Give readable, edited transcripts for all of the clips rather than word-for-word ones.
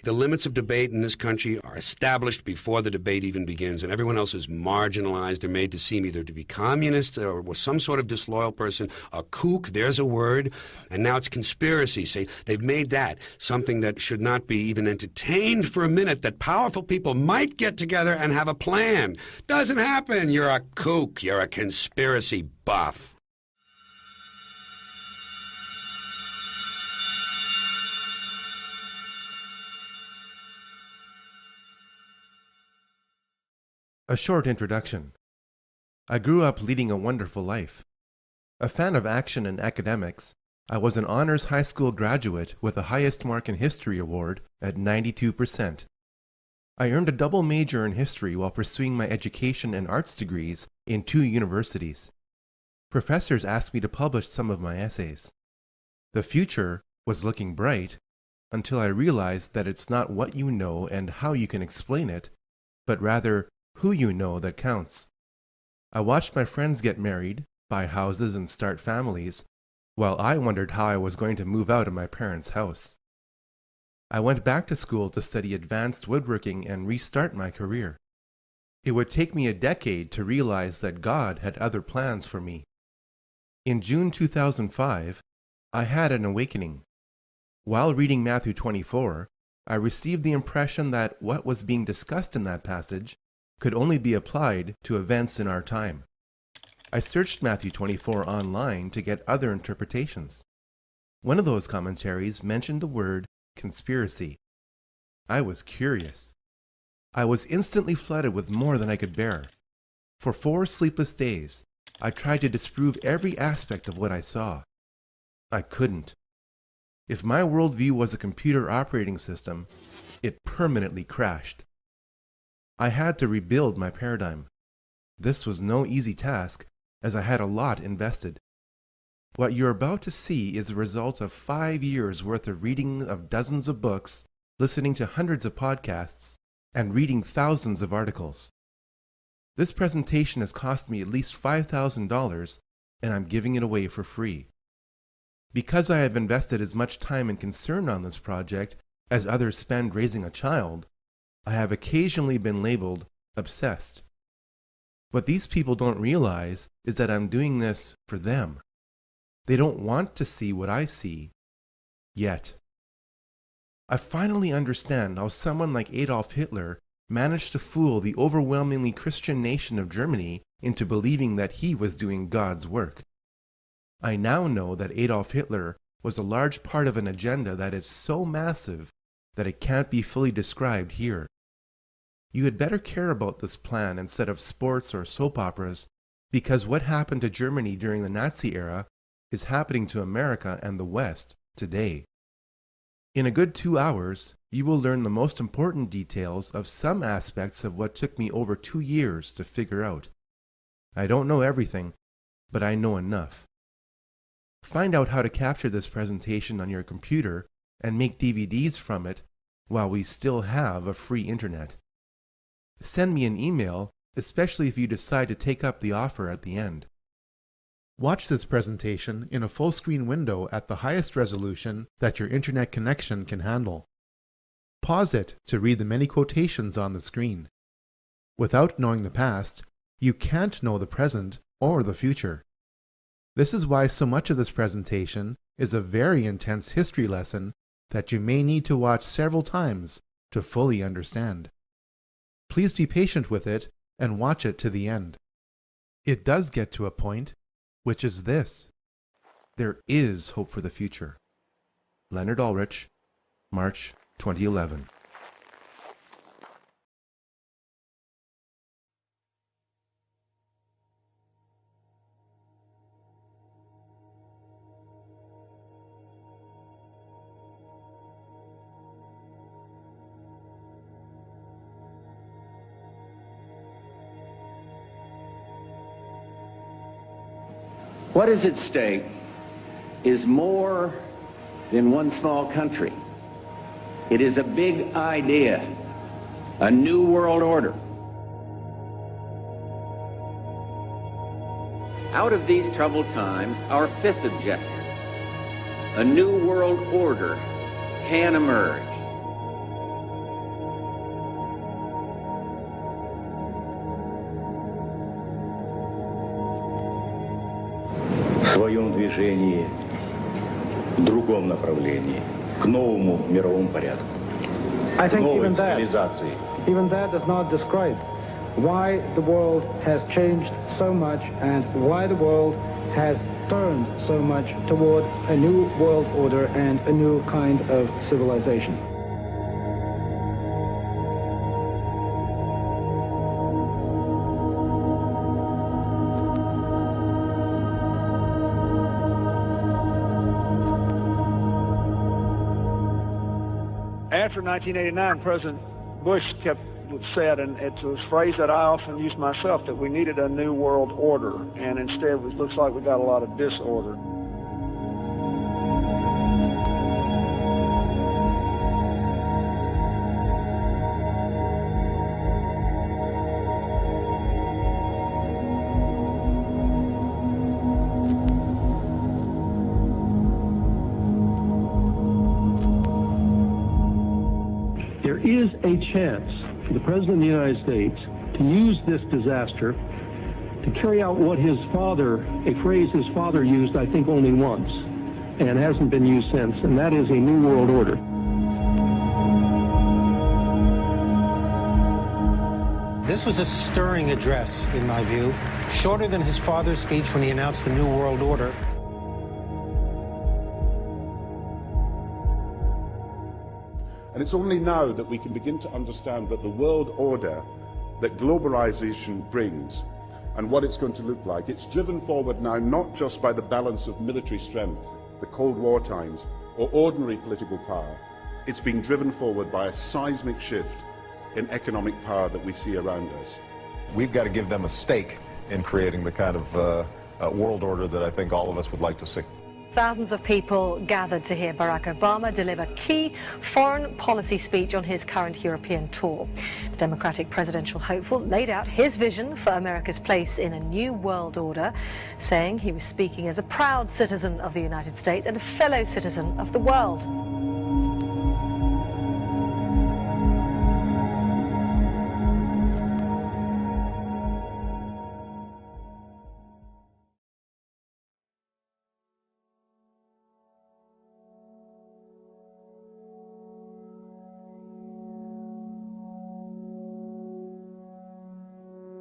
The limits of debate in this country are established before the debate even begins, and everyone else is marginalized. They're made to seem either to be communists or some sort of disloyal person, a kook, there's a word, and now it's conspiracy. See, they've made that something that should not be even entertained for a minute, that powerful people might get together and have a plan. Doesn't happen. You're a kook. You're a conspiracy buff. A short introduction. I grew up leading a wonderful life. A fan of action and academics, I was an honors high school graduate with the highest mark in history award at 92%. I earned a double major in history while pursuing my education and arts degrees in 2 universities. Professors asked me to publish some of my essays. The future was looking bright until I realized that it's not what you know and how you can explain it, but rather who you know that counts. I watched my friends get married, buy houses, and start families, while I wondered how I was going to move out of my parents' house. I went back to school to study advanced woodworking and restart my career. It would take me a decade to realize that God had other plans for me. In June 2005, I had an awakening. While reading Matthew 24, I received the impression that what was being discussed in that passage could only be applied to events in our time. I searched Matthew 24 online to get other interpretations. One of those commentaries mentioned the word conspiracy. I was curious. I was instantly flooded with more than I could bear. For 4 sleepless days, I tried to disprove every aspect of what I saw. I couldn't. If my worldview was a computer operating system, it permanently crashed. I had to rebuild my paradigm. This was no easy task, as I had a lot invested. What you're about to see is the result of 5 years' worth of reading of dozens of books, listening to hundreds of podcasts, and reading thousands of articles. This presentation has cost me at least $5,000, and I'm giving it away for free. Because I have invested as much time and concern on this project as others spend raising a child, I have occasionally been labeled obsessed. What these people don't realize is that I'm doing this for them. They don't want to see what I see, yet. I finally understand how someone like Adolf Hitler managed to fool the overwhelmingly Christian nation of Germany into believing that he was doing God's work. I now know that Adolf Hitler was a large part of an agenda that is so massive that it can't be fully described here. You had better care about this plan instead of sports or soap operas, because what happened to Germany during the Nazi era is happening to America and the West today. In a good 2 hours, you will learn the most important details of some aspects of what took me over 2 years to figure out. I don't know everything, but I know enough. Find out how to capture this presentation on your computer and make DVDs from it while we still have a free internet. Send me an email, especially if you decide to take up the offer at the end. Watch this presentation in a full-screen window at the highest resolution that your internet connection can handle. Pause it to read the many quotations on the screen. Without knowing the past, you can't know the present or the future. This is why so much of this presentation is a very intense history lesson that you may need to watch several times to fully understand. Please be patient with it and watch it to the end. It does get to a point, which is this: there is hope for the future. Leonard Ulrich, March 2011. What is at stake is more than one small country. It is a big idea, a new world order. Out of these troubled times, our 5th objective, a new world order, can emerge. своем движении в другом направлении, к новому мировому порядку, I think новой even цивилизации. that does not describe why the world has changed so much and why the world has turned so much toward a new world order and a new kind of civilization. After 1989, President Bush said, and it's a phrase that I often use myself, that we needed a new world order, and instead it looks like we got a lot of disorder. There is a chance for the President of the United States to use this disaster to carry out what his father, a phrase his father used, I think, only once, and hasn't been used since, and that is a new world order. This was a stirring address, in my view, shorter than his father's speech when he announced the New World Order. And it's only now that we can begin to understand that the world order that globalization brings and what it's going to look like, it's driven forward now not just by the balance of military strength, the Cold War times, or ordinary political power. It's being driven forward by a seismic shift in economic power that we see around us. We've got to give them a stake in creating the kind of world order that I think all of us would like to see. Thousands of people gathered to hear Barack Obama deliver key foreign policy speech on his current European tour. The Democratic presidential hopeful laid out his vision for America's place in a new world order, saying he was speaking as a proud citizen of the United States and a fellow citizen of the world.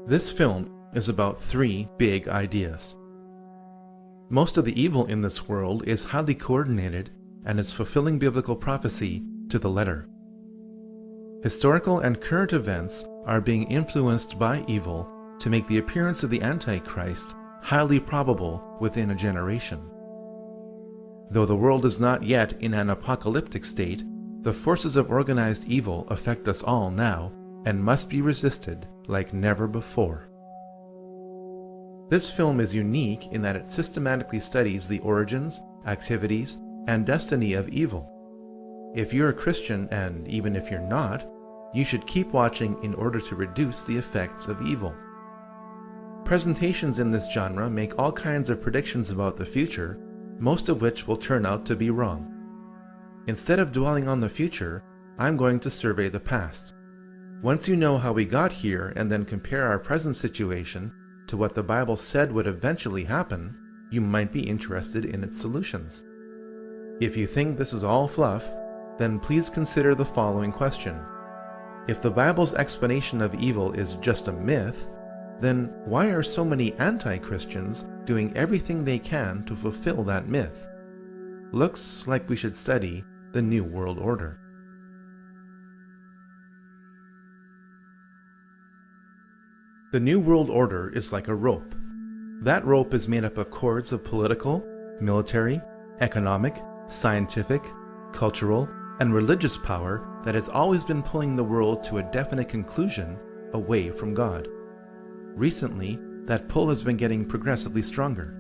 This film is about three big ideas. Most of the evil in this world is highly coordinated and is fulfilling biblical prophecy to the letter. Historical and current events are being influenced by evil to make the appearance of the Antichrist highly probable within a generation. Though the world is not yet in an apocalyptic state, the forces of organized evil affect us all now and must be resisted like never before. This film is unique in that it systematically studies the origins, activities, and destiny of evil. If you're a Christian, and even if you're not, you should keep watching in order to reduce the effects of evil. Presentations in this genre make all kinds of predictions about the future, most of which will turn out to be wrong. Instead of dwelling on the future, I'm going to survey the past. Once you know how we got here and then compare our present situation to what the Bible said would eventually happen, you might be interested in its solutions. If you think this is all fluff, then please consider the following question. If the Bible's explanation of evil is just a myth, then why are so many anti-Christians doing everything they can to fulfill that myth? Looks like we should study the New World Order. The New World Order is like a rope. That rope is made up of cords of political, military, economic, scientific, cultural, and religious power that has always been pulling the world to a definite conclusion away from God. Recently, that pull has been getting progressively stronger.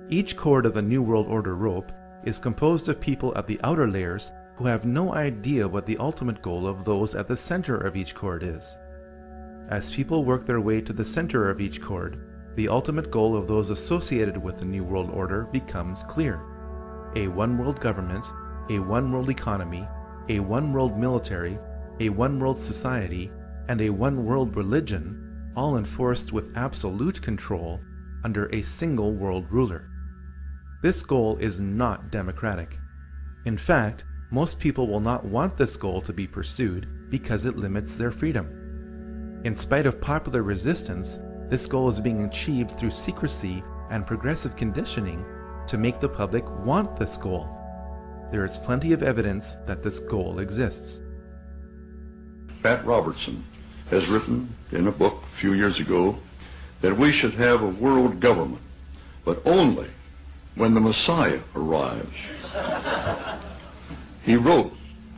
Each cord of the New World Order rope is composed of people at the outer layers who have no idea what the ultimate goal of those at the center of each cord is. As people work their way to the center of each cord, the ultimate goal of those associated with the New World Order becomes clear. A one-world government, a one-world economy, a one-world military, a one-world society, and a one-world religion, all enforced with absolute control under a single world ruler. This goal is not democratic. In fact, most people will not want this goal to be pursued because it limits their freedom. In spite of popular resistance, this goal is being achieved through secrecy and progressive conditioning to make the public want this goal. There is plenty of evidence that this goal exists. Pat Robertson has written in a book a few years ago that we should have a world government, but only when the Messiah arrives. He wrote,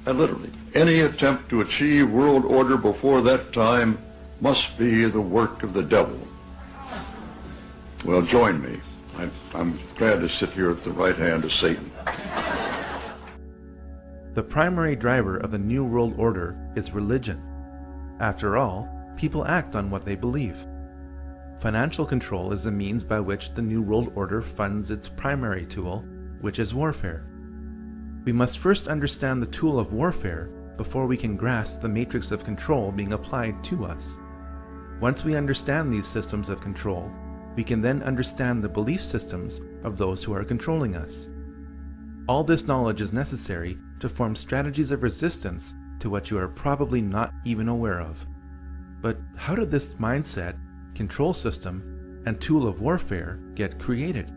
literally, any attempt to achieve world order before that time must be the work of the devil. Well, join me. I'm glad to sit here at the right hand of Satan. The primary driver of the New World Order is religion. After all, people act on what they believe. Financial control is the means by which the New World Order funds its primary tool, which is warfare. We must first understand the tool of warfare before we can grasp the matrix of control being applied to us. Once we understand these systems of control, we can then understand the belief systems of those who are controlling us. All this knowledge is necessary to form strategies of resistance to what you are probably not even aware of. But how did this mindset, control system, and tool of warfare get created?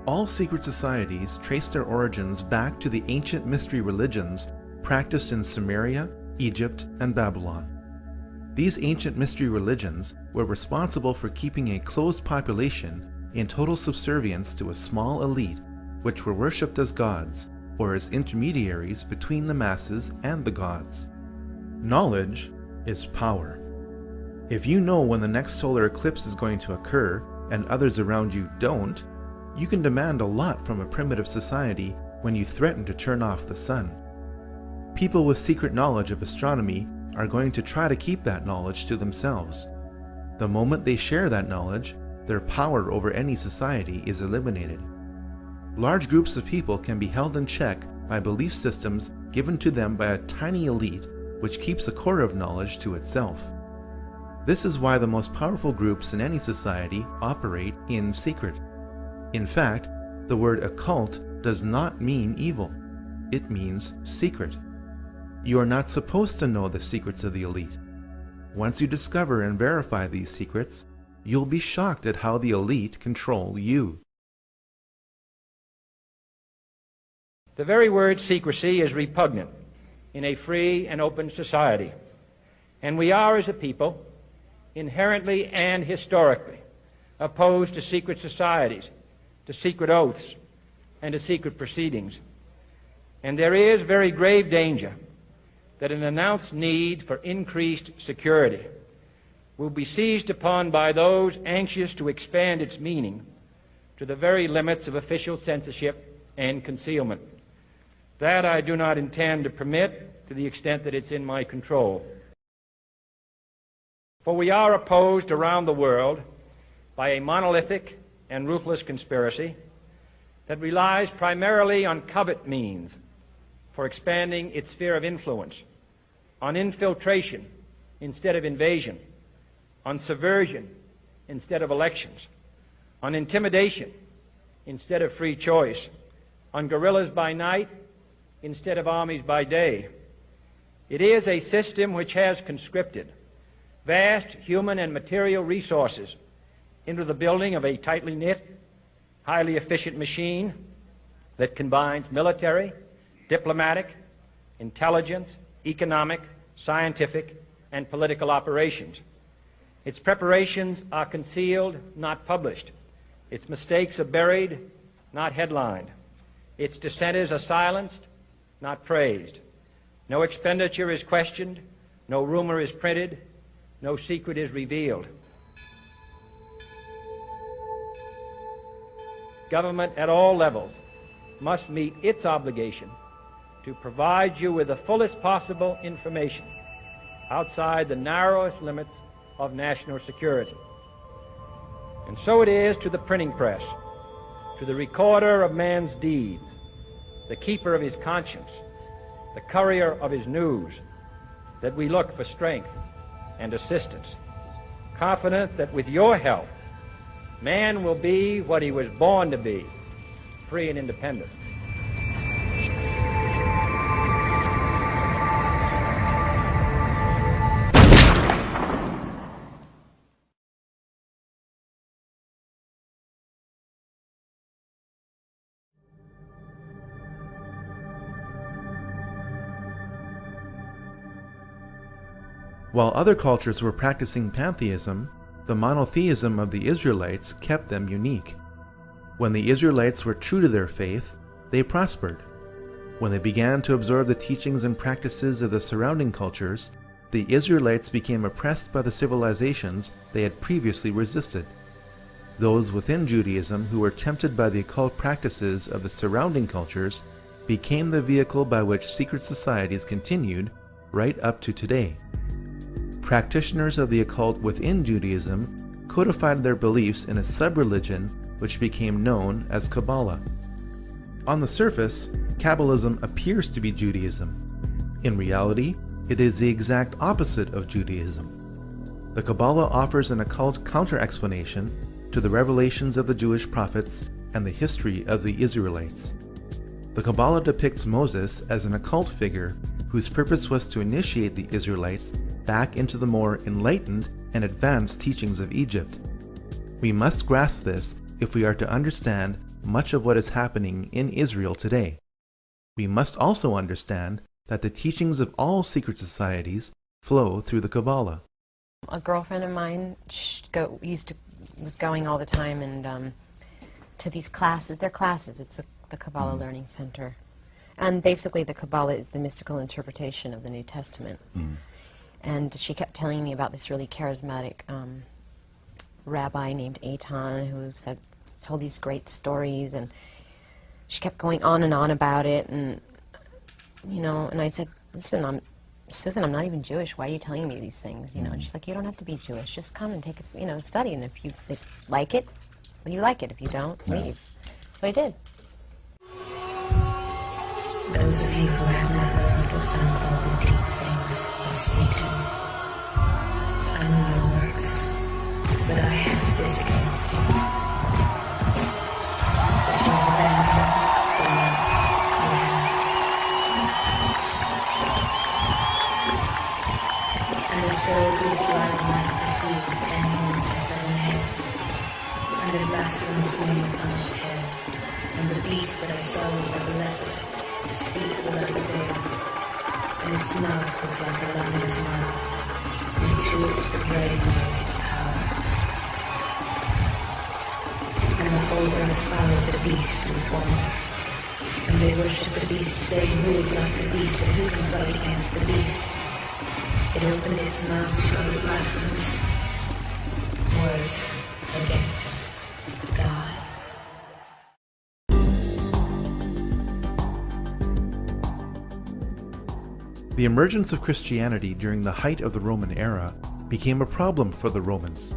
All secret societies trace their origins back to the ancient mystery religions practiced in Sumeria, Egypt, and Babylon. These ancient mystery religions were responsible for keeping a closed population in total subservience to a small elite, which were worshipped as gods, or as intermediaries between the masses and the gods. Knowledge is power. If you know when the next solar eclipse is going to occur, and others around you don't, you can demand a lot from a primitive society when you threaten to turn off the sun. People with secret knowledge of astronomy are going to try to keep that knowledge to themselves. The moment they share that knowledge, their power over any society is eliminated. Large groups of people can be held in check by belief systems given to them by a tiny elite which keeps a core of knowledge to itself. This is why the most powerful groups in any society operate in secret. In fact, the word occult does not mean evil. It means secret. You are not supposed to know the secrets of the elite. Once you discover and verify these secrets, you'll be shocked at how the elite control you. The very word secrecy is repugnant in a free and open society, and we are, as a people, inherently and historically opposed to secret societies, to secret oaths, and to secret proceedings. And there is very grave danger that an announced need for increased security will be seized upon by those anxious to expand its meaning to the very limits of official censorship and concealment. That I do not intend to permit to the extent that it's in my control. For we are opposed around the world by a monolithic and ruthless conspiracy that relies primarily on covert means for expanding its sphere of influence, on infiltration instead of invasion, on subversion instead of elections, on intimidation instead of free choice, on guerrillas by night instead of armies by day. It is a system which has conscripted vast human and material resources into the building of a tightly knit, highly efficient machine that combines military, diplomatic, intelligence, economic, scientific, and political operations. Its preparations are concealed, not published. Its mistakes are buried, not headlined. Its dissenters are silenced, not praised. No expenditure is questioned, no rumor is printed, no secret is revealed. Government at all levels must meet its obligation to provide you with the fullest possible information outside the narrowest limits of national security. And so it is to the printing press, to the recorder of man's deeds, the keeper of his conscience, the courier of his news, that we look for strength, and assistance, confident that with your help, man will be what he was born to be, free and independent. While other cultures were practicing pantheism, the monotheism of the Israelites kept them unique. When the Israelites were true to their faith, they prospered. When they began to absorb the teachings and practices of the surrounding cultures, the Israelites became oppressed by the civilizations they had previously resisted. Those within Judaism who were tempted by the occult practices of the surrounding cultures became the vehicle by which secret societies continued right up to today. Practitioners of the occult within Judaism codified their beliefs in a sub-religion which became known as Kabbalah. On the surface, Kabbalism appears to be Judaism. In reality, it is the exact opposite of Judaism. The Kabbalah offers an occult counter-explanation to the revelations of the Jewish prophets and the history of the Israelites. The Kabbalah depicts Moses as an occult figure whose purpose was to initiate the Israelites back into the more enlightened and advanced teachings of Egypt. We must grasp this if we are to understand much of what is happening in Israel today. We must also understand that the teachings of all secret societies flow through the Kabbalah. A girlfriend of mine was going all the time and to these classes. They're classes. It's the Kabbalah Learning Center. And basically the Kabbalah is the mystical interpretation of the New Testament. And she kept telling me about this really charismatic rabbi named Eitan who told these great stories, and she kept going on and on about it, and and I said, listen, Susan, I'm not even Jewish. Why are you telling me these things? And she's like, you don't have to be Jewish. Just come and take a study, and if you like it, well, you like it. If you don't, leave. So I did. Those of you who have never heard what some call the deep things of Satan, I know your works, but I have this against you. That you have abandoned the love you have. And the soul beast rises like the sea with 10 horns and 7 heads, and a blasphemous name upon its head, and the beast that I saw was like a leopard. Its feet were like a bear's, and its mouth was like a lion's mouth, and to it the brain of his power. And the whole earth followed the beast with wonder, and they worshipped the beast, saying, who is like the beast, and who can fight against the beast? It opened its mouth to utter blasphemous words against God. The emergence of Christianity during the height of the Roman era became a problem for the Romans.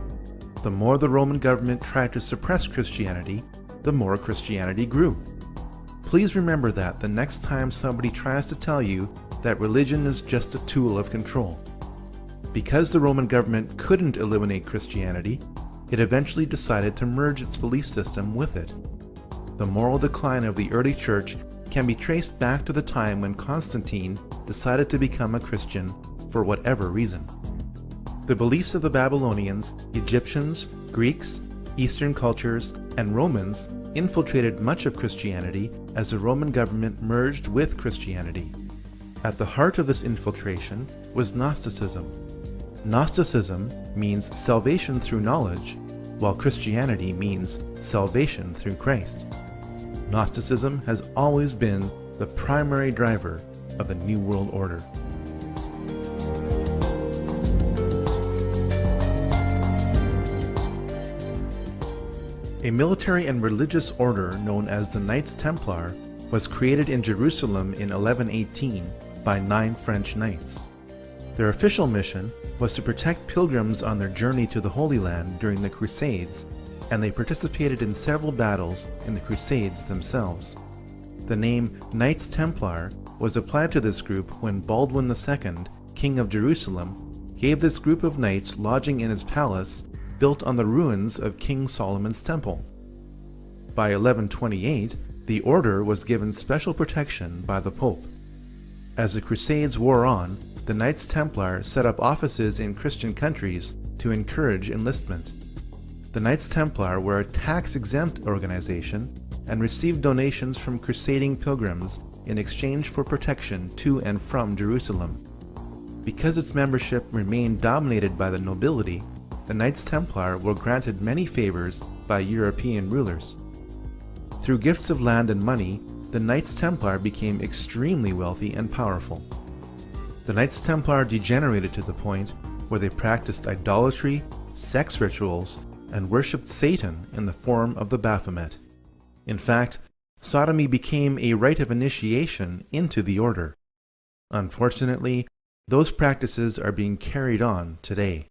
The more the Roman government tried to suppress Christianity, the more Christianity grew. Please remember that the next time somebody tries to tell you that religion is just a tool of control. Because the Roman government couldn't eliminate Christianity, it eventually decided to merge its belief system with it. The moral decline of the early church can be traced back to the time when Constantine decided to become a Christian for whatever reason. The beliefs of the Babylonians, Egyptians, Greeks, Eastern cultures, and Romans infiltrated much of Christianity as the Roman government merged with Christianity. At the heart of this infiltration was Gnosticism. Gnosticism means salvation through knowledge, while Christianity means salvation through Christ. Gnosticism has always been the primary driver of the New World Order. A military and religious order known as the Knights Templar was created in Jerusalem in 1118 by 9 French knights. Their official mission was to protect pilgrims on their journey to the Holy Land during the Crusades, and they participated in several battles in the Crusades themselves. The name Knights Templar was applied to this group when Baldwin II, King of Jerusalem, gave this group of knights lodging in his palace built on the ruins of King Solomon's temple. By 1128, the order was given special protection by the Pope. As the Crusades wore on, the Knights Templar set up offices in Christian countries to encourage enlistment. The Knights Templar were a tax-exempt organization and received donations from crusading pilgrims in exchange for protection to and from Jerusalem. Because its membership remained dominated by the nobility, the Knights Templar were granted many favors by European rulers. Through gifts of land and money, the Knights Templar became extremely wealthy and powerful. The Knights Templar degenerated to the point where they practiced idolatry, sex rituals, and worshipped Satan in the form of the Baphomet. In fact, sodomy became a rite of initiation into the order. Unfortunately, those practices are being carried on today.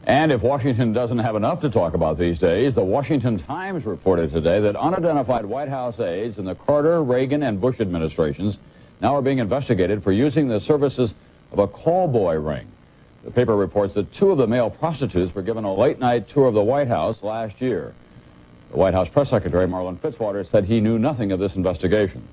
And if Washington doesn't have enough to talk about these days, the Washington Times reported today that unidentified White House aides in the Carter, Reagan, and Bush administrations now are being investigated for using the services of a call boy ring. The paper reports that 2 of the male prostitutes were given a late-night tour of the White House last year. The White House press secretary, Marlin Fitzwater, said he knew nothing of this investigation.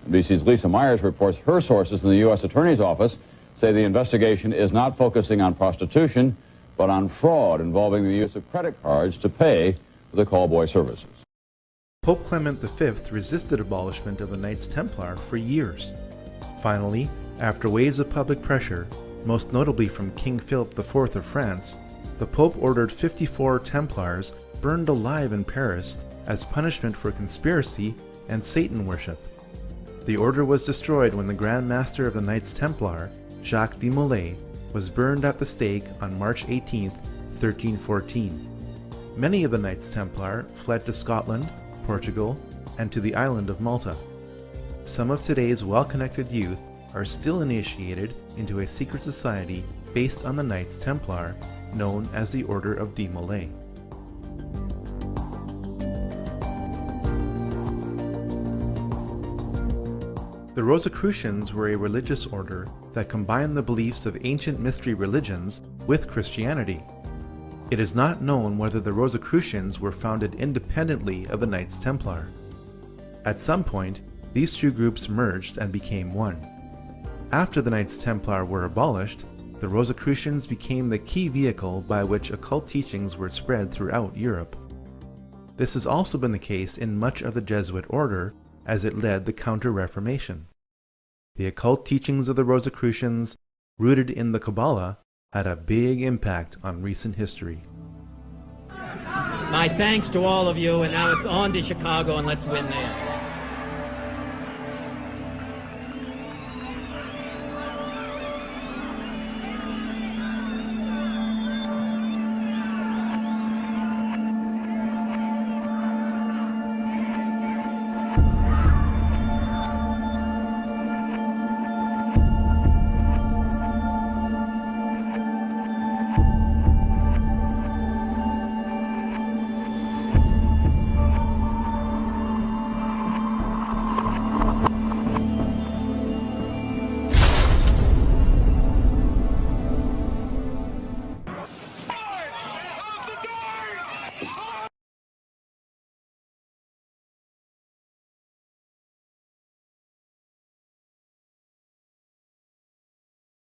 NBC's Lisa Myers reports her sources in the U.S. Attorney's Office say the investigation is not focusing on prostitution, but on fraud involving the use of credit cards to pay for the callboy services. Pope Clement V resisted abolishment of the Knights Templar for years. Finally, after waves of public pressure, most notably from King Philip IV of France, the Pope ordered 54 Templars burned alive in Paris as punishment for conspiracy and Satan worship. The order was destroyed when the Grand Master of the Knights Templar, Jacques de Molay, was burned at the stake on March 18, 1314. Many of the Knights Templar fled to Scotland, Portugal, and to the island of Malta. Some of today's well-connected youth are still initiated into a secret society based on the Knights Templar, known as the Order of de Molay. The Rosicrucians were a religious order that combined the beliefs of ancient mystery religions with Christianity. It is not known whether the Rosicrucians were founded independently of the Knights Templar. At some point, these 2 groups merged and became one. After the Knights Templar were abolished, the Rosicrucians became the key vehicle by which occult teachings were spread throughout Europe. This has also been the case in much of the Jesuit order, as it led the Counter-Reformation. The occult teachings of the Rosicrucians, rooted in the Kabbalah, had a big impact on recent history. My thanks to all of you, and now it's on to Chicago, and let's win there.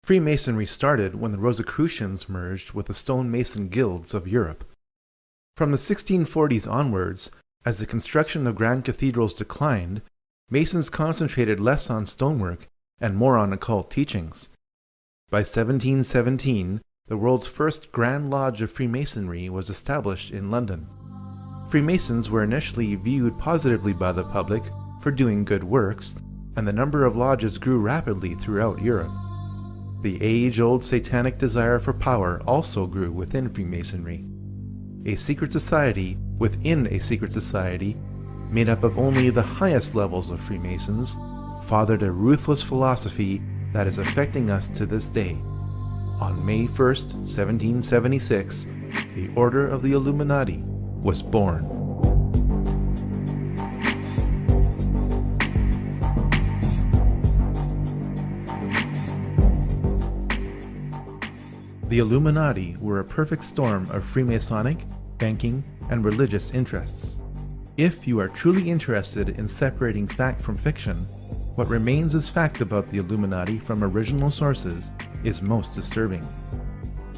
Freemasonry started when the Rosicrucians merged with the stonemason guilds of Europe. From the 1640s onwards, as the construction of grand cathedrals declined, Masons concentrated less on stonework and more on occult teachings. By 1717, the world's first Grand Lodge of Freemasonry was established in London. Freemasons were initially viewed positively by the public for doing good works, and the number of lodges grew rapidly throughout Europe. The age-old satanic desire for power also grew within Freemasonry. A secret society within a secret society, made up of only the highest levels of Freemasons, fathered a ruthless philosophy that is affecting us to this day. On May 1st, 1776, the Order of the Illuminati was born. The Illuminati were a perfect storm of Freemasonic, banking, and religious interests. If you are truly interested in separating fact from fiction, what remains as fact about the Illuminati from original sources is most disturbing.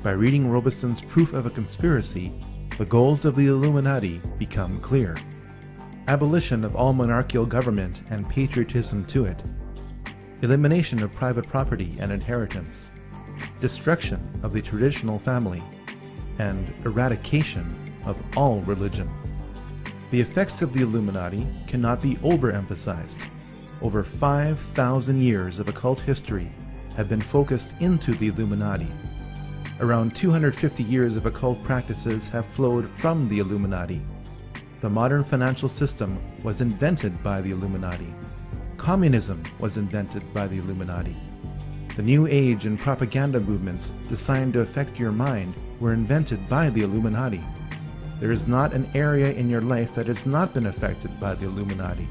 By reading Robeson's Proof of a Conspiracy, the goals of the Illuminati become clear. Abolition of all monarchical government and patriotism to it. Elimination of private property and inheritance. Destruction of the traditional family. And eradication of all religion. The effects of the Illuminati cannot be overemphasized. Over 5,000 years of occult history have been focused into the Illuminati. Around 250 years of occult practices have flowed from the Illuminati. The modern financial system was invented by the Illuminati. Communism was invented by the Illuminati. The New Age and propaganda movements designed to affect your mind were invented by the Illuminati. There is not an area in your life that has not been affected by the Illuminati.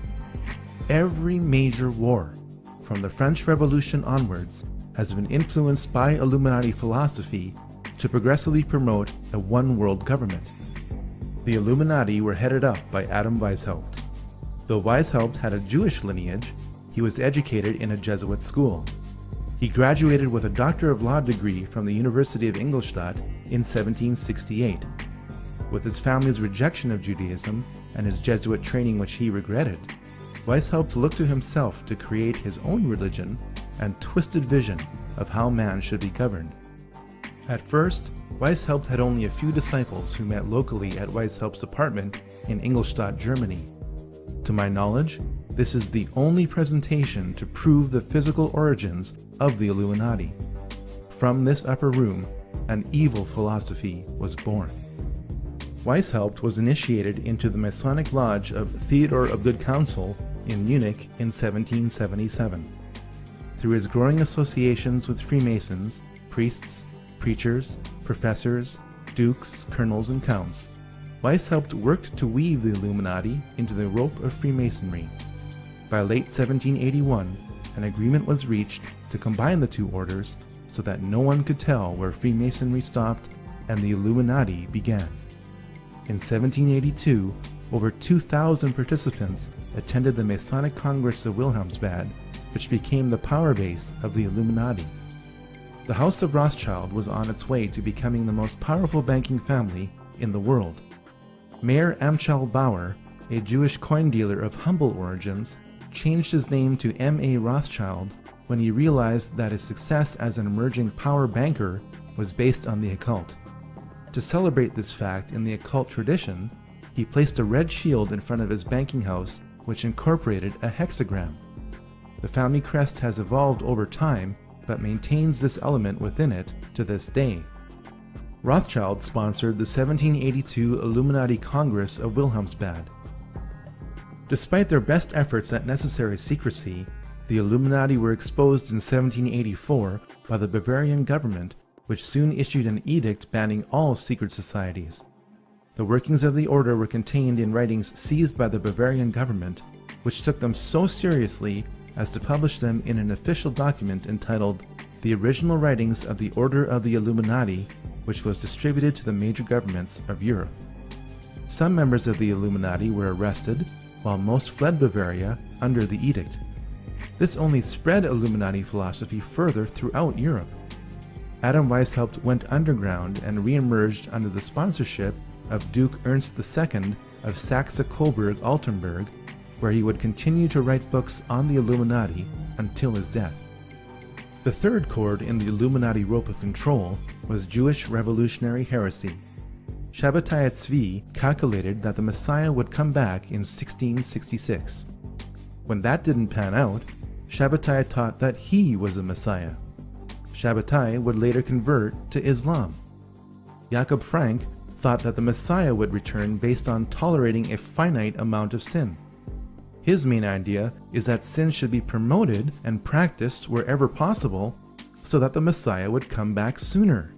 Every major war, from the French Revolution onwards, has been influenced by Illuminati philosophy to progressively promote a one-world government. The Illuminati were headed up by Adam Weishaupt. Though Weishaupt had a Jewish lineage, he was educated in a Jesuit school. He graduated with a Doctor of Law degree from the University of Ingolstadt in 1768. With his family's rejection of Judaism and his Jesuit training which he regretted, Weishaupt looked to himself to create his own religion and twisted vision of how man should be governed. At first, Weishaupt had only a few disciples who met locally at Weishaupt's apartment in Ingolstadt, Germany. To my knowledge, this is the only presentation to prove the physical origins of the Illuminati. From this upper room, an evil philosophy was born. Weishaupt was initiated into the Masonic Lodge of Theodore of Good Counsel in Munich in 1777. Through his growing associations with Freemasons, priests, preachers, professors, dukes, colonels, and counts, Weishaupt worked to weave the Illuminati into the rope of Freemasonry. By late 1781, an agreement was reached to combine the two orders so that no one could tell where Freemasonry stopped and the Illuminati began. In 1782, over 2,000 participants attended the Masonic Congress of Wilhelmsbad, which became the power base of the Illuminati. The House of Rothschild was on its way to becoming the most powerful banking family in the world. Mayer Amschel Bauer, a Jewish coin dealer of humble origins, changed his name to M.A. Rothschild when he realized that his success as an emerging power banker was based on the occult. To celebrate this fact in the occult tradition, he placed a red shield in front of his banking house which incorporated a hexagram. The family crest has evolved over time but maintains this element within it to this day. Rothschild sponsored the 1782 Illuminati Congress of Wilhelmsbad. Despite their best efforts at necessary secrecy, the Illuminati were exposed in 1784 by the Bavarian government, which soon issued an edict banning all secret societies. The workings of the order were contained in writings seized by the Bavarian government, which took them so seriously as to publish them in an official document entitled The Original Writings of the Order of the Illuminati, which was distributed to the major governments of Europe. Some members of the Illuminati were arrested, while most fled Bavaria under the edict. This only spread Illuminati philosophy further throughout Europe. Adam Weishaupt went underground and re-emerged under the sponsorship of Duke Ernst II of Saxe-Coburg-Altenburg, where he would continue to write books on the Illuminati until his death. The third cord in the Illuminati rope of control was Jewish revolutionary heresy. Shabbatai Tzvi calculated that the Messiah would come back in 1666. When that didn't pan out, Shabbatai taught that he was a Messiah. Shabbatai would later convert to Islam. Jakob Frank thought that the Messiah would return based on tolerating a finite amount of sin. His main idea is that sin should be promoted and practiced wherever possible so that the Messiah would come back sooner.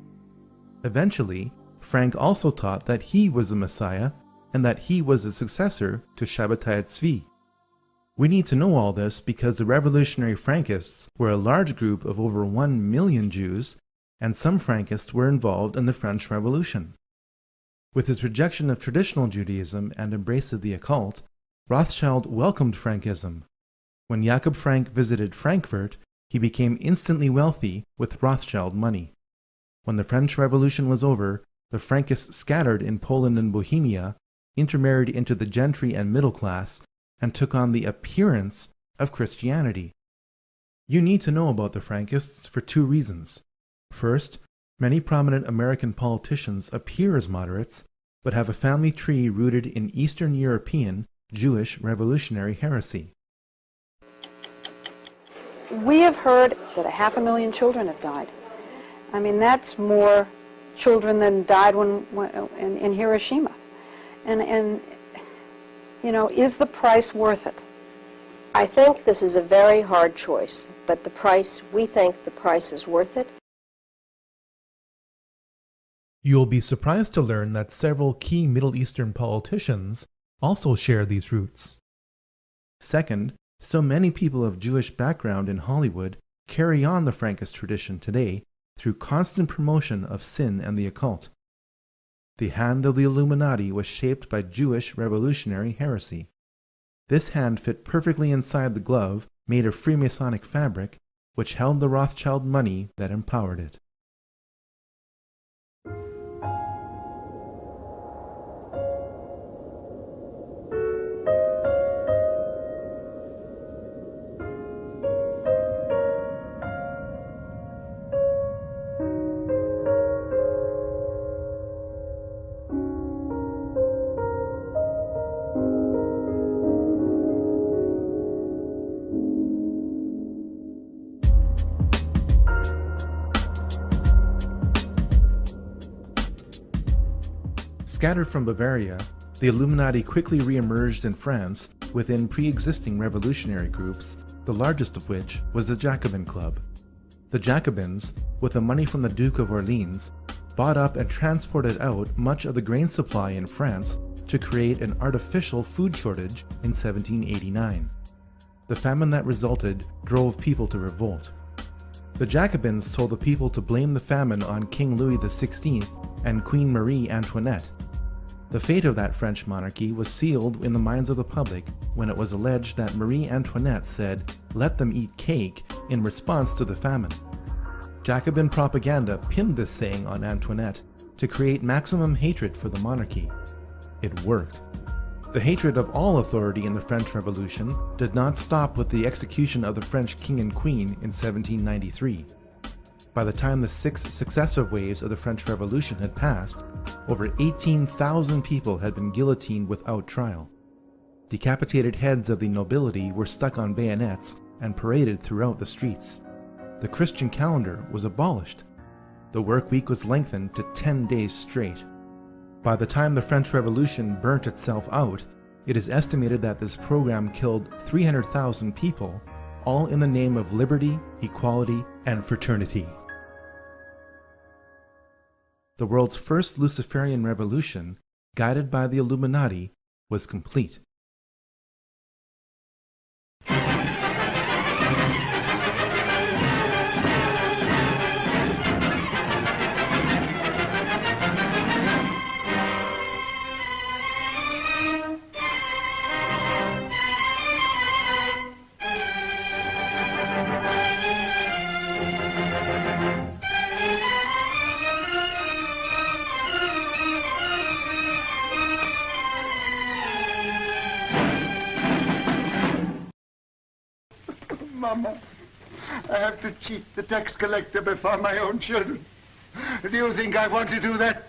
Eventually, Frank also taught that he was a Messiah and that he was a successor to Shabbatai Tzvi. We need to know all this because the revolutionary Frankists were a large group of over 1 million Jews and some Frankists were involved in the French Revolution. With his rejection of traditional Judaism and embrace of the occult, Rothschild welcomed Frankism. When Jakob Frank visited Frankfurt, he became instantly wealthy with Rothschild money. When the French Revolution was over, the Frankists scattered in Poland and Bohemia, intermarried into the gentry and middle class, and took on the appearance of Christianity. You need to know about the Frankists for two reasons. First, many prominent American politicians appear as moderates, but have a family tree rooted in Eastern European Jewish revolutionary heresy. We have heard that 500,000 children have died. I mean, that's more children than died in Hiroshima. And you know, is the price worth it? I think this is a very hard choice, but we think the price is worth it. You'll be surprised to learn that several key Middle Eastern politicians also share these roots. Second, so many people of Jewish background in Hollywood carry on the Frankist tradition today through constant promotion of sin and the occult. The hand of the Illuminati was shaped by Jewish revolutionary heresy. This hand fit perfectly inside the glove made of Freemasonic fabric, which held the Rothschild money that empowered it. Scattered from Bavaria, the Illuminati quickly re-emerged in France within pre-existing revolutionary groups, the largest of which was the Jacobin Club. The Jacobins, with the money from the Duke of Orleans, bought up and transported out much of the grain supply in France to create an artificial food shortage in 1789. The famine that resulted drove people to revolt. The Jacobins told the people to blame the famine on King Louis XVI and Queen Marie Antoinette. The fate of that French monarchy was sealed in the minds of the public when it was alleged that Marie Antoinette said, "Let them eat cake," in response to the famine. Jacobin propaganda pinned this saying on Antoinette to create maximum hatred for the monarchy. It worked. The hatred of all authority in the French Revolution did not stop with the execution of the French king and queen in 1793. By the time the 6 successive waves of the French Revolution had passed, over 18,000 people had been guillotined without trial. Decapitated heads of the nobility were stuck on bayonets and paraded throughout the streets. The Christian calendar was abolished. The work week was lengthened to 10 days straight. By the time the French Revolution burnt itself out, it is estimated that this program killed 300,000 people, all in the name of liberty, equality, and fraternity. The world's first Luciferian revolution, guided by the Illuminati, was complete. Mama, I have to cheat the tax collector before my own children. Do you think I want to do that?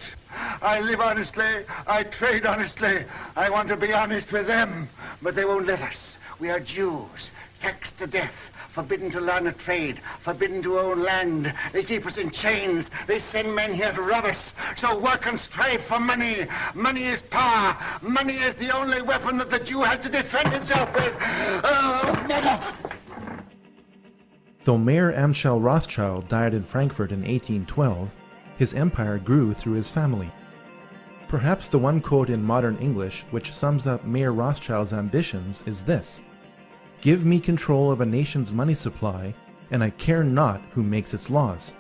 I live honestly, I trade honestly, I want to be honest with them, but they won't let us. We are Jews, taxed to death, forbidden to learn a trade, forbidden to own land. They keep us in chains, they send men here to rob us. So work and strive for money. Money is power. Money is the only weapon that the Jew has to defend himself with. Oh, Mama! Though Mayer Amschel Rothschild died in Frankfurt in 1812, his empire grew through his family. Perhaps the one quote in modern English which sums up Mayer Rothschild's ambitions is this: "Give me control of a nation's money supply, and I care not who makes its laws."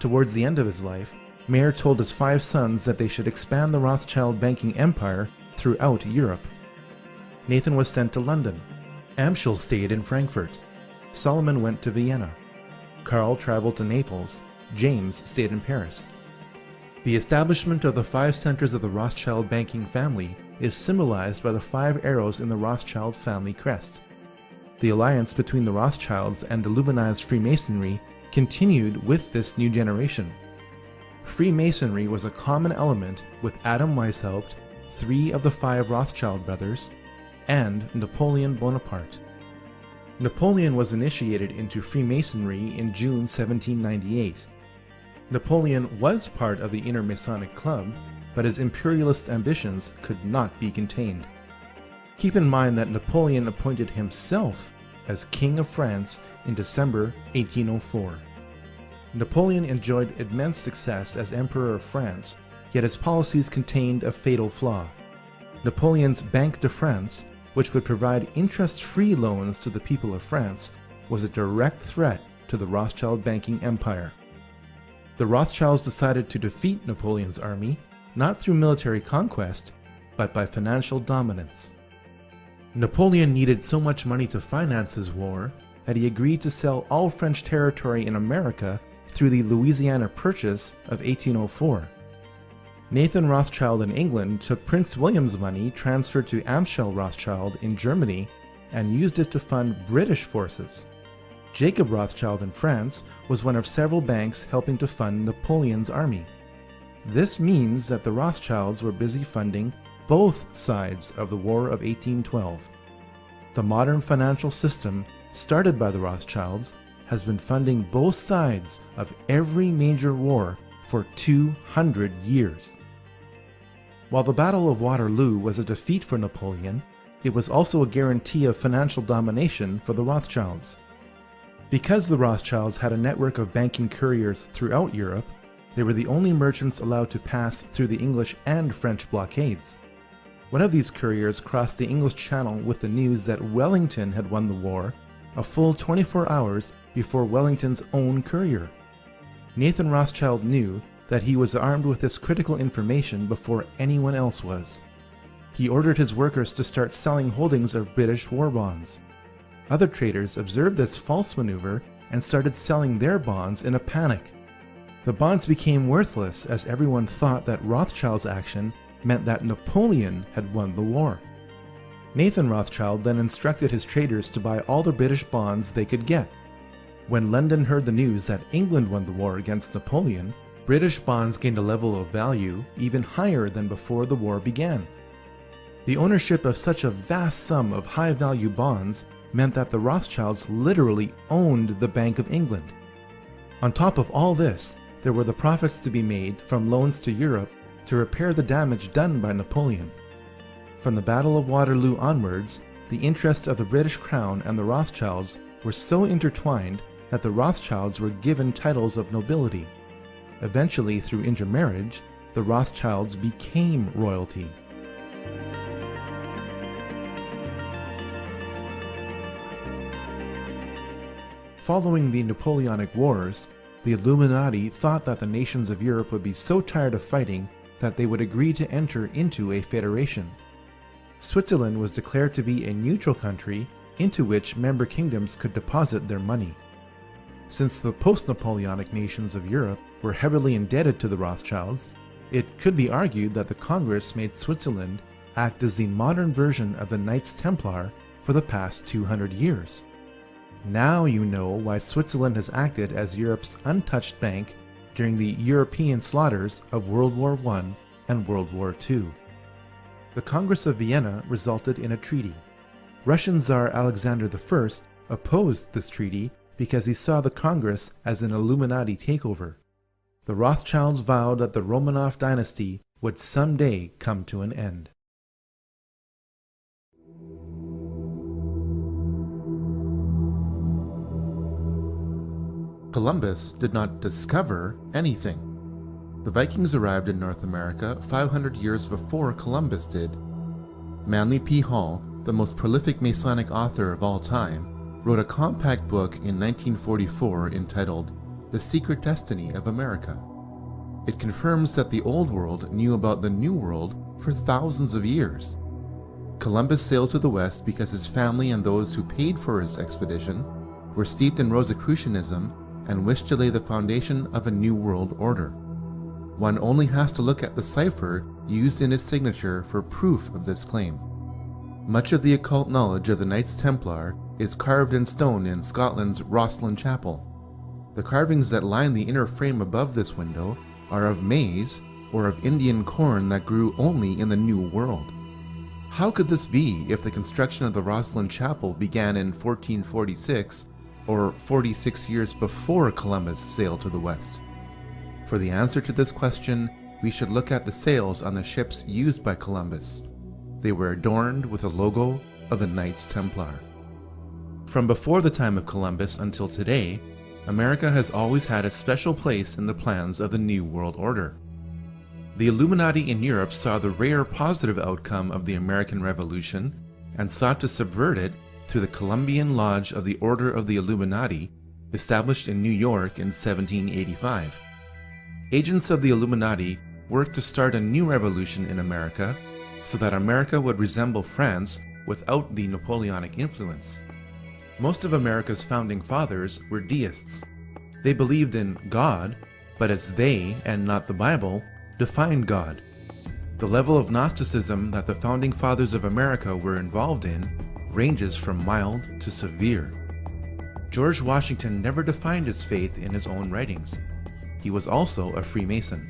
Towards the end of his life, Mayer told his 5 sons that they should expand the Rothschild banking empire throughout Europe. Nathan was sent to London. Amschel stayed in Frankfurt. Solomon went to Vienna. Karl traveled to Naples. James stayed in Paris. The establishment of the 5 centers of the Rothschild banking family is symbolized by the 5 arrows in the Rothschild family crest. The alliance between the Rothschilds and Illuminized Freemasonry continued with this new generation. Freemasonry was a common element with Adam Weishaupt, 3 of the 5 Rothschild brothers, and Napoleon Bonaparte. Napoleon was initiated into Freemasonry in June 1798. Napoleon was part of the Inner Masonic Club, but his imperialist ambitions could not be contained. Keep in mind that Napoleon appointed himself as King of France in December 1804. Napoleon enjoyed immense success as Emperor of France, yet his policies contained a fatal flaw. Napoleon's Banque de France, which would provide interest-free loans to the people of France, was a direct threat to the Rothschild banking empire. The Rothschilds decided to defeat Napoleon's army, not through military conquest, but by financial dominance. Napoleon needed so much money to finance his war that he agreed to sell all French territory in America through the Louisiana Purchase of 1804. Nathan Rothschild in England took Prince William's money transferred to Amschel Rothschild in Germany and used it to fund British forces. Jacob Rothschild in France was one of several banks helping to fund Napoleon's army. This means that the Rothschilds were busy funding both sides of the War of 1812. The modern financial system, started by the Rothschilds, has been funding both sides of every major war for 200 years. While the Battle of Waterloo was a defeat for Napoleon, it was also a guarantee of financial domination for the Rothschilds. Because the Rothschilds had a network of banking couriers throughout Europe, they were the only merchants allowed to pass through the English and French blockades. One of these couriers crossed the English Channel with the news that Wellington had won the war a full 24 hours before Wellington's own courier. Nathan Rothschild knew that he was armed with this critical information before anyone else was. He ordered his workers to start selling holdings of British war bonds. Other traders observed this false maneuver and started selling their bonds in a panic. The bonds became worthless as everyone thought that Rothschild's action meant that Napoleon had won the war. Nathan Rothschild then instructed his traders to buy all the British bonds they could get. When London heard the news that England won the war against Napoleon, British bonds gained a level of value even higher than before the war began. The ownership of such a vast sum of high-value bonds meant that the Rothschilds literally owned the Bank of England. On top of all this, there were the profits to be made from loans to Europe to repair the damage done by Napoleon. From the Battle of Waterloo onwards, the interests of the British Crown and the Rothschilds were so intertwined that the Rothschilds were given titles of nobility. Eventually, through intermarriage, the Rothschilds became royalty. Following the Napoleonic Wars, the Illuminati thought that the nations of Europe would be so tired of fighting that they would agree to enter into a federation. Switzerland was declared to be a neutral country into which member kingdoms could deposit their money. Since the post-Napoleonic nations of Europe were heavily indebted to the Rothschilds, it could be argued that the Congress made Switzerland act as the modern version of the Knights Templar for the past 200 years. Now you know why Switzerland has acted as Europe's untouched bank during the European slaughters of World War I and World War II. The Congress of Vienna resulted in a treaty. Russian Tsar Alexander I opposed this treaty because he saw the Congress as an Illuminati takeover. The Rothschilds vowed that the Romanov dynasty would someday come to an end. Columbus did not discover anything. The Vikings arrived in North America 500 years before Columbus did. Manly P. Hall, the most prolific Masonic author of all time, wrote a compact book in 1944 entitled the secret destiny of America. It confirms that the Old World knew about the New World for thousands of years. Columbus sailed to the West because his family and those who paid for his expedition were steeped in Rosicrucianism and wished to lay the foundation of a new world order. One only has to look at the cipher used in his signature for proof of this claim. Much of the occult knowledge of the Knights Templar is carved in stone in Scotland's Rosslyn Chapel. The carvings that line the inner frame above this window are of maize or of Indian corn that grew only in the New World. How could this be if the construction of the Rosslyn Chapel began in 1446, or 46 years before Columbus sailed to the West? For the answer to this question, we should look at the sails on the ships used by Columbus. They were adorned with a logo of the Knights Templar. From before the time of Columbus until today, America has always had a special place in the plans of the New World Order. The Illuminati in Europe saw the rare positive outcome of the American Revolution and sought to subvert it through the Columbian Lodge of the Order of the Illuminati, established in New York in 1785. Agents of the Illuminati worked to start a new revolution in America so that America would resemble France without the Napoleonic influence. Most of America's founding fathers were deists. They believed in God, but as they, and not the Bible, defined God. The level of Gnosticism that the founding fathers of America were involved in ranges from mild to severe. George Washington never defined his faith in his own writings. He was also a Freemason.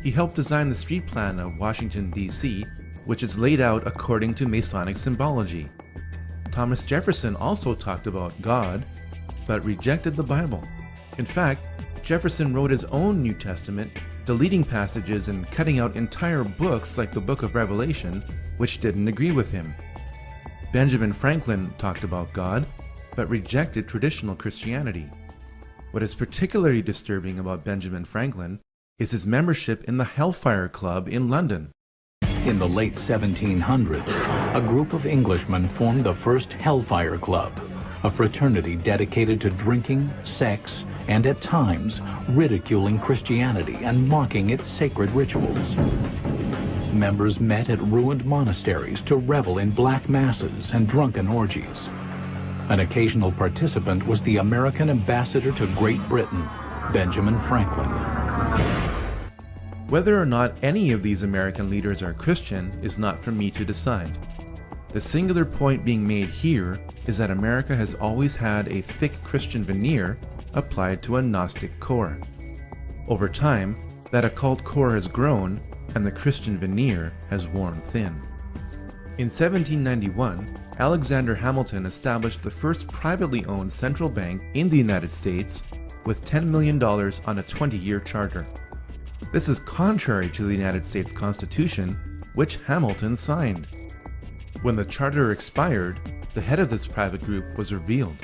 He helped design the street plan of Washington, D.C., which is laid out according to Masonic symbology. Thomas Jefferson also talked about God, but rejected the Bible. In fact, Jefferson wrote his own New Testament, deleting passages and cutting out entire books like the Book of Revelation, which didn't agree with him. Benjamin Franklin talked about God, but rejected traditional Christianity. What is particularly disturbing about Benjamin Franklin is his membership in the Hellfire Club in London. In the late 1700s, a group of Englishmen formed the first Hellfire Club, a fraternity dedicated to drinking, sex, and at times ridiculing Christianity and mocking its sacred rituals. Members met at ruined monasteries to revel in black masses and drunken orgies. An occasional participant was the American ambassador to Great Britain, Benjamin Franklin. Whether or not any of these American leaders are Christian is not for me to decide. The singular point being made here is that America has always had a thick Christian veneer applied to a Gnostic core. Over time, that occult core has grown and the Christian veneer has worn thin. In 1791, Alexander Hamilton established the first privately owned central bank in the United States with $10 million on a 20-year charter. This is contrary to the United States Constitution, which Hamilton signed. When the charter expired, the head of this private group was revealed.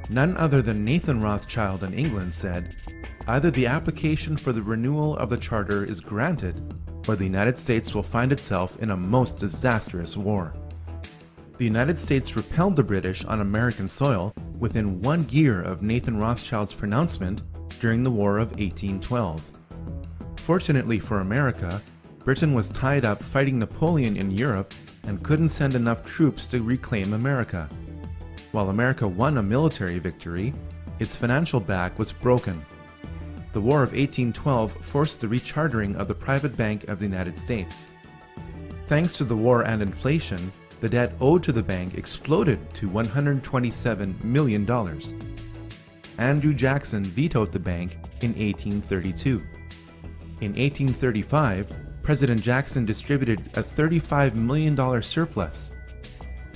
None other than Nathan Rothschild in England said, "Either the application for the renewal of the charter is granted, or the United States will find itself in a most disastrous war." The United States repelled the British on American soil within 1 year of Nathan Rothschild's pronouncement during the War of 1812. Fortunately for America, Britain was tied up fighting Napoleon in Europe and couldn't send enough troops to reclaim America. While America won a military victory, its financial back was broken. The War of 1812 forced the rechartering of the private bank of the United States. Thanks to the war and inflation, the debt owed to the bank exploded to $127 million. Andrew Jackson vetoed the bank in 1832. In 1835, President Jackson distributed a $35 million surplus.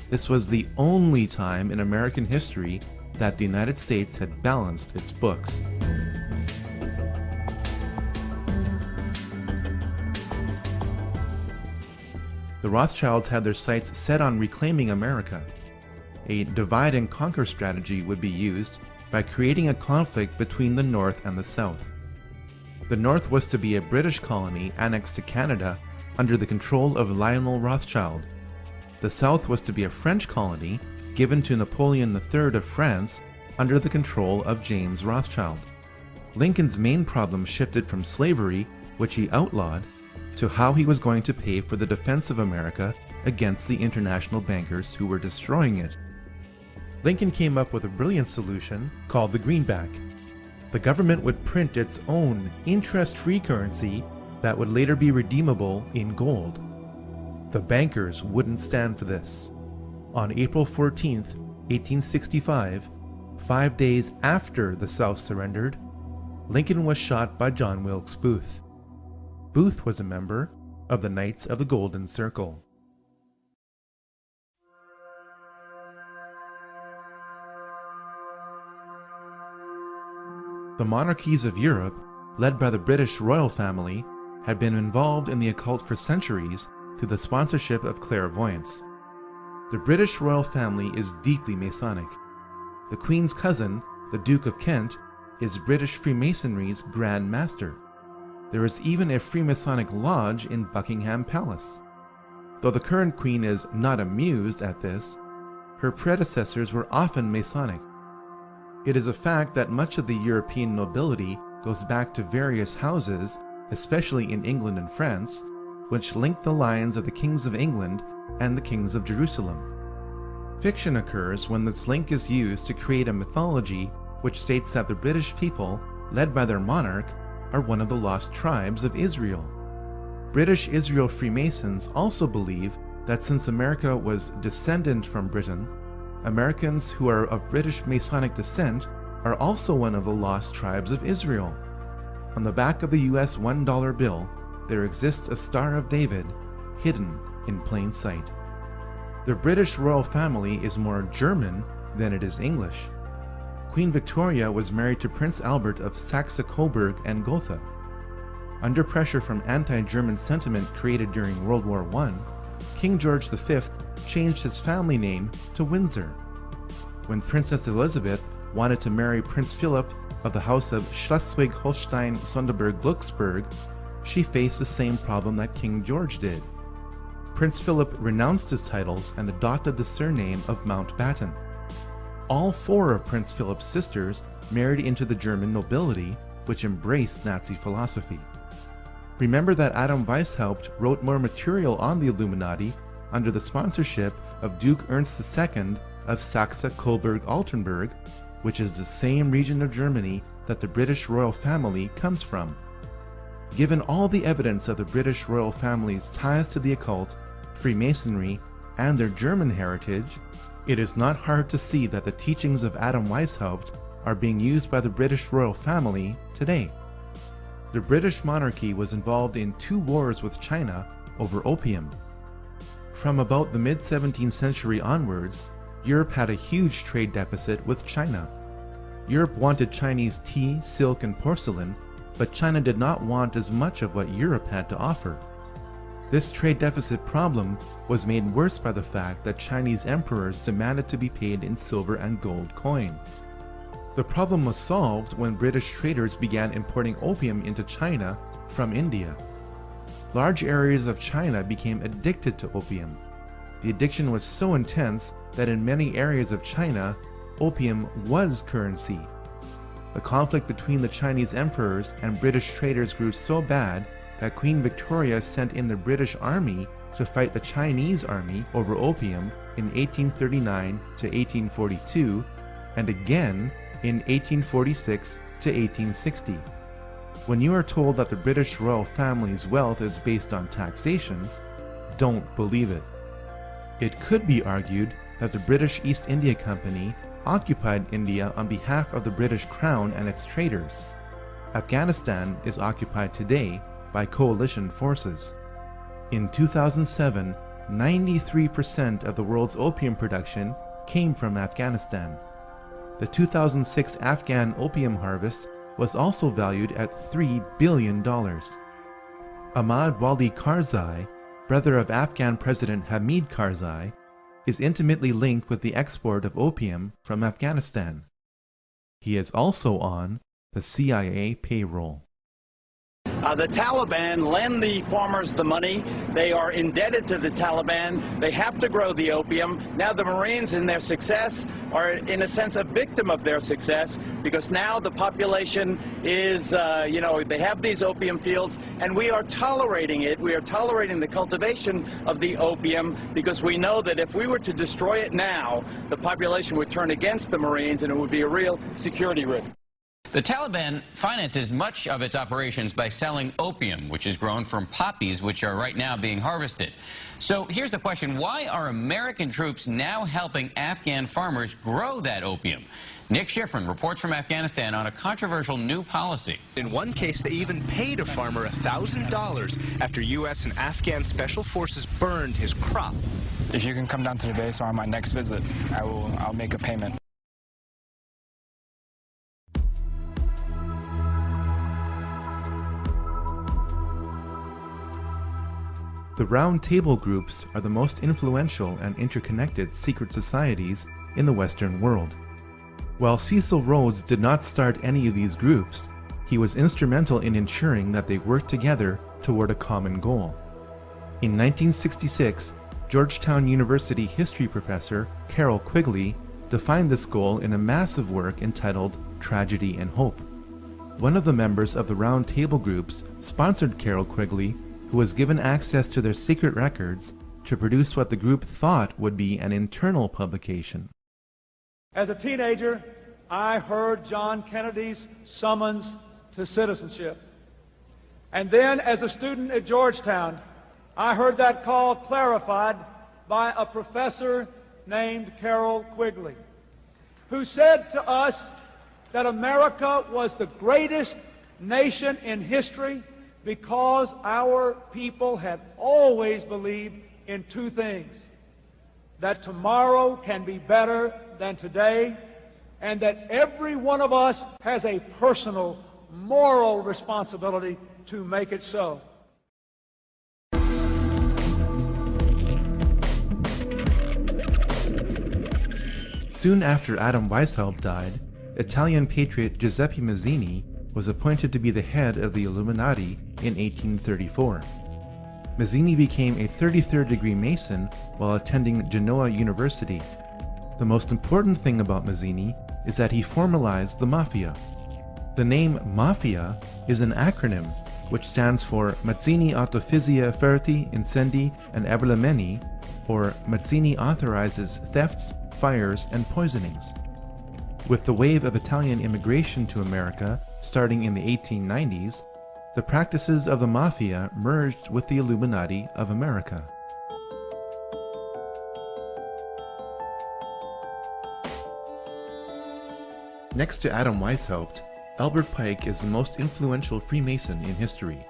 This was the only time in American history that the United States had balanced its books. The Rothschilds had their sights set on reclaiming America. A divide and conquer strategy would be used by creating a conflict between the North and the South. The North was to be a British colony annexed to Canada under the control of Lionel Rothschild. The South was to be a French colony given to Napoleon III of France under the control of James Rothschild. Lincoln's main problem shifted from slavery, which he outlawed, to how he was going to pay for the defense of America against the international bankers who were destroying it. Lincoln came up with a brilliant solution called the greenback. The government would print its own interest-free currency that would later be redeemable in gold. The bankers wouldn't stand for this. On April 14th, 1865, 5 days after the South surrendered, Lincoln was shot by John Wilkes Booth. Booth was a member of the Knights of the Golden Circle. The monarchies of Europe, led by the British royal family, had been involved in the occult for centuries through the sponsorship of clairvoyance. The British royal family is deeply Masonic. The Queen's cousin, the Duke of Kent, is British Freemasonry's Grand Master. There is even a Freemasonic lodge in Buckingham Palace. Though the current Queen is not amused at this, her predecessors were often Masonic. It is a fact that much of the European nobility goes back to various houses, especially in England and France, which link the lines of the kings of England and the kings of Jerusalem. Fiction occurs when this link is used to create a mythology which states that the British people, led by their monarch, are one of the lost tribes of Israel. British Israel Freemasons also believe that since America was descendant from Britain, Americans who are of British Masonic descent are also one of the lost tribes of Israel. On the back of the US $1 bill, there exists a Star of David, hidden in plain sight. The British royal family is more German than it is English. Queen Victoria was married to Prince Albert of Saxe-Coburg and Gotha. Under pressure from anti-German sentiment created during World War I, King George V changed his family name to Windsor. When Princess Elizabeth wanted to marry Prince Philip of the House of Schleswig-Holstein-Sonderburg-Glücksburg, she faced the same problem that King George did. Prince Philip renounced his titles and adopted the surname of Mountbatten. All 4 of Prince Philip's sisters married into the German nobility, which embraced Nazi philosophy. Remember that Adam Weishaupt wrote more material on the Illuminati under the sponsorship of Duke Ernst II of Saxe-Coburg-Altenburg, which is the same region of Germany that the British royal family comes from. Given all the evidence of the British royal family's ties to the occult, Freemasonry, and their German heritage, it is not hard to see that the teachings of Adam Weishaupt are being used by the British royal family today. The British monarchy was involved in 2 wars with China over opium. From about the mid-17th century onwards, Europe had a huge trade deficit with China. Europe wanted Chinese tea, silk, and porcelain, but China did not want as much of what Europe had to offer. This trade deficit problem was made worse by the fact that Chinese emperors demanded to be paid in silver and gold coin. The problem was solved when British traders began importing opium into China from India. Large areas of China became addicted to opium. The addiction was so intense that in many areas of China, opium was currency. The conflict between the Chinese emperors and British traders grew so bad that Queen Victoria sent in the British army to fight the Chinese army over opium in 1839 to 1842 and again in 1846 to 1860. When you are told that the British royal family's wealth is based on taxation, don't believe it. It could be argued that the British East India Company occupied India on behalf of the British Crown and its traders. Afghanistan is occupied today by coalition forces. In 2007, 93% of the world's opium production came from Afghanistan. The 2006 Afghan opium harvest was also valued at $3 billion. Ahmad Wali Karzai, brother of Afghan President Hamid Karzai, is intimately linked with the export of opium from Afghanistan. He is also on the CIA payroll. The Taliban lend the farmers the money. They are indebted to the Taliban. They have to grow the opium. Now the Marines, in their success, are in a sense a victim of their success, because now the population is, they have these opium fields, and we are tolerating it. We are tolerating the cultivation of the opium because we know that if we were to destroy it now, the population would turn against the Marines, and it would be a real security risk. The Taliban finances much of its operations by selling opium, which is grown from poppies, which are right now being harvested. So here's the question: why are American troops now helping Afghan farmers grow that opium? Nick Schifrin reports from Afghanistan on a controversial new policy. In one case, they even paid a farmer $1,000 after U.S. and Afghan special forces burned his crop. If you can come down to the base or on my next visit, I'll make a payment. The Round Table groups are the most influential and interconnected secret societies in the Western world. While Cecil Rhodes did not start any of these groups, he was instrumental in ensuring that they worked together toward a common goal. In 1966, Georgetown University history professor Carroll Quigley defined this goal in a massive work entitled Tragedy and Hope. One of the members of the Round Table groups sponsored Carroll Quigley, who was given access to their secret records to produce what the group thought would be an internal publication. As a teenager, I heard John Kennedy's summons to citizenship. And then, as a student at Georgetown, I heard that call clarified by a professor named Carroll Quigley, who said to us that America was the greatest nation in history because our people had always believed in two things: that tomorrow can be better than today, and that every one of us has a personal, moral responsibility to make it so. Soon after Adam Weishaupt died, Italian patriot Giuseppe Mazzini was appointed to be the head of the Illuminati in 1834. Mazzini became a 33rd degree Mason while attending Genoa University. The most important thing about Mazzini is that he formalized the Mafia. The name Mafia is an acronym which stands for Mazzini Autofizia Ferti Incendi and Abrameni, or Mazzini authorizes thefts, fires, and poisonings. With the wave of Italian immigration to America starting in the 1890s, the practices of the Mafia merged with the Illuminati of America. Next to Adam Weishaupt, Albert Pike is the most influential Freemason in history.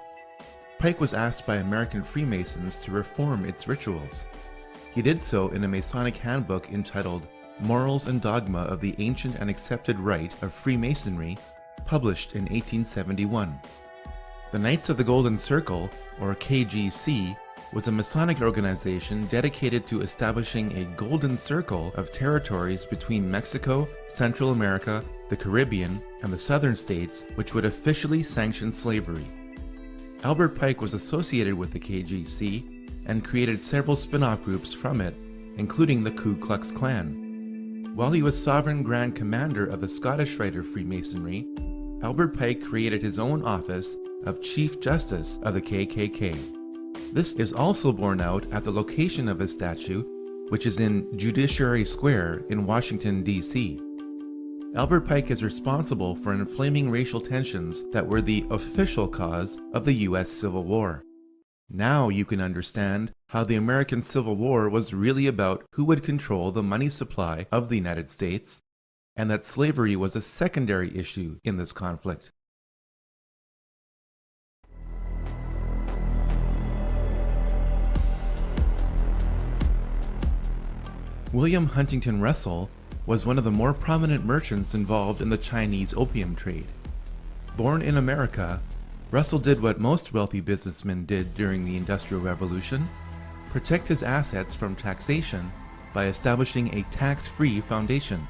Pike was asked by American Freemasons to reform its rituals. He did so in a Masonic handbook entitled Morals and Dogma of the Ancient and Accepted Rite of Freemasonry, published in 1871. The Knights of the Golden Circle, or KGC, was a Masonic organization dedicated to establishing a golden circle of territories between Mexico, Central America, the Caribbean, and the southern states, which would officially sanction slavery. Albert Pike was associated with the KGC and created several spin-off groups from it, including the Ku Klux Klan. While he was Sovereign Grand Commander of the Scottish Rite of Freemasonry, Albert Pike created his own office of Chief Justice of the KKK. This is also borne out at the location of his statue, which is in Judiciary Square in Washington, D.C. Albert Pike is responsible for inflaming racial tensions that were the official cause of the U.S. Civil War. Now you can understand how the American Civil War was really about who would control the money supply of the United States, and that slavery was a secondary issue in this conflict. William Huntington Russell was one of the more prominent merchants involved in the Chinese opium trade. Born in America, Russell did what most wealthy businessmen did during the Industrial Revolution: protect his assets from taxation by establishing a tax-free foundation.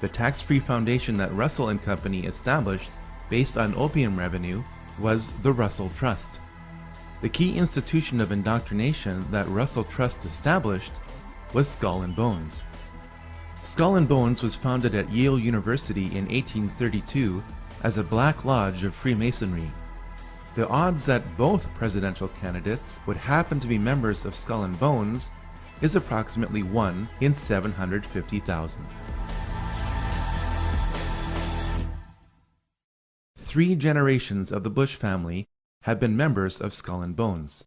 The tax-free foundation that Russell and Company established, based on opium revenue, was the Russell Trust. The key institution of indoctrination that Russell Trust established was Skull and Bones. Skull and Bones was founded at Yale University in 1832 as a black lodge of Freemasonry. The odds that both presidential candidates would happen to be members of Skull and Bones is approximately 1 in 750,000. 3 generations of the Bush family have been members of Skull and Bones.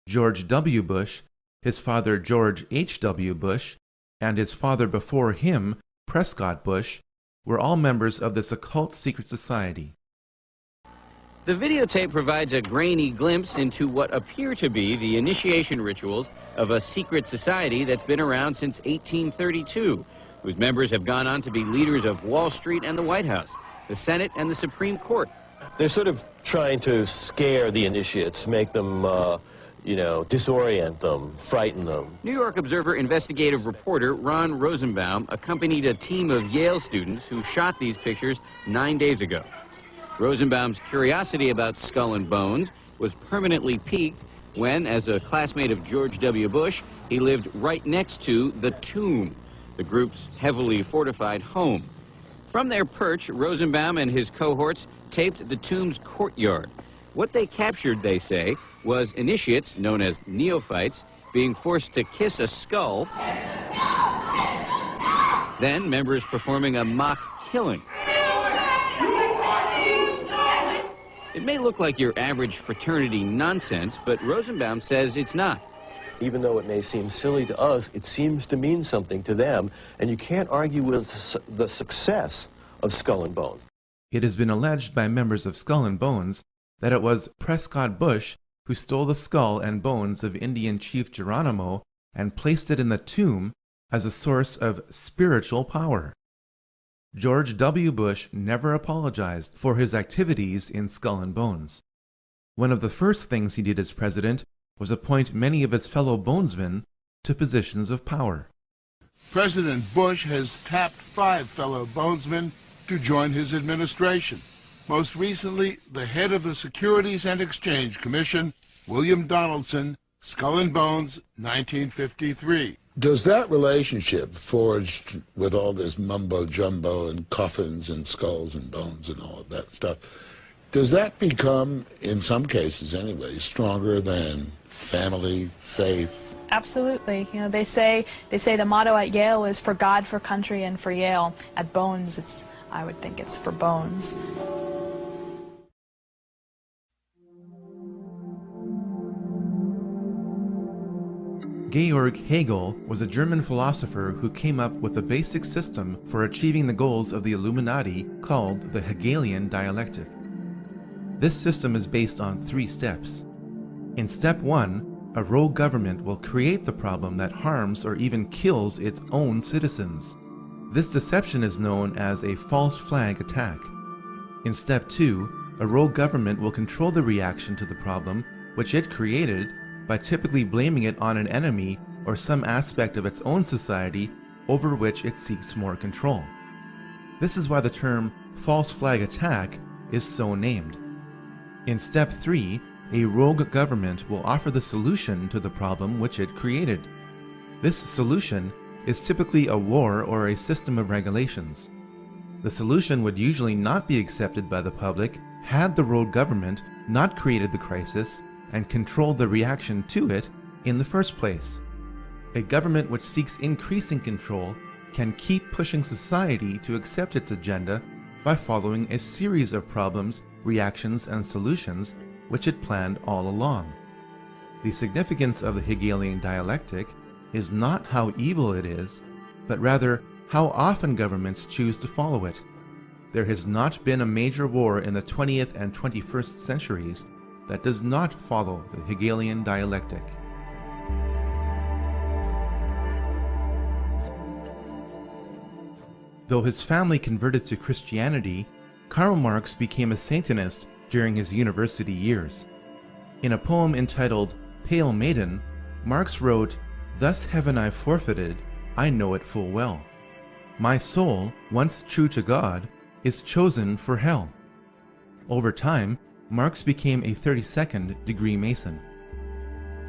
George W. Bush, his father George H.W. Bush, and his father before him, Prescott Bush, were all members of this occult secret society. The videotape provides a grainy glimpse into what appear to be the initiation rituals of a secret society that's been around since 1832, whose members have gone on to be leaders of Wall Street and the White House, the Senate and the Supreme Court. They're sort of trying to scare the initiates, make them, disorient them, frighten them. New York Observer investigative reporter Ron Rosenbaum accompanied a team of Yale students who shot these pictures 9 days ago. Rosenbaum's curiosity about Skull and Bones was permanently piqued when, as a classmate of George W. Bush, he lived right next to the Tomb, the group's heavily fortified home. From their perch, Rosenbaum and his cohorts taped the Tomb's courtyard. What they captured, they say, was initiates, known as neophytes, being forced to kiss a skull, then members performing a mock killing. It may look like your average fraternity nonsense, but Rosenbaum says it's not. Even though it may seem silly to us, it seems to mean something to them, and you can't argue with the success of Skull and Bones. It has been alleged by members of Skull and Bones that it was Prescott Bush who stole the skull and bones of Indian Chief Geronimo and placed it in the tomb as a source of spiritual power. George W. Bush never apologized for his activities in Skull and Bones. One of the first things he did as president was appoint many of his fellow bonesmen to positions of power. President Bush has tapped 5 fellow bonesmen to join his administration. Most recently, the head of the Securities and Exchange Commission, William Donaldson, Skull and Bones, 1953. Does that relationship, forged with all this mumbo-jumbo and coffins and skulls and bones and all of that stuff, does that become, in some cases anyway, stronger than family, faith? Absolutely. You know, they say the motto at Yale is for God, for country, and for Yale. At Bones, I would think it's for Bones. Georg Hegel was a German philosopher who came up with a basic system for achieving the goals of the Illuminati called the Hegelian dialectic. This system is based on 3 steps. In step 1, a rogue government will create the problem that harms or even kills its own citizens. This deception is known as a false flag attack. In step 2, a rogue government will control the reaction to the problem which it created by typically blaming it on an enemy or some aspect of its own society over which it seeks more control. This is why the term false flag attack is so named. In step 3, a rogue government will offer the solution to the problem which it created. This solution is typically a war or a system of regulations. The solution would usually not be accepted by the public had the rogue government not created the crisis and controlled the reaction to it in the first place. A government which seeks increasing control can keep pushing society to accept its agenda by following a series of problems, reactions, and solutions which it planned all along. The significance of the Hegelian dialectic is not how evil it is, but rather how often governments choose to follow it. There has not been a major war in the 20th and 21st centuries that does not follow the Hegelian dialectic. Though his family converted to Christianity, Karl Marx became a Satanist during his university years. In a poem entitled Pale Maiden, Marx wrote, "Thus heaven I forfeited, I know it full well. My soul, once true to God, is chosen for hell." Over time, Marx became a 32nd degree Mason.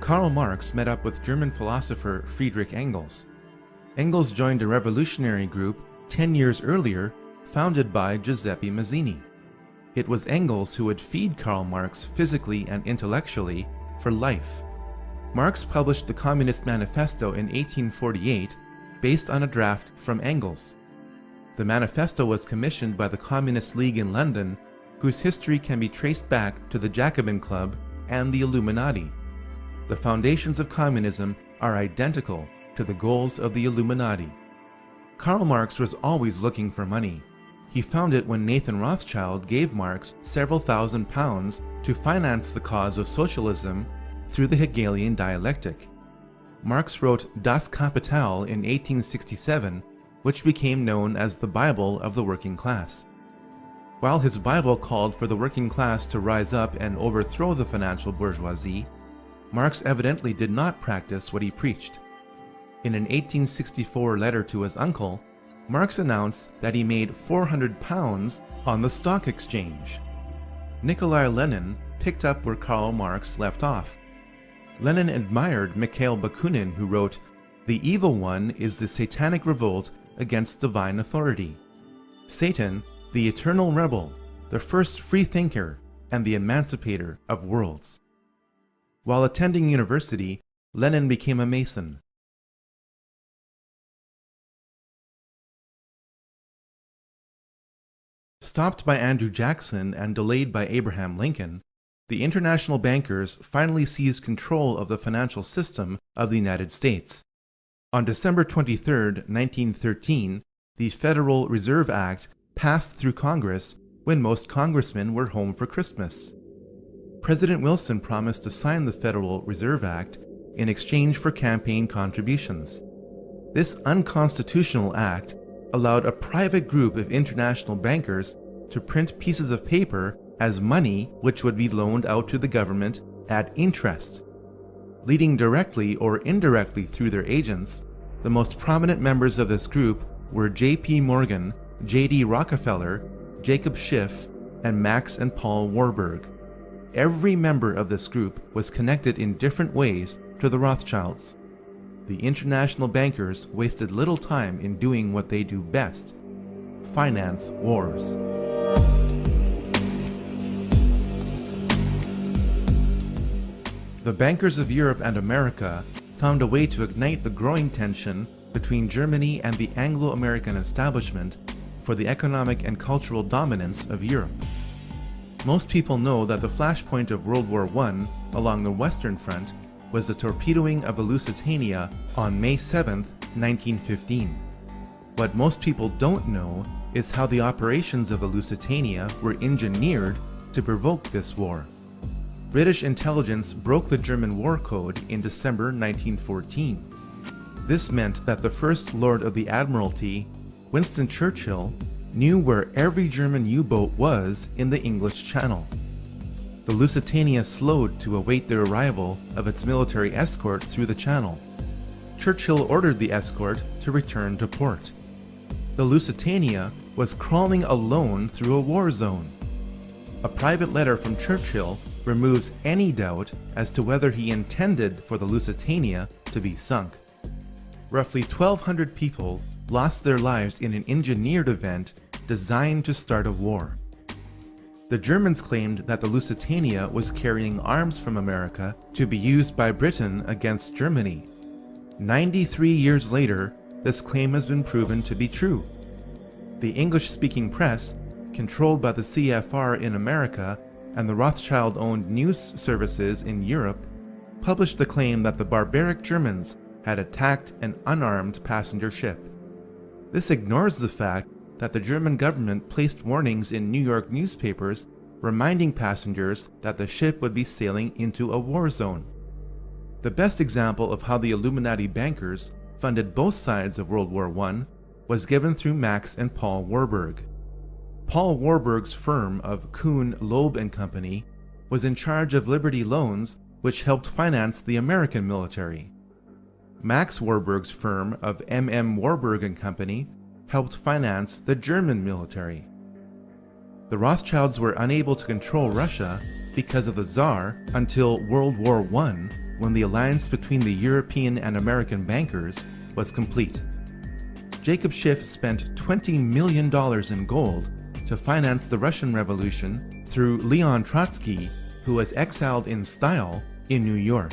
Karl Marx met up with German philosopher Friedrich Engels. Engels joined a revolutionary group 10 years earlier founded by Giuseppe Mazzini. It was Engels who would feed Karl Marx physically and intellectually for life. Marx published the Communist Manifesto in 1848 based on a draft from Engels. The manifesto was commissioned by the Communist League in London, whose history can be traced back to the Jacobin Club and the Illuminati. The foundations of communism are identical to the goals of the Illuminati. Karl Marx was always looking for money. He found it when Nathan Rothschild gave Marx several £1,000s to finance the cause of socialism through the Hegelian dialectic. Marx wrote Das Kapital in 1867, which became known as the Bible of the working class. While his Bible called for the working class to rise up and overthrow the financial bourgeoisie, Marx evidently did not practice what he preached. In an 1864 letter to his uncle, Marx announced that he made £400 on the stock exchange. Nikolai Lenin picked up where Karl Marx left off. Lenin admired Mikhail Bakunin, who wrote, "The evil one is the satanic revolt against divine authority. Satan, the eternal rebel, the first free thinker, and the emancipator of worlds." While attending university, Lenin became a Mason. Stopped by Andrew Jackson and delayed by Abraham Lincoln, the international bankers finally seized control of the financial system of the United States. On December 23, 1913, the Federal Reserve Act passed through Congress when most congressmen were home for Christmas. President Wilson promised to sign the Federal Reserve Act in exchange for campaign contributions. This unconstitutional act allowed a private group of international bankers to print pieces of paper as money which would be loaned out to the government at interest. Leading directly or indirectly through their agents, the most prominent members of this group were J.P. Morgan, J.D. Rockefeller, Jacob Schiff, and Max and Paul Warburg. Every member of this group was connected in different ways to the Rothschilds. The international bankers wasted little time in doing what they do best: finance wars. The bankers of Europe and America found a way to ignite the growing tension between Germany and the Anglo-American establishment for the economic and cultural dominance of Europe. Most people know that the flashpoint of World War I along the Western Front was the torpedoing of the Lusitania on May 7, 1915. What most people don't know is how the operations of the Lusitania were engineered to provoke this war. British intelligence broke the German war code in December 1914. This meant that the First Lord of the Admiralty, Winston Churchill, knew where every German U-boat was in the English Channel. The Lusitania slowed to await the arrival of its military escort through the channel. Churchill ordered the escort to return to port. The Lusitania was crawling alone through a war zone. A private letter from Churchill removes any doubt as to whether he intended for the Lusitania to be sunk. Roughly 1,200 people lost their lives in an engineered event designed to start a war. The Germans claimed that the Lusitania was carrying arms from America to be used by Britain against Germany. 93 years later, this claim has been proven to be true. The English-speaking press, controlled by the CFR in America and the Rothschild-owned news services in Europe, published the claim that the barbaric Germans had attacked an unarmed passenger ship. This ignores the fact that the German government placed warnings in New York newspapers reminding passengers that the ship would be sailing into a war zone. The best example of how the Illuminati bankers funded both sides of World War I was given through Max and Paul Warburg. Paul Warburg's firm of Kuhn, Loeb & Company was in charge of Liberty Loans, which helped finance the American military. Max Warburg's firm of M.M. Warburg & Company helped finance the German military. The Rothschilds were unable to control Russia because of the Tsar until World War I, when the alliance between the European and American bankers was complete. Jacob Schiff spent $20 million in gold to finance the Russian Revolution through Leon Trotsky, who was exiled in style in New York.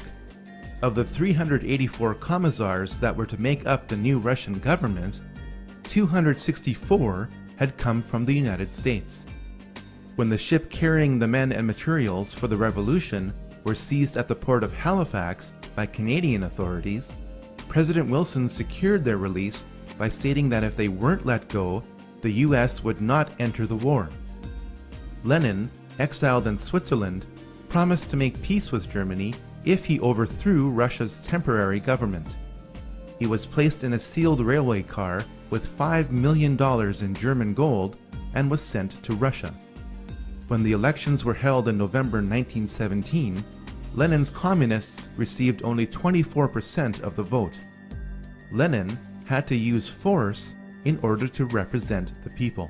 Of the 384 commissars that were to make up the new Russian government, 264 had come from the United States. When the ship carrying the men and materials for the revolution were seized at the port of Halifax by Canadian authorities, President Wilson secured their release by stating that if they weren't let go, the US would not enter the war. Lenin, exiled in Switzerland, promised to make peace with Germany if he overthrew Russia's temporary government. He was placed in a sealed railway car with $5 million in German gold and was sent to Russia. When the elections were held in November 1917, Lenin's communists received only 24% of the vote. Lenin had to use force in order to represent the people.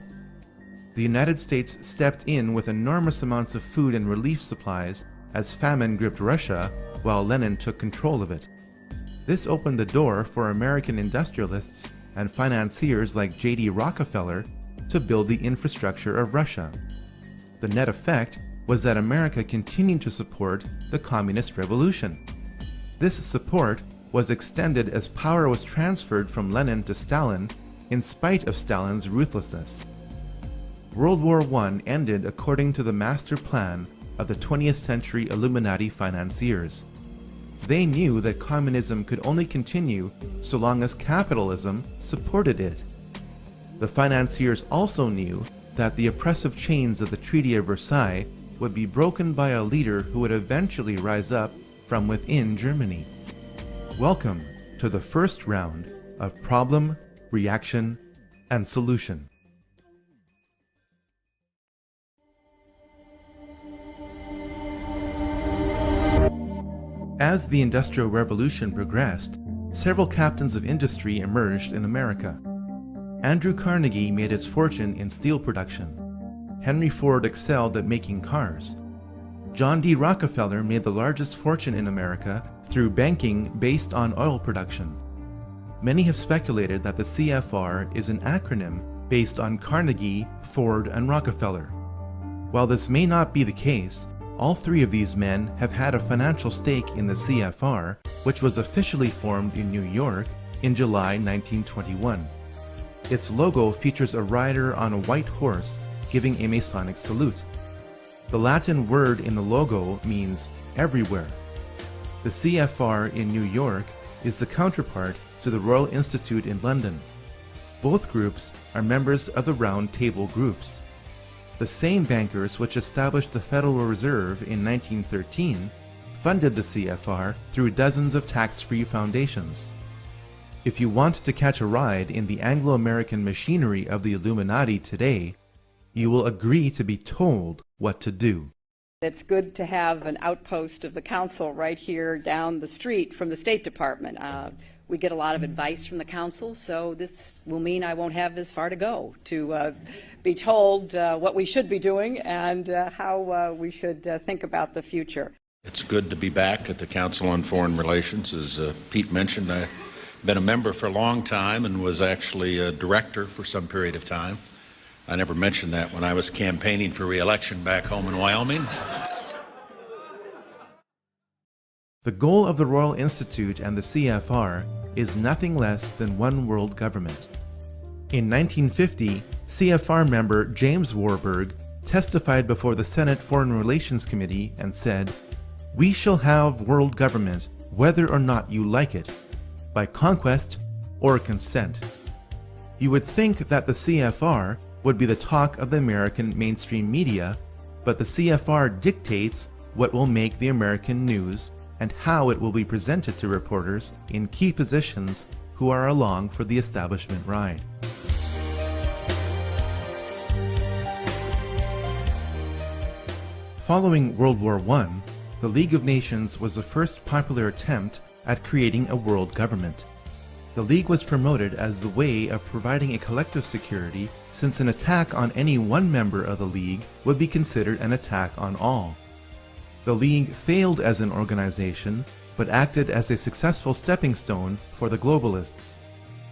The United States stepped in with enormous amounts of food and relief supplies as famine gripped Russia while Lenin took control of it. This opened the door for American industrialists and financiers like J.D. Rockefeller to build the infrastructure of Russia. The net effect was that America continued to support the Communist Revolution. This support was extended as power was transferred from Lenin to Stalin in spite of Stalin's ruthlessness. World War I ended according to the master plan of the 20th century Illuminati financiers. They knew that communism could only continue so long as capitalism supported it. The financiers also knew that the oppressive chains of the Treaty of Versailles would be broken by a leader who would eventually rise up from within Germany. Welcome to the first round of Problem, Reaction, and Solution. As the Industrial Revolution progressed, several captains of industry emerged in America. Andrew Carnegie made his fortune in steel production. Henry Ford excelled at making cars. John D. Rockefeller made the largest fortune in America through banking based on oil production. Many have speculated that the CFR is an acronym based on Carnegie, Ford, and Rockefeller. While this may not be the case, all three of these men have had a financial stake in the CFR, which was officially formed in New York in July 1921. Its logo features a rider on a white horse giving a Masonic salute. The Latin word in the logo means everywhere. The CFR in New York is the counterpart to the Royal Institute in London. Both groups are members of the Round Table groups. The same bankers which established the Federal Reserve in 1913 funded the CFR through dozens of tax-free foundations. If you want to catch a ride in the Anglo-American machinery of the Illuminati today, you will agree to be told what to do. It's good to have an outpost of the council right here down the street from the State Department. We get a lot of advice from the council, so this will mean I won't have as far to go to be told what we should be doing and how we should think about the future. It's good to be back at the Council on Foreign Relations. As Pete mentioned, I've been a member for a long time and was actually a director for some period of time. I never mentioned that when I was campaigning for re-election back home in Wyoming. The goal of the Royal Institute and the CFR is nothing less than one world government. In 1950, CFR member James Warburg testified before the Senate Foreign Relations Committee and said, "We shall have world government whether or not you like it, by conquest or consent." You would think that the CFR would be the talk of the American mainstream media, but the CFR dictates what will make the American news and how it will be presented to reporters in key positions who are along for the establishment ride. Following World War I, the League of Nations was the first popular attempt at creating a world government. The League was promoted as the way of providing a collective security, since an attack on any one member of the League would be considered an attack on all. The League failed as an organization, but acted as a successful stepping stone for the globalists.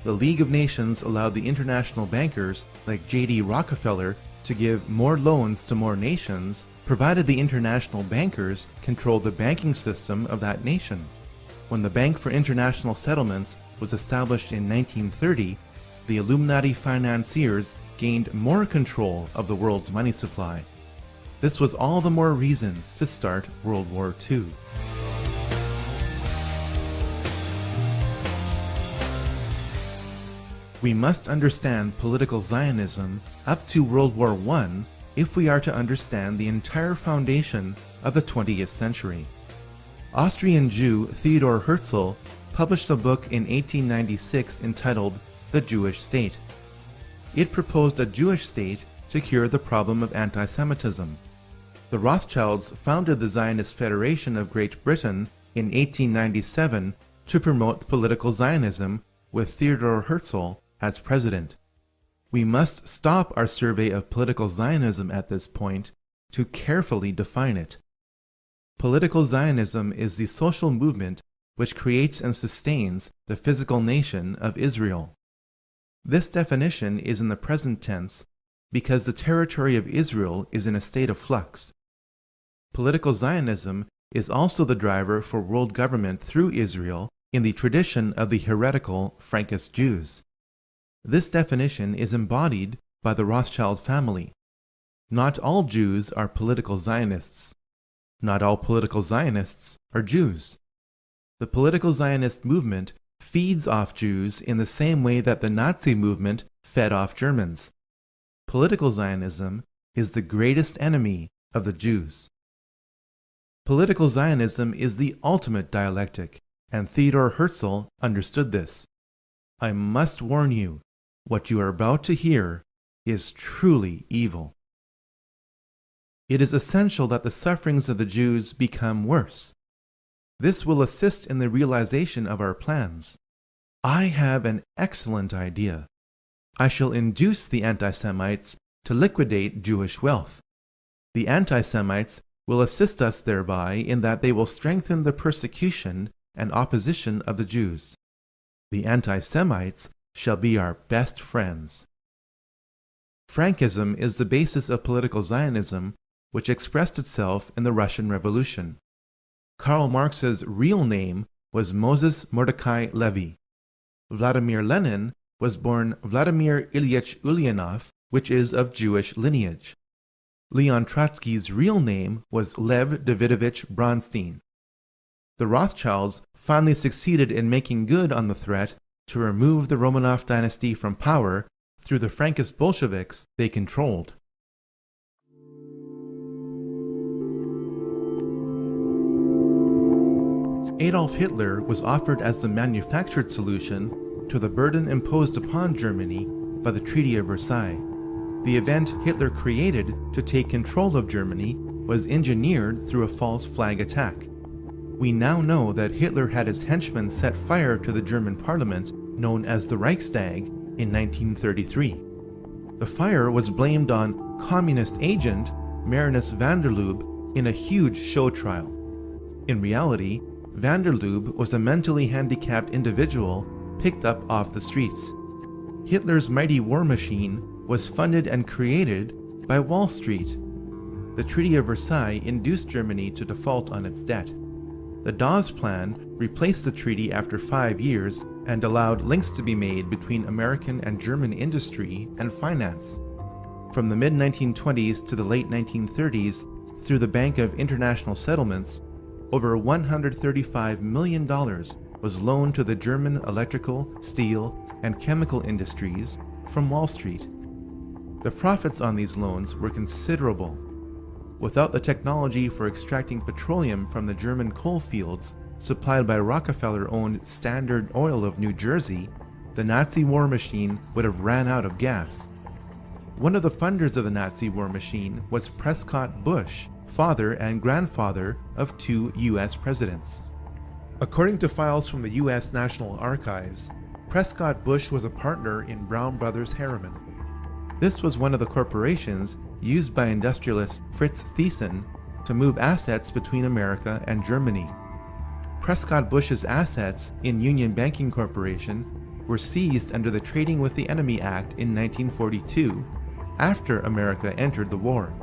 The League of Nations allowed the international bankers like J.D. Rockefeller to give more loans to more nations, provided the international bankers controlled the banking system of that nation. When the Bank for International Settlements was established in 1930, the Illuminati financiers gained more control of the world's money supply. This was all the more reason to start World War II. We must understand political Zionism up to World War I if we are to understand the entire foundation of the 20th century. Austrian Jew Theodor Herzl published a book in 1896 entitled The Jewish State. It proposed a Jewish state to cure the problem of anti-Semitism. The Rothschilds founded the Zionist Federation of Great Britain in 1897 to promote political Zionism with Theodor Herzl as president. We must stop our survey of political Zionism at this point to carefully define it. Political Zionism is the social movement which creates and sustains the physical nation of Israel. This definition is in the present tense because the territory of Israel is in a state of flux. Political Zionism is also the driver for world government through Israel in the tradition of the heretical Frankist Jews. This definition is embodied by the Rothschild family. Not all Jews are political Zionists. Not all political Zionists are Jews. The political Zionist movement feeds off Jews in the same way that the Nazi movement fed off Germans. Political Zionism is the greatest enemy of the Jews. Political Zionism is the ultimate dialectic, and Theodor Herzl understood this. I must warn you, what you are about to hear is truly evil. It is essential that the sufferings of the Jews become worse. This will assist in the realization of our plans. I have an excellent idea. I shall induce the anti-Semites to liquidate Jewish wealth. The anti-Semites will assist us thereby in that they will strengthen the persecution and opposition of the Jews. The anti-Semites shall be our best friends. Frankism is the basis of political Zionism, which expressed itself in the Russian Revolution. Karl Marx's real name was Moses Mordecai Levy. Vladimir Lenin was born Vladimir Ilyich Ulyanov, which is of Jewish lineage. Leon Trotsky's real name was Lev Davidovich Bronstein. The Rothschilds finally succeeded in making good on the threat to remove the Romanov dynasty from power through the Frankist Bolsheviks they controlled. Adolf Hitler was offered as the manufactured solution to the burden imposed upon Germany by the Treaty of Versailles. The event Hitler created to take control of Germany was engineered through a false flag attack. We now know that Hitler had his henchmen set fire to the German parliament, known as the Reichstag, in 1933. The fire was blamed on communist agent Marinus van der Lubbe in a huge show trial. In reality, van der Lubbe was a mentally handicapped individual picked up off the streets. Hitler's mighty war machine was funded and created by Wall Street. The Treaty of Versailles induced Germany to default on its debt. The Dawes Plan replaced the treaty after 5 years and allowed links to be made between American and German industry and finance. From the mid-1920s to the late 1930s, through the Bank of International Settlements, over $135 million was loaned to the German electrical, steel, and chemical industries from Wall Street. The profits on these loans were considerable. Without the technology for extracting petroleum from the German coal fields supplied by Rockefeller-owned Standard Oil of New Jersey, the Nazi war machine would have ran out of gas. One of the funders of the Nazi war machine was Prescott Bush, father and grandfather of 2 U.S. presidents. According to files from the U.S. National Archives, Prescott Bush was a partner in Brown Brothers Harriman. This was one of the corporations used by industrialist Fritz Thyssen to move assets between America and Germany. Prescott Bush's assets in Union Banking Corporation were seized under the Trading with the Enemy Act in 1942, after America entered the war.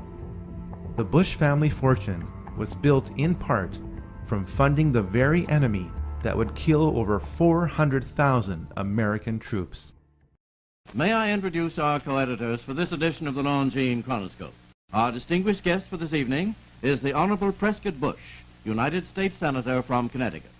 The Bush family fortune was built in part from funding the very enemy that would kill over 400,000 American troops. May I introduce our co-editors for this edition of the Longines Chronoscope. Our distinguished guest for this evening is the Honorable Prescott Bush, United States Senator from Connecticut.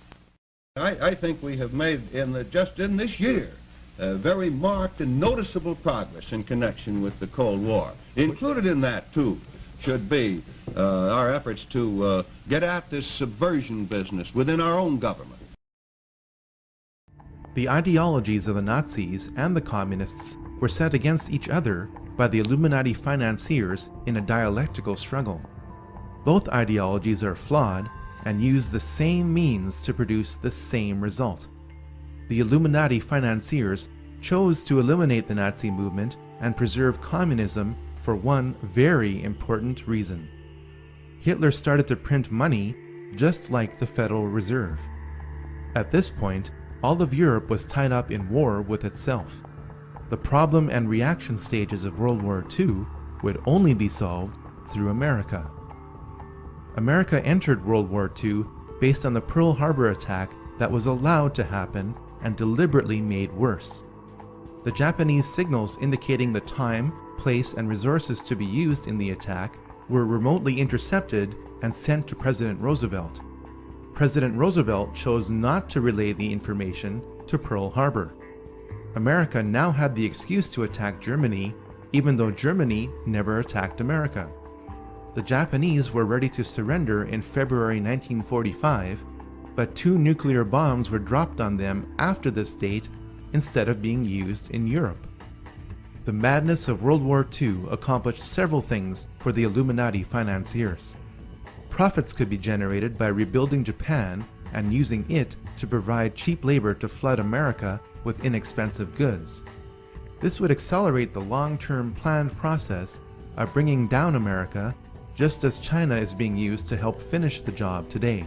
I think we have made, just in this year, very marked and noticeable progress in connection with the Cold War. Included in that, too, should be our efforts to get at this subversion business within our own government. The ideologies of the Nazis and the Communists were set against each other by the Illuminati financiers in a dialectical struggle. Both ideologies are flawed and use the same means to produce the same result. The Illuminati financiers chose to eliminate the Nazi movement and preserve communism for one very important reason. Hitler started to print money just like the Federal Reserve. At this point, all of Europe was tied up in war with itself. The problem and reaction stages of World War II would only be solved through America. America entered World War II based on the Pearl Harbor attack that was allowed to happen and deliberately made worse. The Japanese signals indicating the time, place, and resources to be used in the attack were remotely intercepted and sent to President Roosevelt. President Roosevelt chose not to relay the information to Pearl Harbor. America now had the excuse to attack Germany, even though Germany never attacked America. The Japanese were ready to surrender in February 1945, but 2 nuclear bombs were dropped on them after this date instead of being used in Europe. The madness of World War II accomplished several things for the Illuminati financiers. Profits could be generated by rebuilding Japan and using it to provide cheap labor to flood America with inexpensive goods. This would accelerate the long-term planned process of bringing down America, just as China is being used to help finish the job today.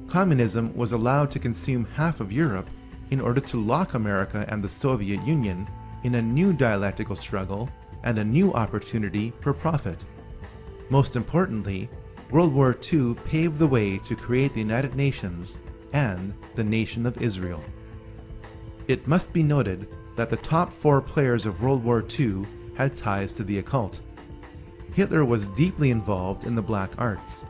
Communism was allowed to consume half of Europe in order to lock America and the Soviet Union in a new dialectical struggle and a new opportunity for profit. Most importantly, World War II paved the way to create the United Nations and the Nation of Israel. It must be noted that the top 4 players of World War II had ties to the occult. Hitler was deeply involved in the black arts.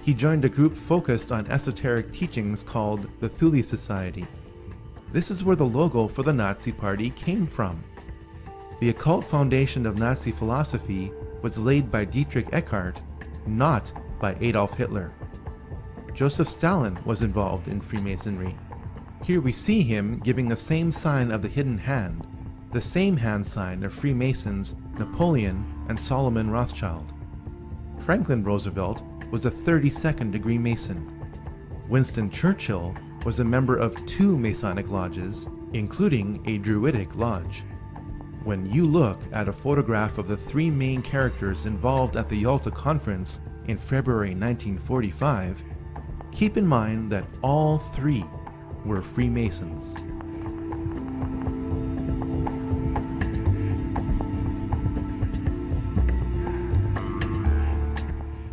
He joined a group focused on esoteric teachings called the Thule Society. This is where the logo for the Nazi Party came from. The occult foundation of Nazi philosophy was laid by Dietrich Eckart, not by Adolf Hitler. Joseph Stalin was involved in Freemasonry. Here we see him giving the same sign of the hidden hand, the same hand sign of Freemasons Napoleon and Solomon Rothschild. Franklin Roosevelt was a 32nd degree Mason. Winston Churchill was a member of 2 Masonic lodges, including a Druidic lodge. When you look at a photograph of the 3 main characters involved at the Yalta Conference in February 1945, keep in mind that all 3 were Freemasons.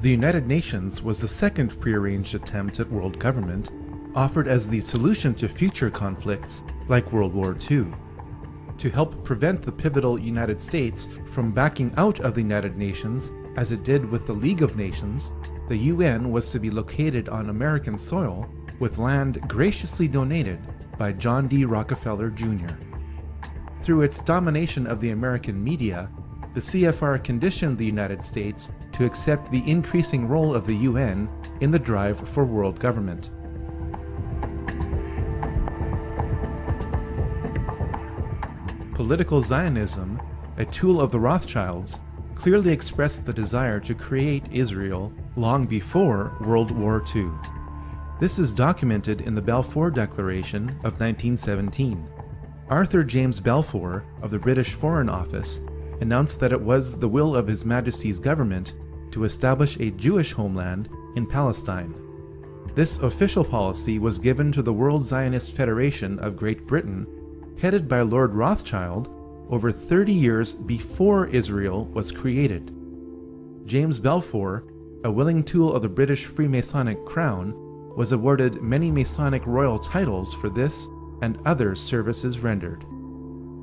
The United Nations was the second prearranged attempt at world government, offered as the solution to future conflicts like World War II. To help prevent the pivotal United States from backing out of the United Nations, as it did with the League of Nations, the UN was to be located on American soil with land graciously donated by John D. Rockefeller Jr. Through its domination of the American media, the CFR conditioned the United States to accept the increasing role of the UN in the drive for world government. Political Zionism, a tool of the Rothschilds, clearly expressed the desire to create Israel long before World War II. This is documented in the Balfour Declaration of 1917. Arthur James Balfour of the British Foreign Office announced that it was the will of His Majesty's government to establish a Jewish homeland in Palestine. This official policy was given to the World Zionist Federation of Great Britain, headed by Lord Rothschild, over 30 years before Israel was created. James Balfour, a willing tool of the British Freemasonic crown, was awarded many Masonic royal titles for this and other services rendered.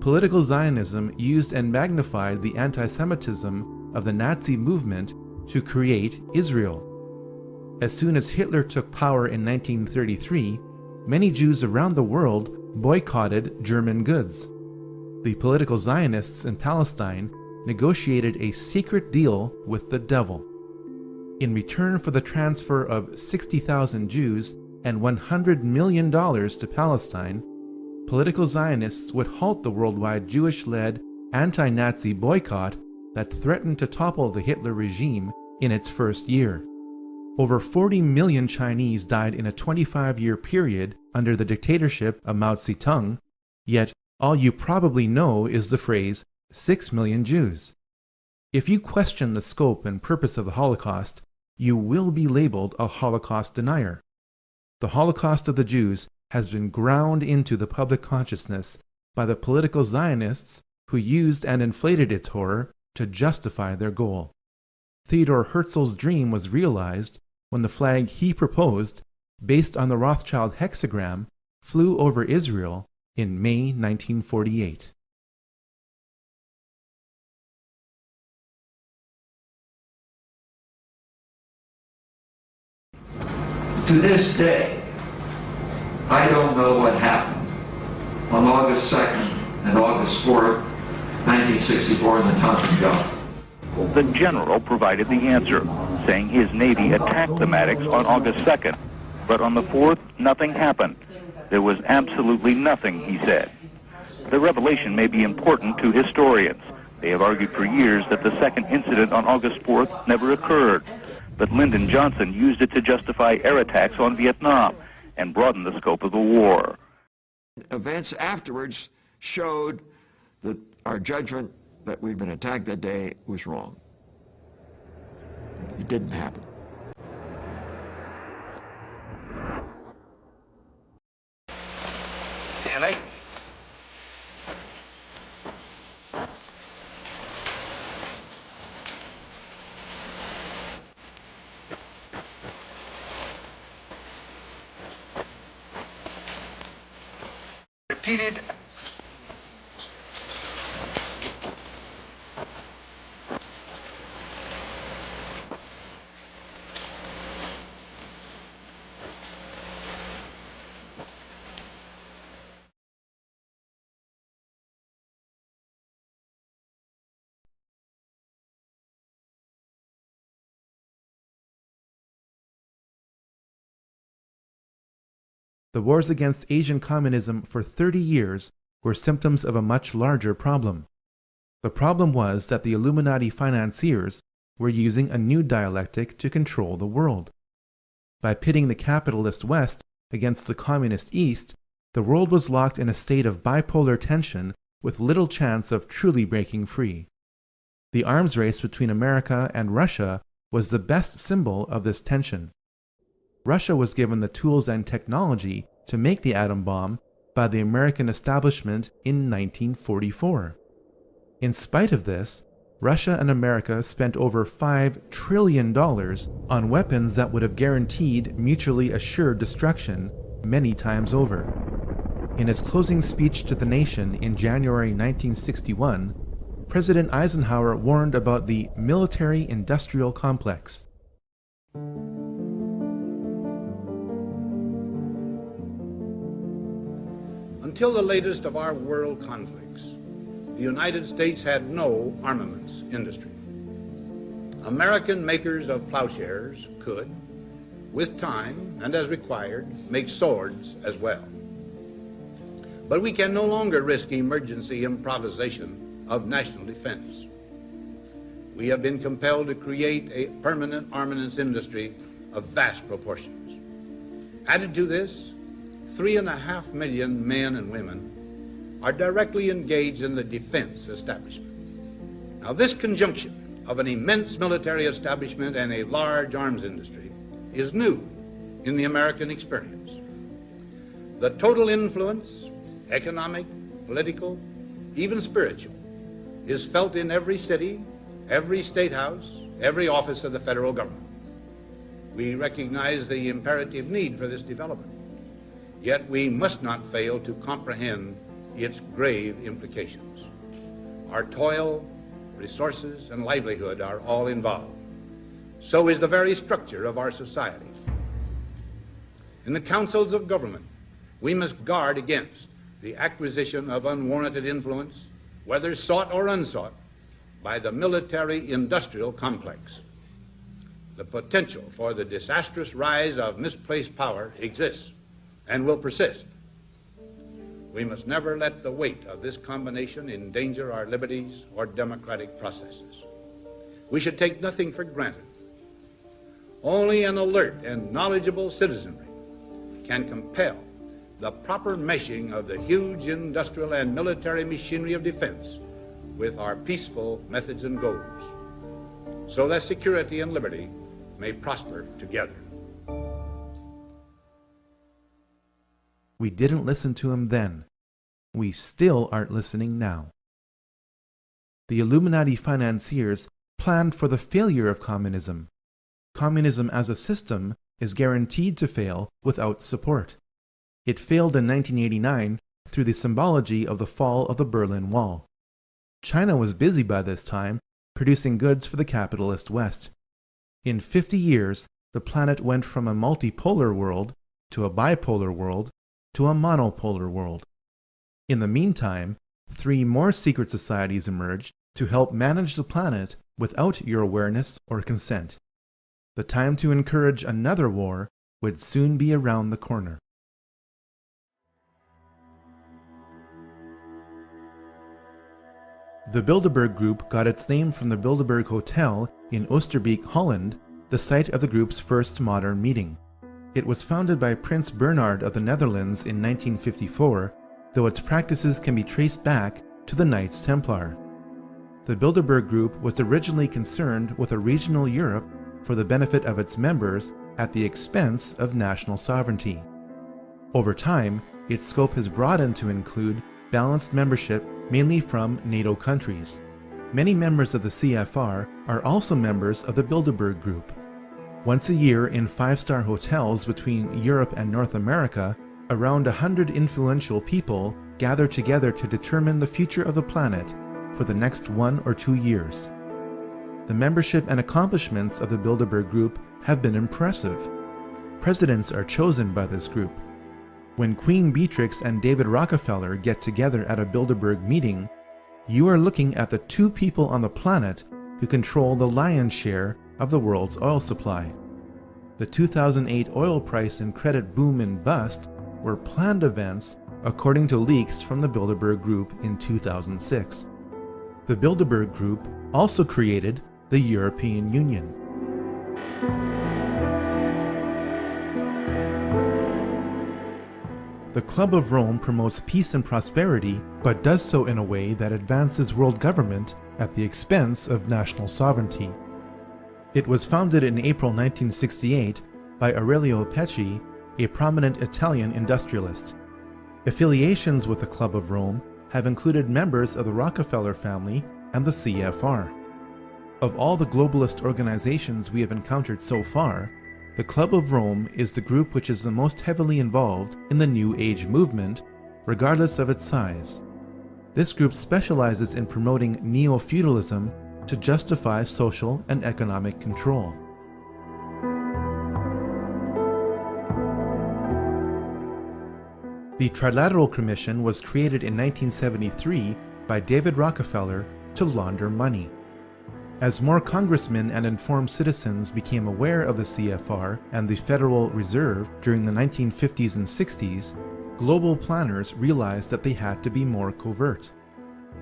Political Zionism used and magnified the anti-Semitism of the Nazi movement to create Israel. As soon as Hitler took power in 1933, many Jews around the world boycotted German goods. The political Zionists in Palestine negotiated a secret deal with the devil. In return for the transfer of 60,000 Jews and $100 million to Palestine, political Zionists would halt the worldwide Jewish-led anti-Nazi boycott that threatened to topple the Hitler regime in its first year. Over 40 million Chinese died in a 25-year period under the dictatorship of Mao Zedong, yet all you probably know is the phrase 6 million Jews. If you question the scope and purpose of the Holocaust, you will be labeled a Holocaust denier. The Holocaust of the Jews has been ground into the public consciousness by the political Zionists who used and inflated its horror to justify their goal. Theodor Herzl's dream was realized when the flag he proposed, based on the Rothschild hexagram, flew over Israel in May 1948. To this day, I don't know what happened on August 2nd and August 4th, 1964 in the Tonkin Gulf. The general provided the answer, saying his Navy attacked the Maddocks on August 2nd, but on the 4th, nothing happened. There was absolutely nothing, he said. The revelation may be important to historians. They have argued for years that the second incident on August 4th never occurred, but Lyndon Johnson used it to justify air attacks on Vietnam and broaden the scope of the war. Events afterwards showed that our judgment that we'd been attacked that day was wrong. It didn't happen. Annie? Repeated. The wars against Asian communism for 30 years were symptoms of a much larger problem. The problem was that the Illuminati financiers were using a new dialectic to control the world. By pitting the capitalist West against the communist East, the world was locked in a state of bipolar tension with little chance of truly breaking free. The arms race between America and Russia was the best symbol of this tension. Russia was given the tools and technology to make the atom bomb by the American establishment in 1944. In spite of this, Russia and America spent over $5 trillion on weapons that would have guaranteed mutually assured destruction many times over. In his closing speech to the nation in January 1961, President Eisenhower warned about the military-industrial complex. Until the latest of our world conflicts, the United States had no armaments industry. American makers of plowshares could, with time and as required, make swords as well. But we can no longer risk emergency improvisation of national defense. We have been compelled to create a permanent armaments industry of vast proportions. Added to this, 3.5 million men and women are directly engaged in the defense establishment. Now, this conjunction of an immense military establishment and a large arms industry is new in the American experience. The total influence, economic, political, even spiritual, is felt in every city, every state house, every office of the federal government. We recognize the imperative need for this development, yet we must not fail to comprehend its grave implications. Our toil, resources, and livelihood are all involved. So is the very structure of our societies. In the councils of government, we must guard against the acquisition of unwarranted influence, whether sought or unsought, by the military-industrial complex. The potential for the disastrous rise of misplaced power exists and will persist. We must never let the weight of this combination endanger our liberties or democratic processes. We should take nothing for granted. Only an alert and knowledgeable citizenry can compel the proper meshing of the huge industrial and military machinery of defense with our peaceful methods and goals, so that security and liberty may prosper together. We didn't listen to him then. We still aren't listening now. The Illuminati financiers planned for the failure of communism. Communism as a system is guaranteed to fail without support. It failed in 1989 through the symbology of the fall of the Berlin Wall. China was busy by this time producing goods for the capitalist West. In 50 years, the planet went from a multipolar world to a bipolar world to a monopolar world. In the meantime, 3 more secret societies emerged to help manage the planet without your awareness or consent. The time to encourage another war would soon be around the corner. The Bilderberg Group got its name from the Bilderberg Hotel in Oosterbeek, Holland, the site of the group's first modern meeting. It was founded by Prince Bernhard of the Netherlands in 1954, though its practices can be traced back to the Knights Templar. The Bilderberg Group was originally concerned with a regional Europe for the benefit of its members at the expense of national sovereignty. Over time, its scope has broadened to include balanced membership mainly from NATO countries. Many members of the CFR are also members of the Bilderberg Group. Once a year in 5-star hotels between Europe and North America, around 100 influential people gather together to determine the future of the planet for the next 1 or 2 years. The membership and accomplishments of the Bilderberg Group have been impressive. Presidents are chosen by this group. When Queen Beatrix and David Rockefeller get together at a Bilderberg meeting, you are looking at the 2 people on the planet who control the lion's share of the world's oil supply. The 2008 oil price and credit boom and bust were planned events according to leaks from the Bilderberg Group in 2006. The Bilderberg Group also created the European Union. The Club of Rome promotes peace and prosperity, but does so in a way that advances world government at the expense of national sovereignty. It was founded in April 1968 by Aurelio Pecci, a prominent Italian industrialist. Affiliations with the Club of Rome have included members of the Rockefeller family and the CFR. Of all the globalist organizations we have encountered so far, the Club of Rome is the group which is the most heavily involved in the New Age movement, regardless of its size. This group specializes in promoting neo-feudalism to justify social and economic control. The Trilateral Commission was created in 1973 by David Rockefeller to launder money. As more congressmen and informed citizens became aware of the CFR and the Federal Reserve during the 1950s and 60s, global planners realized that they had to be more covert.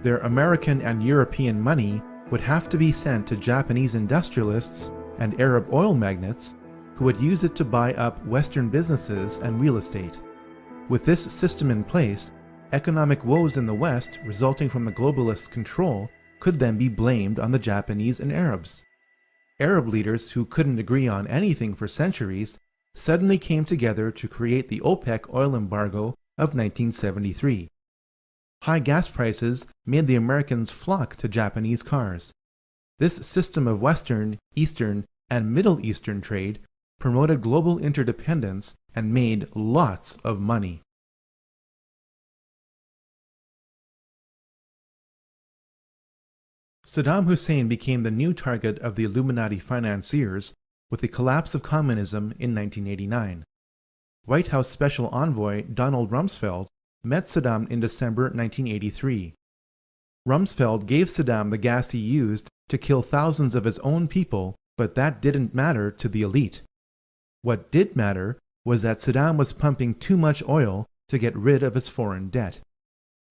Their American and European money would have to be sent to Japanese industrialists and Arab oil magnates who would use it to buy up Western businesses and real estate. With this system in place, economic woes in the West resulting from the globalists' control could then be blamed on the Japanese and Arabs. Arab leaders who couldn't agree on anything for centuries suddenly came together to create the OPEC oil embargo of 1973. High gas prices made the Americans flock to Japanese cars. This system of Western, Eastern, and Middle Eastern trade promoted global interdependence and made lots of money. Saddam Hussein became the new target of the Illuminati financiers with the collapse of communism in 1989. White House Special Envoy Donald Rumsfeld met Saddam in December 1983. Rumsfeld gave Saddam the gas he used to kill thousands of his own people, but that didn't matter to the elite. What did matter was that Saddam was pumping too much oil to get rid of his foreign debt.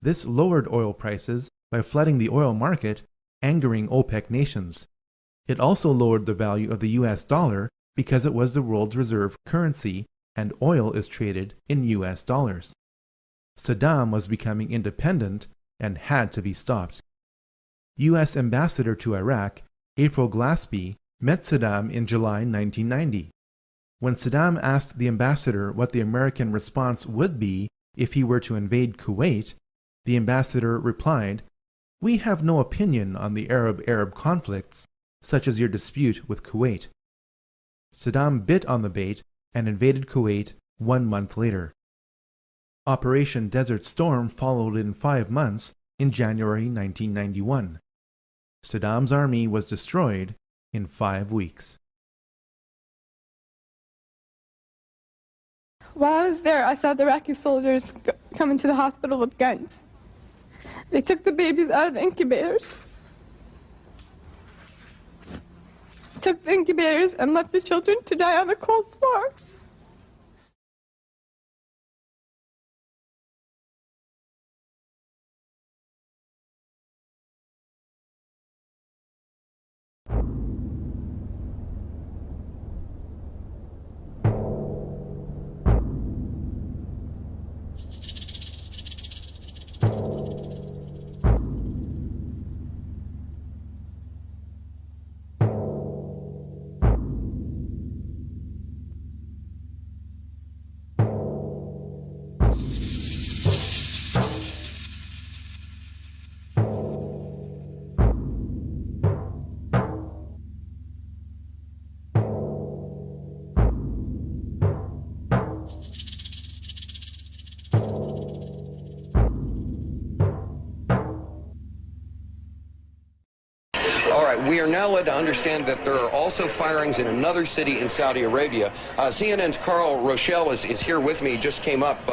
This lowered oil prices by flooding the oil market, angering OPEC nations. It also lowered the value of the US dollar because it was the world's reserve currency and oil is traded in US dollars. Saddam was becoming independent and had to be stopped. US Ambassador to Iraq, April Glaspie, met Saddam in July 1990. When Saddam asked the ambassador what the American response would be if he were to invade Kuwait, the ambassador replied, "We have no opinion on the Arab-Arab conflicts, such as your dispute with Kuwait." Saddam bit on the bait and invaded Kuwait 1 month later. Operation Desert Storm followed in 5 months in January 1991. Saddam's army was destroyed in 5 weeks. While I was there, I saw the Iraqi soldiers come into the hospital with guns. They took the babies out of the incubators, and left the children to die on the cold floor. We are now led to understand that there are also firings in another city in Saudi Arabia. CNN's Carl Rochelle is here with me. He just came up.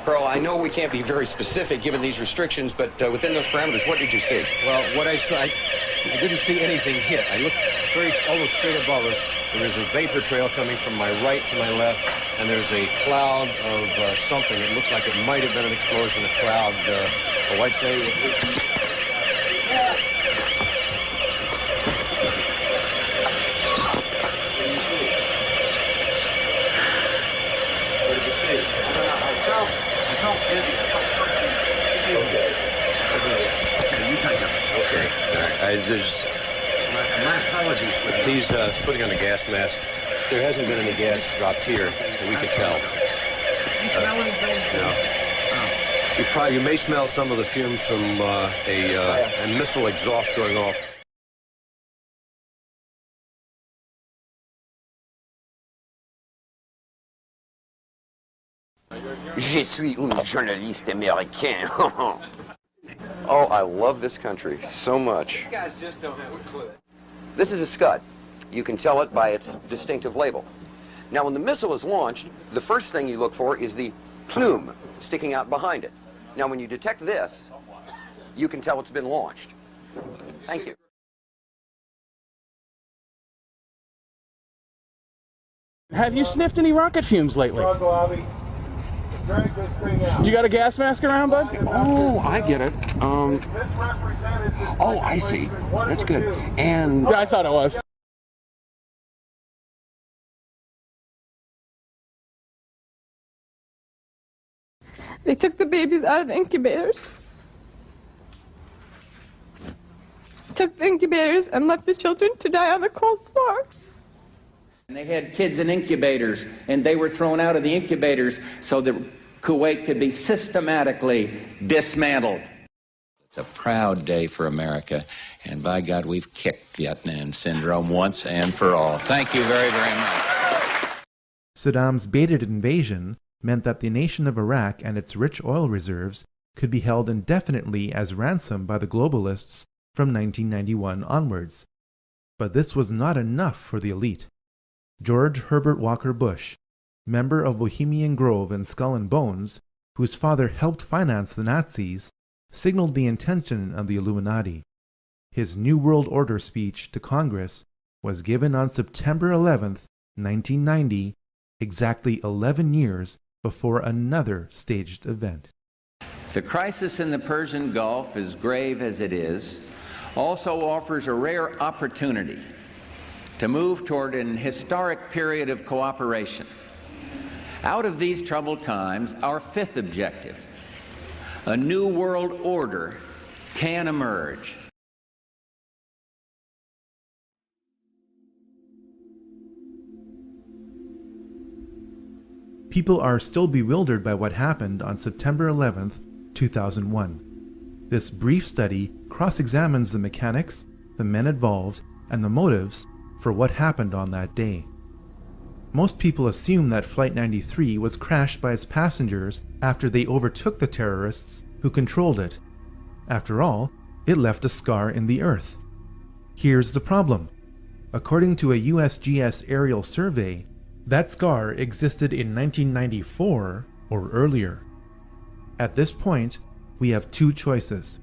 Carl, I know we can't be very specific given these restrictions, but within those parameters, what did you see? Well, what I saw, I didn't see anything hit. I looked almost straight above us. There was a vapor trail coming from my right to my left, and there's a cloud of something. It looks like it might have been an explosion, a cloud. I'd say... My apologies for that. He's putting on a gas mask. There hasn't been any gas dropped here that we could tell. You smell anything? No. You may smell some of the fumes from a missile exhaust going off. Je suis un journaliste américain. Oh, I love this country so much. You guys just don't have a clue. This is a Scud. You can tell it by its distinctive label. Now, when the missile is launched, the first thing you look for is the plume sticking out behind it. Now, when you detect this, you can tell it's been launched. Thank you. Have you sniffed any rocket fumes lately? You got a gas mask around, bud? Oh, I get it. Oh, I see. That's good. And yeah, I thought it was. They took the babies out of the incubators. Took the incubators and left the children to die on the cold floor. And they had kids in incubators, and they were thrown out of the incubators so that Kuwait could be systematically dismantled. It's a proud day for America, and by God, we've kicked Vietnam syndrome once and for all. Thank you very, very much. Saddam's baited invasion meant that the nation of Iraq and its rich oil reserves could be held indefinitely as ransom by the globalists from 1991 onwards. But this was not enough for the elite. George Herbert Walker Bush, member of Bohemian Grove and Skull and Bones, whose father helped finance the Nazis, signaled the intention of the Illuminati. His New World Order speech to Congress was given on September 11, 1990, exactly 11 years before another staged event. The crisis in the Persian Gulf, as grave as it is, also offers a rare opportunity to move toward an historic period of cooperation. Out of these troubled times, our fifth objective, a new world order, can emerge. People are still bewildered by what happened on September 11, 2001. This brief study cross-examines the mechanics, the men involved, and the motives for what happened on that day. Most people assume that Flight 93 was crashed by its passengers after they overtook the terrorists who controlled it. After all, it left a scar in the earth. Here's the problem. According to a USGS aerial survey, that scar existed in 1994 or earlier. At this point, we have two choices.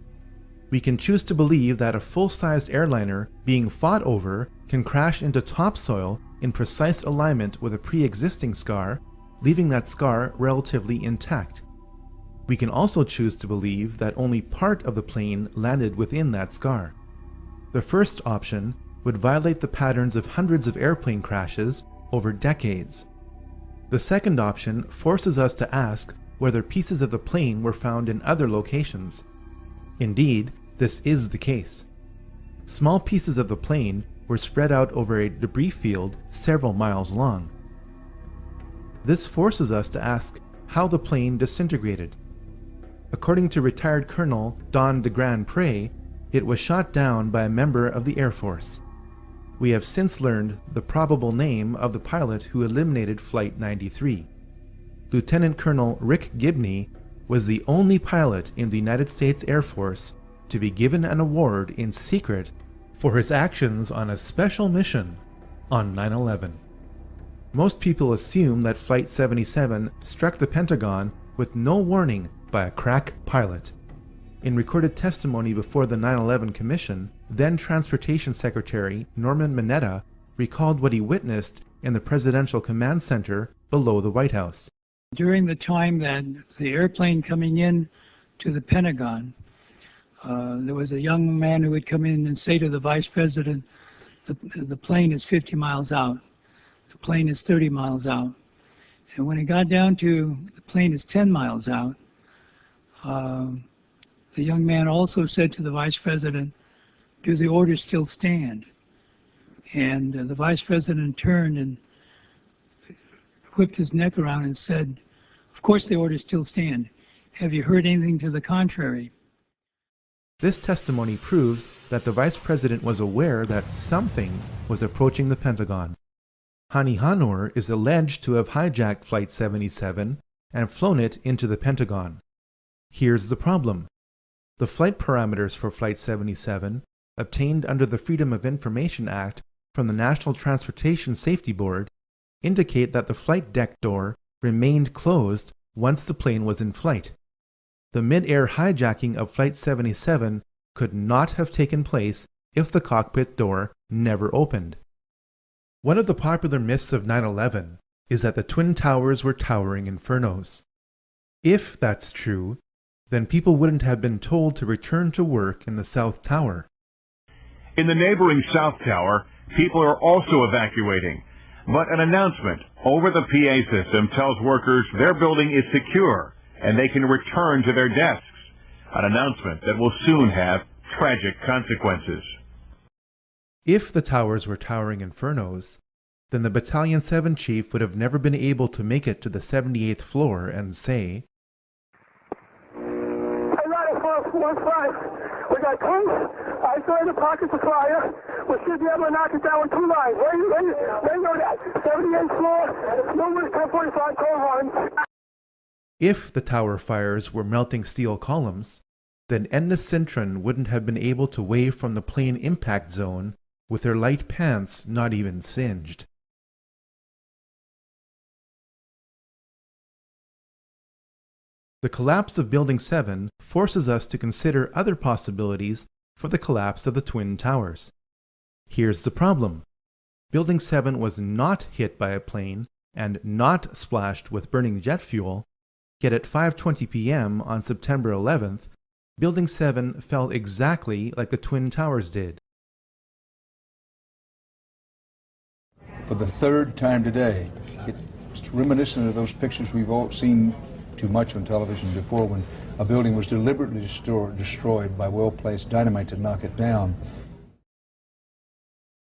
We can choose to believe that a full-sized airliner being fought over can crash into topsoil in precise alignment with a pre-existing scar, leaving that scar relatively intact. We can also choose to believe that only part of the plane landed within that scar. The first option would violate the patterns of hundreds of airplane crashes over decades. The second option forces us to ask whether pieces of the plane were found in other locations. Indeed, this is the case. Small pieces of the plane were spread out over a debris field several miles long. This forces us to ask how the plane disintegrated. According to retired Colonel Don de Grand Pré, it was shot down by a member of the Air Force. We have since learned the probable name of the pilot who eliminated Flight 93. Lieutenant Colonel Rick Gibney was the only pilot in the United States Air Force to be given an award in secret for his actions on a special mission on 9/11. Most people assume that Flight 77 struck the Pentagon with no warning by a crack pilot. In recorded testimony before the 9/11 Commission, then Transportation Secretary Norman Mineta recalled what he witnessed in the Presidential Command Center below the White House. During the time that the airplane coming in to the Pentagon, there was a young man who would come in and say to the Vice President, the plane is 50 miles out, the plane is 30 miles out. And when it got down to the plane is 10 miles out, the young man also said to the Vice President, do the orders still stand? And the Vice President turned and whipped his neck around and said, of course the orders still stand. Have you heard anything to the contrary? This testimony proves that the Vice President was aware that something was approaching the Pentagon. Hani Hanor is alleged to have hijacked Flight 77 and flown it into the Pentagon. Here's the problem. The flight parameters for Flight 77, obtained under the Freedom of Information Act from the National Transportation Safety Board, indicate that the flight deck door remained closed once the plane was in flight. The mid-air hijacking of Flight 77 could not have taken place if the cockpit door never opened. One of the popular myths of 9/11 is that the Twin Towers were towering infernos. If that's true, then people wouldn't have been told to return to work in the South Tower. In the neighboring South Tower, people are also evacuating, but an announcement over the PA system tells workers their building is secure and they can return to their desks, an announcement that will soon have tragic consequences. If the towers were towering infernos, then the Battalion 7 chief would have never been able to make it to the 78th floor and say, We got tanks, isolated pockets of fire. We should be able to knock it down with 2 lines. Where you know that? 78th floor, numerous 1045 coal lines. If the tower fires were melting steel columns, then Ennis Cintron wouldn't have been able to wave from the plane impact zone with their light pants not even singed. The collapse of Building 7 forces us to consider other possibilities for the collapse of the Twin Towers. Here's the problem. Building 7 was not hit by a plane and not splashed with burning jet fuel, yet at 5:20 p.m. on September 11th, Building 7 fell exactly like the Twin Towers did. For the third time today, it's reminiscent of those pictures we've all seen too much on television before, when a building was deliberately destroyed by well-placed dynamite to knock it down.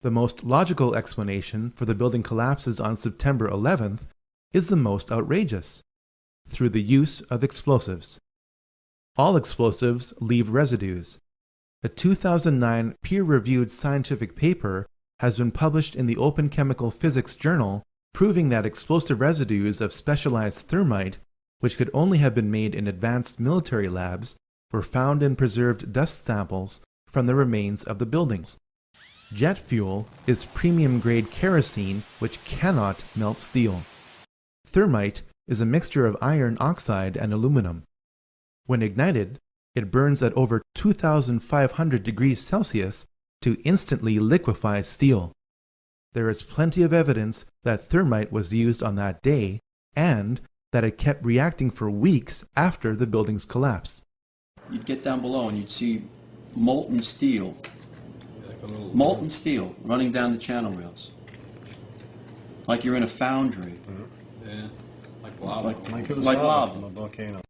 The most logical explanation for the building collapses on September 11th is the most outrageous: through the use of explosives. All explosives leave residues. A 2009 peer-reviewed scientific paper has been published in the Open Chemical Physics Journal proving that explosive residues of specialized thermite, which could only have been made in advanced military labs, were found in preserved dust samples from the remains of the buildings. Jet fuel is premium-grade kerosene which cannot melt steel. Thermite is a mixture of iron oxide and aluminum. When ignited, it burns at over 2,500 degrees Celsius to instantly liquefy steel. There is plenty of evidence that thermite was used on that day and that it kept reacting for weeks after the buildings collapsed. You'd get down below and you'd see molten steel running down the channel rails, like you're in a foundry. Yeah, like lava. Like lava. A volcano.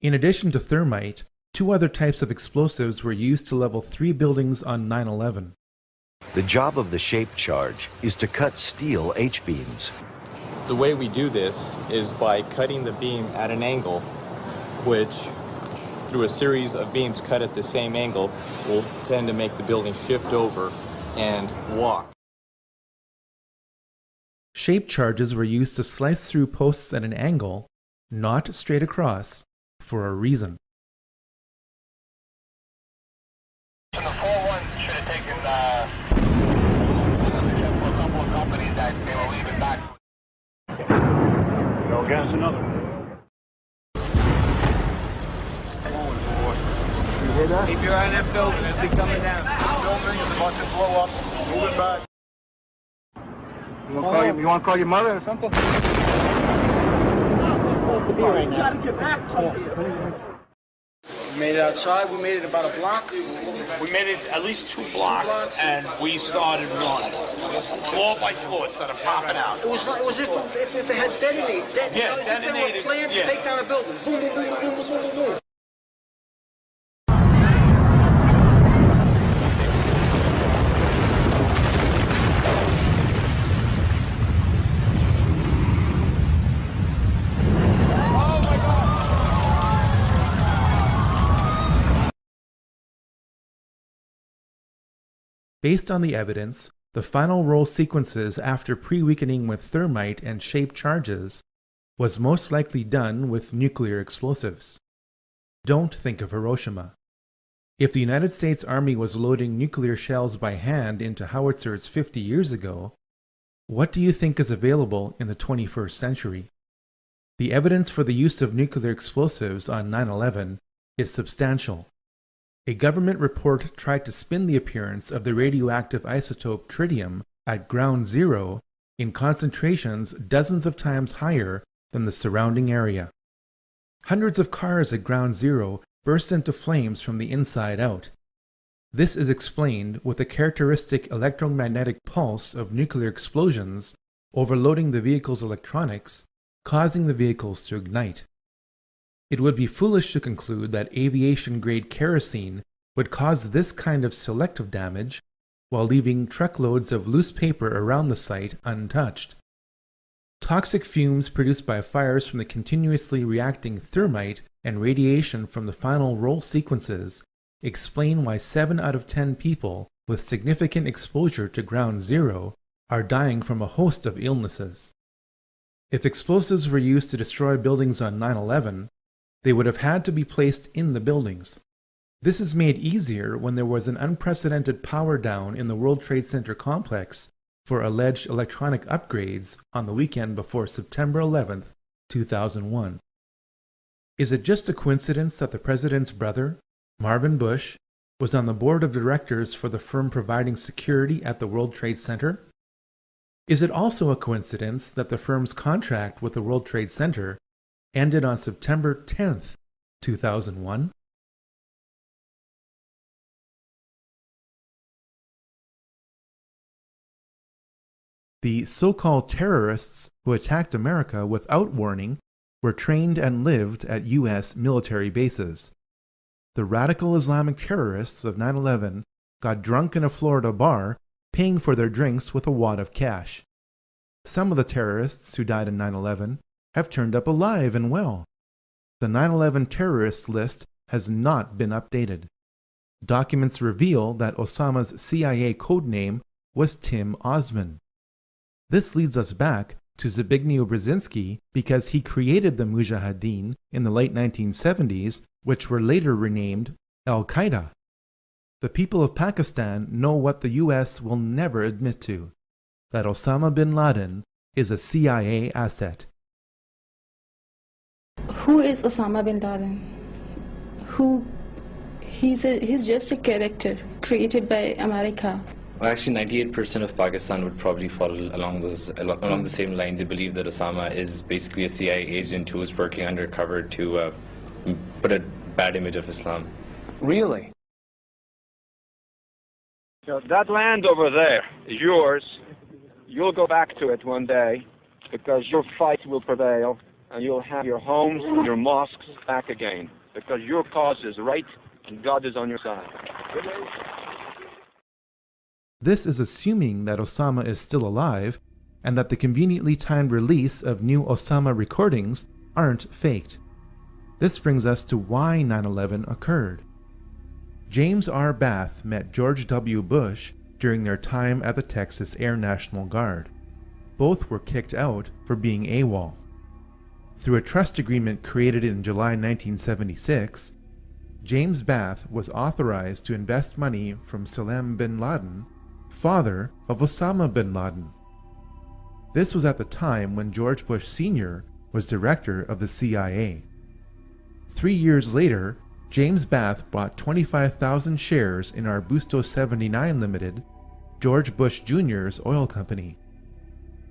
In addition to thermite, 2 other types of explosives were used to level 3 buildings on 9/11. The job of the shape charge is to cut steel H-beams. The way we do this is by cutting the beam at an angle, which, through a series of beams cut at the same angle, will tend to make the building shift over and walk. Shape charges were used to slice through posts at an angle, not straight across, for a reason. The 4-1 should have taken a couple of companies that they were leaving back. Go against another. You hear that? Keep your eye on that building. It'll be coming down. Building is about to blow up. Move it back. You want to call your mother or something? You got to get back to here. We made it outside. We made it about a block. We made it at least 2 blocks, and we started running. Floor by floor, it started popping out. It was if they had detonated. Yeah, detonated. detonated. If they were planned to take down a building. Boom, boom, boom, boom, boom, boom, boom. Based on the evidence, the final roll sequences after pre-weakening with thermite and shape charges was most likely done with nuclear explosives. Don't think of Hiroshima. If the United States Army was loading nuclear shells by hand into howitzers 50 years ago, what do you think is available in the 21st century? The evidence for the use of nuclear explosives on 9/11 is substantial. A government report tried to spin the appearance of the radioactive isotope tritium at ground zero in concentrations dozens of times higher than the surrounding area. Hundreds of cars at ground zero burst into flames from the inside out. This is explained with the characteristic electromagnetic pulse of nuclear explosions overloading the vehicle's electronics, causing the vehicles to ignite. It would be foolish to conclude that aviation-grade kerosene would cause this kind of selective damage while leaving truckloads of loose paper around the site untouched. Toxic fumes produced by fires from the continuously reacting thermite and radiation from the final roll sequences explain why 7 out of 10 people with significant exposure to ground zero are dying from a host of illnesses. If explosives were used to destroy buildings on 9/11, they would have had to be placed in the buildings. This is made easier when there was an unprecedented power down in the World Trade Center complex for alleged electronic upgrades on the weekend before September 11, 2001. Is it just a coincidence that the president's brother, Marvin Bush, was on the board of directors for the firm providing security at the World Trade Center? Is it also a coincidence that the firm's contract with the World Trade Center ended on September 10, 2001? The so-called terrorists who attacked America without warning were trained and lived at U.S. military bases. The radical Islamic terrorists of 9/11 got drunk in a Florida bar, paying for their drinks with a wad of cash. Some of the terrorists who died in 9/11 have turned up alive and well. The 9/11 terrorists list has not been updated. Documents reveal that Osama's CIA codename was Tim Osman. This leads us back to Zbigniew Brzezinski because he created the Mujahideen in the late 1970s, which were later renamed Al-Qaeda. The people of Pakistan know what the US will never admit to, that Osama bin Laden is a CIA asset. Who is Osama bin Laden? He's just a character created by America. Well, actually, 98% of Pakistan would probably follow along the same line. They believe that Osama is basically a CIA agent who is working undercover to put a bad image of Islam. Really? That land over there is yours. You'll go back to it one day because your fight will prevail and you'll have your homes and your mosques back again because your cause is right and God is on your side. This is assuming that Osama is still alive and that the conveniently timed release of new Osama recordings aren't faked. This brings us to why 9/11 occurred. James R. Bath met George W. Bush during their time at the Texas Air National Guard. Both were kicked out for being AWOL. Through a trust agreement created in July 1976, James Bath was authorized to invest money from Salem bin Laden, father of Osama bin Laden. This was at the time when George Bush Sr. was director of the CIA. 3 years later, James Bath bought 25,000 shares in Arbusto 79 Limited, George Bush Jr.'s oil company.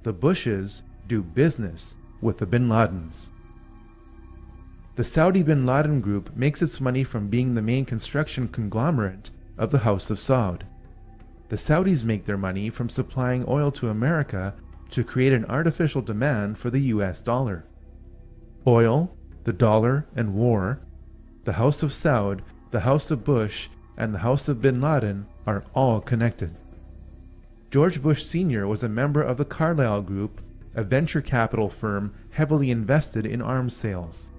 The Bushes do business with the bin Ladens. The Saudi bin Laden Group makes its money from being the main construction conglomerate of the House of Saud. The Saudis make their money from supplying oil to America to create an artificial demand for the US dollar. Oil, the dollar, and war, the House of Saud, the House of Bush, and the House of bin Laden are all connected. George Bush Sr. was a member of the Carlyle Group, a venture capital firm heavily invested in arms sales.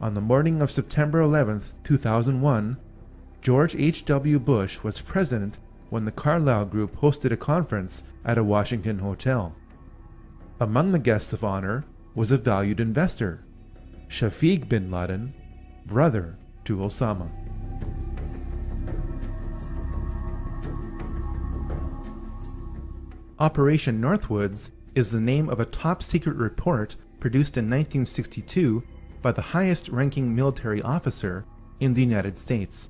On the morning of September 11, 2001, George H.W. Bush was president when the Carlyle Group hosted a conference at a Washington hotel. Among the guests of honor was a valued investor, Shafiq bin Laden, brother to Osama. Operation Northwoods is the name of a top-secret report produced in 1962 by the highest-ranking military officer in the United States.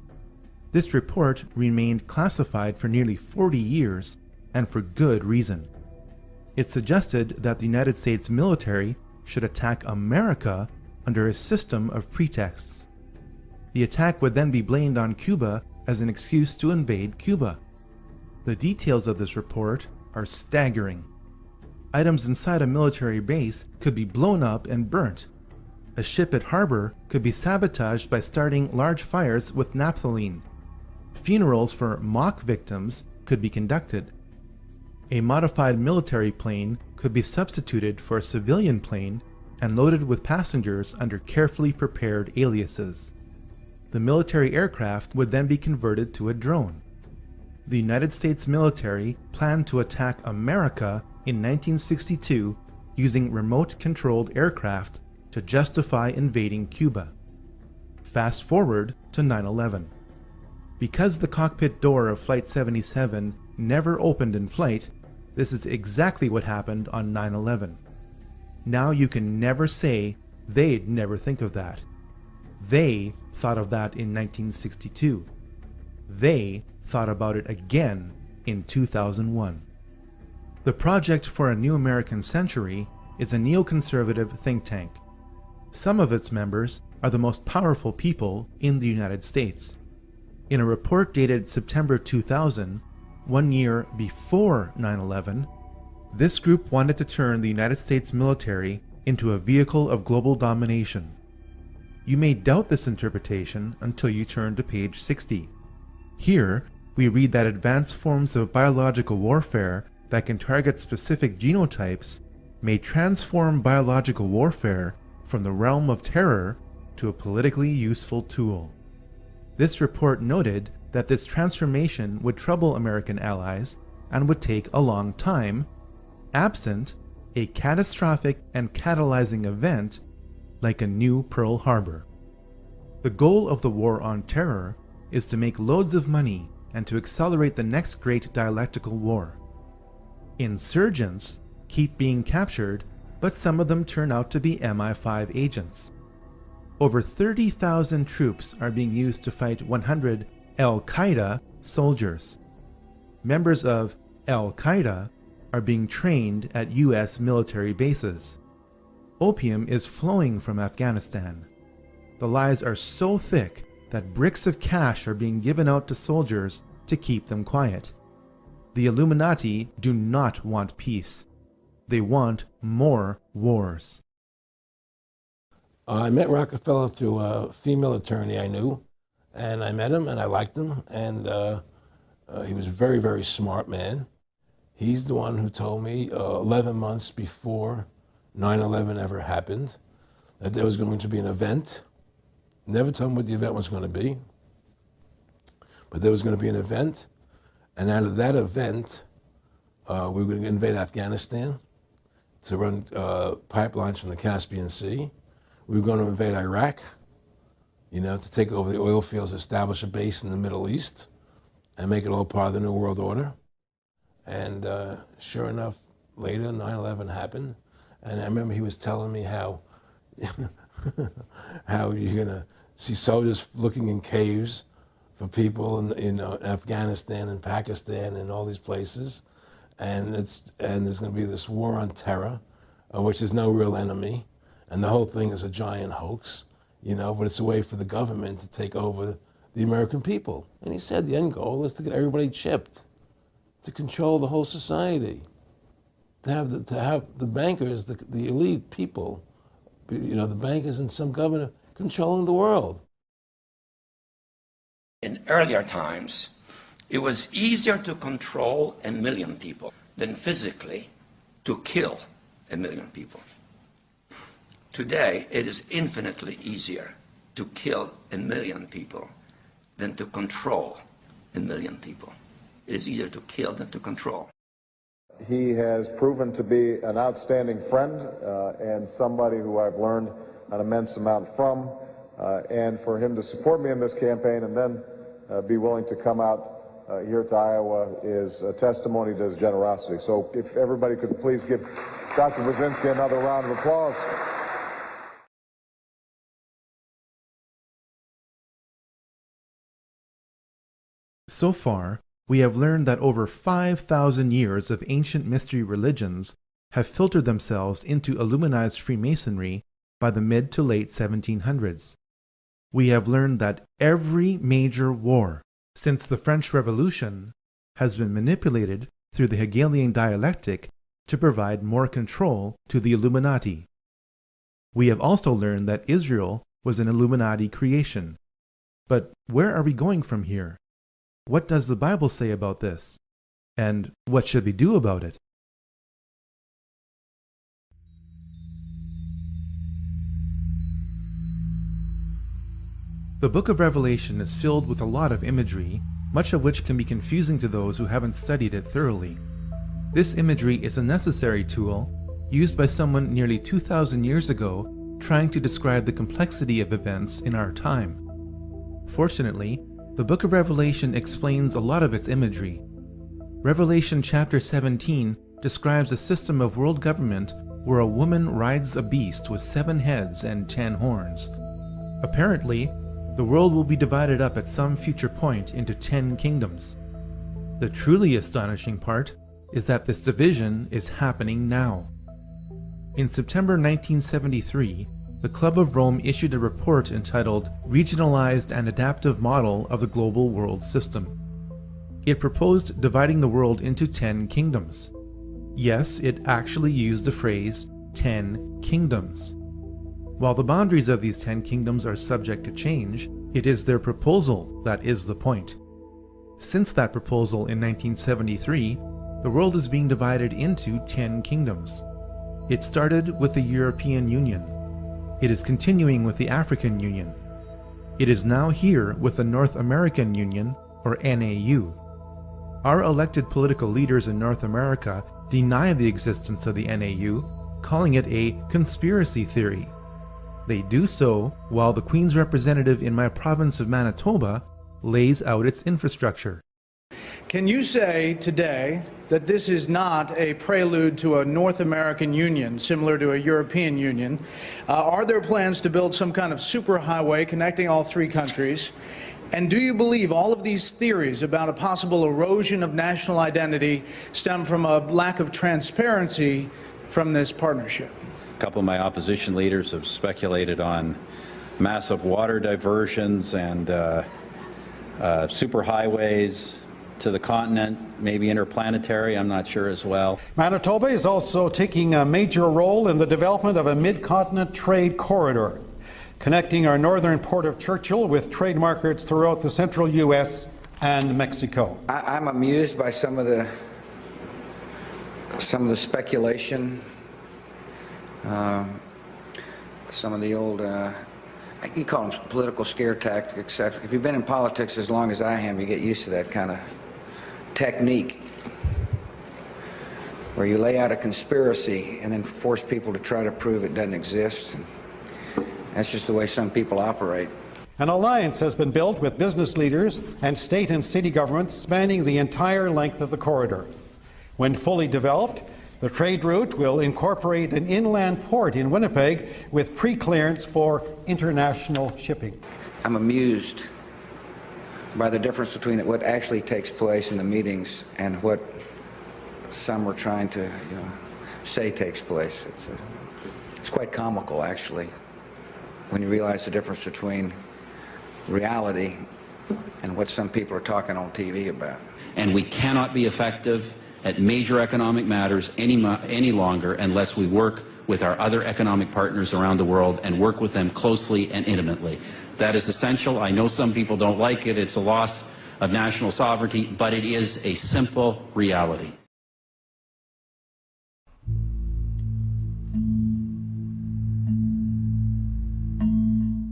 This report remained classified for nearly 40 years, and for good reason. It suggested that the United States military should attack America under a system of pretexts. The attack would then be blamed on Cuba as an excuse to invade Cuba. The details of this report are staggering. Items inside a military base could be blown up and burnt. A ship at harbor could be sabotaged by starting large fires with naphthalene. Funerals for mock victims could be conducted. A modified military plane could be substituted for a civilian plane and loaded with passengers under carefully prepared aliases. The military aircraft would then be converted to a drone. The United States military planned to attack America in 1962 using remote-controlled aircraft to justify invading Cuba. Fast forward to 9/11. Because the cockpit door of Flight 77 never opened in flight, this is exactly what happened on 9/11. Now you can never say they'd never think of that. They thought of that in 1962. They thought about it again in 2001. The Project for a New American Century is a neoconservative think tank. Some of its members are the most powerful people in the United States. In a report dated September 2000, 1 year before 9/11, this group wanted to turn the United States military into a vehicle of global domination. You may doubt this interpretation until you turn to page 60. Here, we read that advanced forms of biological warfare that can target specific genotypes may transform biological warfare from the realm of terror to a politically useful tool. This report noted that this transformation would trouble American allies and would take a long time, absent a catastrophic and catalyzing event like a new Pearl Harbor. The goal of the war on terror is to make loads of money and to accelerate the next great dialectical war. Insurgents keep being captured, but some of them turn out to be MI5 agents. Over 30,000 troops are being used to fight 100 Al-Qaeda soldiers. Members of Al-Qaeda are being trained at US military bases. Opium is flowing from Afghanistan. The lies are so thick that bricks of cash are being given out to soldiers to keep them quiet. The Illuminati do not want peace. They want more wars. I met Rockefeller through a female attorney I knew, and I met him and I liked him, and he was a very, very smart man. He's the one who told me 11 months before 9/11 ever happened that there was going to be an event. Never told him what the event was going to be, but there was going to be an event, and out of that event, we were going to invade Afghanistan to run pipelines from the Caspian Sea. We were going to invade Iraq, to take over the oil fields, establish a base in the Middle East, and make it all part of the New World Order. And sure enough, later, 9/11 happened. And I remember he was telling me how, how you're going to see soldiers looking in caves for people in Afghanistan and Pakistan and all these places. And there's going to be this war on terror, which is no real enemy. And the whole thing is a giant hoax, but it's a way for the government to take over the American people. And he said the end goal is to get everybody chipped, to control the whole society, to have the bankers, the elite people, the bankers and some governor controlling the world. In earlier times, it was easier to control 1 million people than physically to kill 1 million people. Today, it is infinitely easier to kill 1 million people than to control 1 million people. It is easier to kill than to control. He has proven to be an outstanding friend and somebody who I've learned an immense amount from. And for him to support me in this campaign and then be willing to come out here to Iowa is a testimony to his generosity. So if everybody could please give Dr. Brzezinski another round of applause. So far, we have learned that over 5,000 years of ancient mystery religions have filtered themselves into Illuminized Freemasonry by the mid to late 1700s. We have learned that every major war since the French Revolution has been manipulated through the Hegelian dialectic to provide more control to the Illuminati. We have also learned that Israel was an Illuminati creation. But where are we going from here? What does the Bible say about this? And what should we do about it? The book of Revelation is filled with a lot of imagery, much of which can be confusing to those who haven't studied it thoroughly. This imagery is a necessary tool used by someone nearly 2,000 years ago trying to describe the complexity of events in our time. Fortunately, the book of Revelation explains a lot of its imagery. Revelation chapter 17 describes a system of world government where a woman rides a beast with 7 heads and 10 horns. Apparently, the world will be divided up at some future point into 10 kingdoms. The truly astonishing part is that this division is happening now. In September 1973, the Club of Rome issued a report entitled Regionalized and Adaptive Model of the Global World System. It proposed dividing the world into 10 kingdoms. Yes, it actually used the phrase 10 kingdoms. While the boundaries of these 10 kingdoms are subject to change, it is their proposal that is the point. Since that proposal in 1973, the world is being divided into 10 kingdoms. It started with the European Union. It is continuing with the African Union. It is now here with the North American Union, or NAU. Our elected political leaders in North America deny the existence of the NAU, calling it a conspiracy theory. They do so while the Queen's representative in my province of Manitoba lays out its infrastructure. Can you say today that this is not a prelude to a North American Union similar to a European Union? Are there plans to build some kind of superhighway connecting all 3 countries? And do you believe all of these theories about a possible erosion of national identity stem from a lack of transparency from this partnership? A couple of my opposition leaders have speculated on massive water diversions and superhighways to the continent, maybe interplanetary, I'm not sure as well. Manitoba is also taking a major role in the development of a mid-continent trade corridor, connecting our northern port of Churchill with trade markets throughout the central U.S. and Mexico. I'm amused by some of the speculation, some of the old, you call them political scare tactics, etc. If you've been in politics as long as I am, you get used to that kind of technique, where you lay out a conspiracy and then force people to try to prove it doesn't exist. That's just the way some people operate. An alliance has been built with business leaders and state and city governments spanning the entire length of the corridor. When fully developed, the trade route will incorporate an inland port in Winnipeg with pre-clearance for international shipping. I'm amused by the difference between what actually takes place in the meetings and what some are trying to say takes place. It's quite comical, actually, when you realize the difference between reality and what some people are talking on TV about. And we cannot be effective at major economic matters any longer unless we work with our other economic partners around the world and work with them closely and intimately. That is essential. I know some people don't like it. It's a loss of national sovereignty, but it is a simple reality.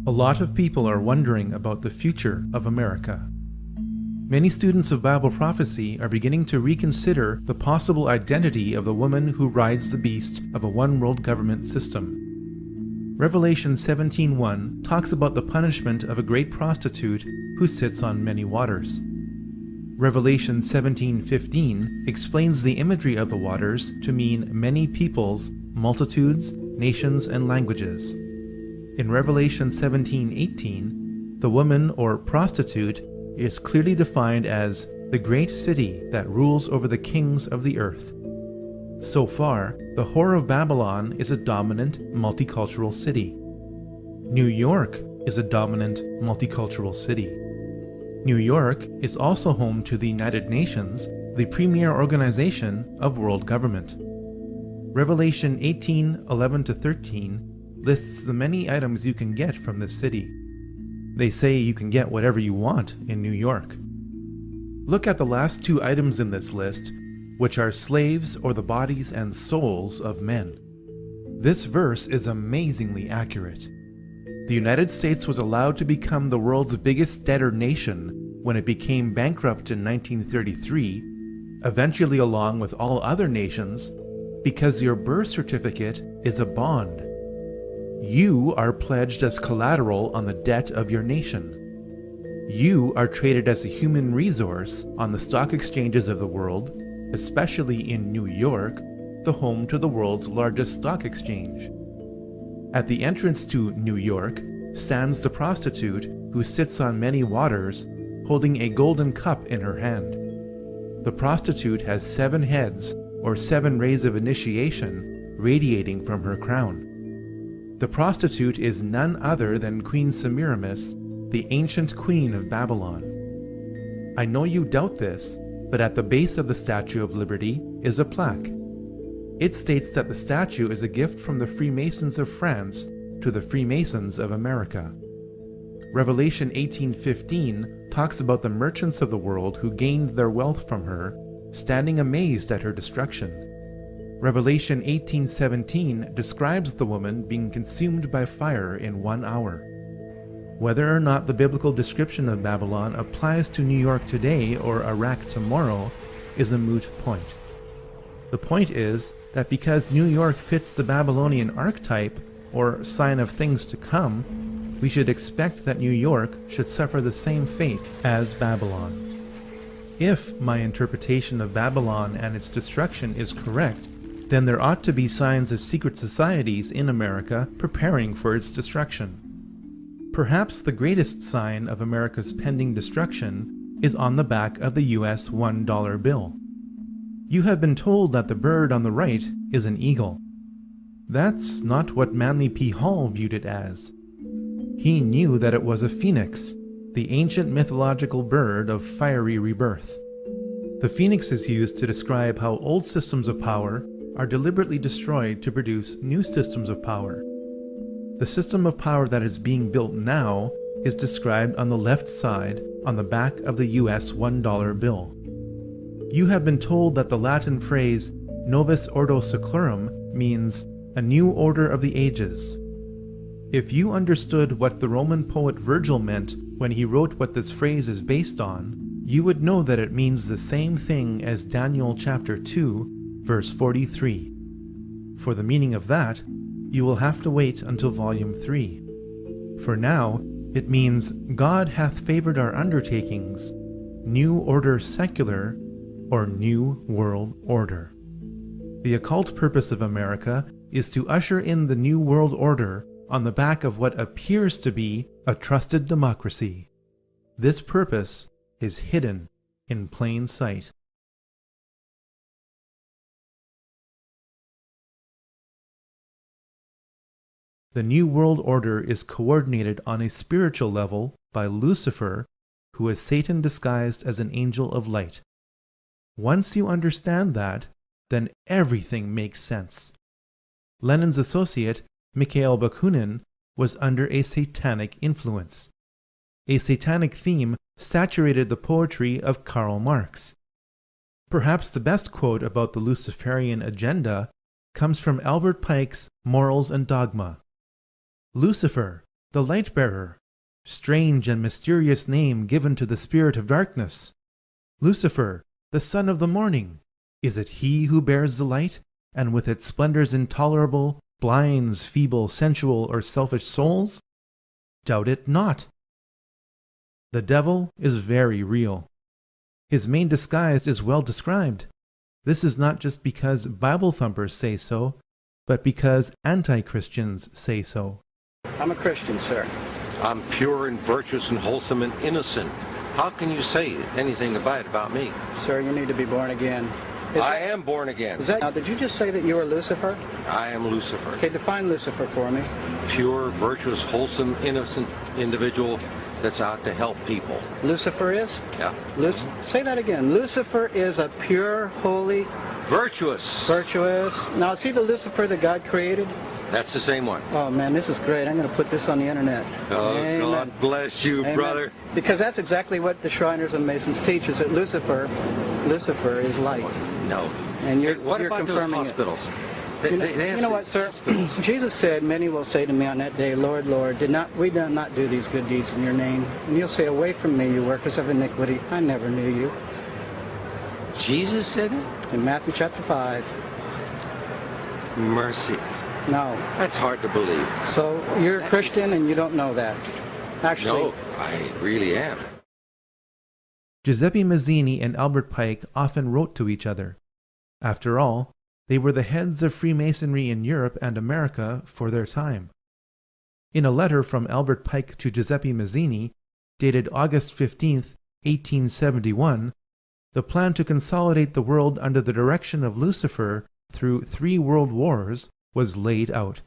A lot of people are wondering about the future of America. Many students of Bible prophecy are beginning to reconsider the possible identity of the woman who rides the beast of a one-world government system. Revelation 17:1 talks about the punishment of a great prostitute who sits on many waters. Revelation 17:15 explains the imagery of the waters to mean many peoples, multitudes, nations, and languages. In Revelation 17:18, the woman or prostitute is clearly defined as the great city that rules over the kings of the earth. So far, the Whore of Babylon is a dominant multicultural city. New York is a dominant multicultural city. New York is also home to the United Nations, the premier organization of world government. Revelation 18:11-13 lists the many items you can get from this city. They say you can get whatever you want in New York. Look at the last two items in this list, which are slaves or the bodies and souls of men. This verse is amazingly accurate. The United States was allowed to become the world's biggest debtor nation when it became bankrupt in 1933, eventually along with all other nations, because your birth certificate is a bond. You are pledged as collateral on the debt of your nation. You are traded as a human resource on the stock exchanges of the world, especially in New York, the home to the world's largest stock exchange. At the entrance to New York stands the prostitute who sits on many waters, holding a golden cup in her hand. The prostitute has 7 heads, or 7 rays of initiation, radiating from her crown. The prostitute is none other than Queen Semiramis, the ancient queen of Babylon. I know you doubt this, but at the base of the Statue of Liberty is a plaque. It states that the statue is a gift from the Freemasons of France to the Freemasons of America. Revelation 18:15 talks about the merchants of the world who gained their wealth from her, standing amazed at her destruction. Revelation 18:17 describes the woman being consumed by fire in 1 hour. Whether or not the biblical description of Babylon applies to New York today or Iraq tomorrow is a moot point. The point is that because New York fits the Babylonian archetype, or sign of things to come, we should expect that New York should suffer the same fate as Babylon. If my interpretation of Babylon and its destruction is correct, then there ought to be signs of secret societies in America preparing for its destruction. Perhaps the greatest sign of America's pending destruction is on the back of the US $1 bill. You have been told that the bird on the right is an eagle. That's not what Manly P. Hall viewed it as. He knew that it was a phoenix, the ancient mythological bird of fiery rebirth. The phoenix is used to describe how old systems of power are deliberately destroyed to produce new systems of power. The system of power that is being built now is described on the left side on the back of the US $1 bill. You have been told that the Latin phrase Novus Ordo Seclorum means a new order of the ages. If you understood what the Roman poet Virgil meant when he wrote what this phrase is based on, you would know that it means the same thing as Daniel chapter 2, verse 43. For the meaning of that, you will have to wait until volume 3. For now, it means God hath favored our undertakings, new order secular, or new world order. The occult purpose of America is to usher in the new world order on the back of what appears to be a trusted democracy. This purpose is hidden in plain sight. The New World Order is coordinated on a spiritual level by Lucifer, who is Satan disguised as an angel of light. Once you understand that, then everything makes sense. Lenin's associate, Mikhail Bakunin, was under a satanic influence. A satanic theme saturated the poetry of Karl Marx. Perhaps the best quote about the Luciferian agenda comes from Albert Pike's Morals and Dogma. Lucifer, the light-bearer, strange and mysterious name given to the spirit of darkness. Lucifer, the son of the morning, is it he who bears the light, and with its splendors intolerable, blinds feeble, sensual, or selfish souls? Doubt it not. The devil is very real. His main disguise is well described. This is not just because Bible thumpers say so, but because anti-Christians say so. I'm a Christian, sir. I'm pure and virtuous and wholesome and innocent. How can you say anything about me? Sir, you need to be born again. I am born again. Now, did you just say that you are Lucifer? I am Lucifer. Okay, define Lucifer for me. Pure, virtuous, wholesome, innocent individual that's out to help people. Lucifer is? Yeah. Say that again. Lucifer is a pure, holy... Virtuous. Virtuous. Now, is he the Lucifer that God created? That's the same one. Oh man, this is great. I'm going to put this on the internet. Oh, Amen. God bless you, Amen. brother. Because that's exactly what the Shriners and Masons teach, is that Lucifer is light. No. And you're, Hey, what you're about those confirming hospitals? it. You know what, sir? Jesus said, many will say to me on that day, Lord, Lord, we did not do these good deeds in your name? And you'll say, away from me, you workers of iniquity. I never knew you. Jesus said it? In Matthew chapter 5. Mercy. No. That's hard to believe. So you're a Christian and you don't know that. Actually. No, I really am. Giuseppe Mazzini and Albert Pike often wrote to each other. After all, they were the heads of Freemasonry in Europe and America for their time. In a letter from Albert Pike to Giuseppe Mazzini, dated August 15, 1871, the plan to consolidate the world under the direction of Lucifer through 3 world wars was laid out.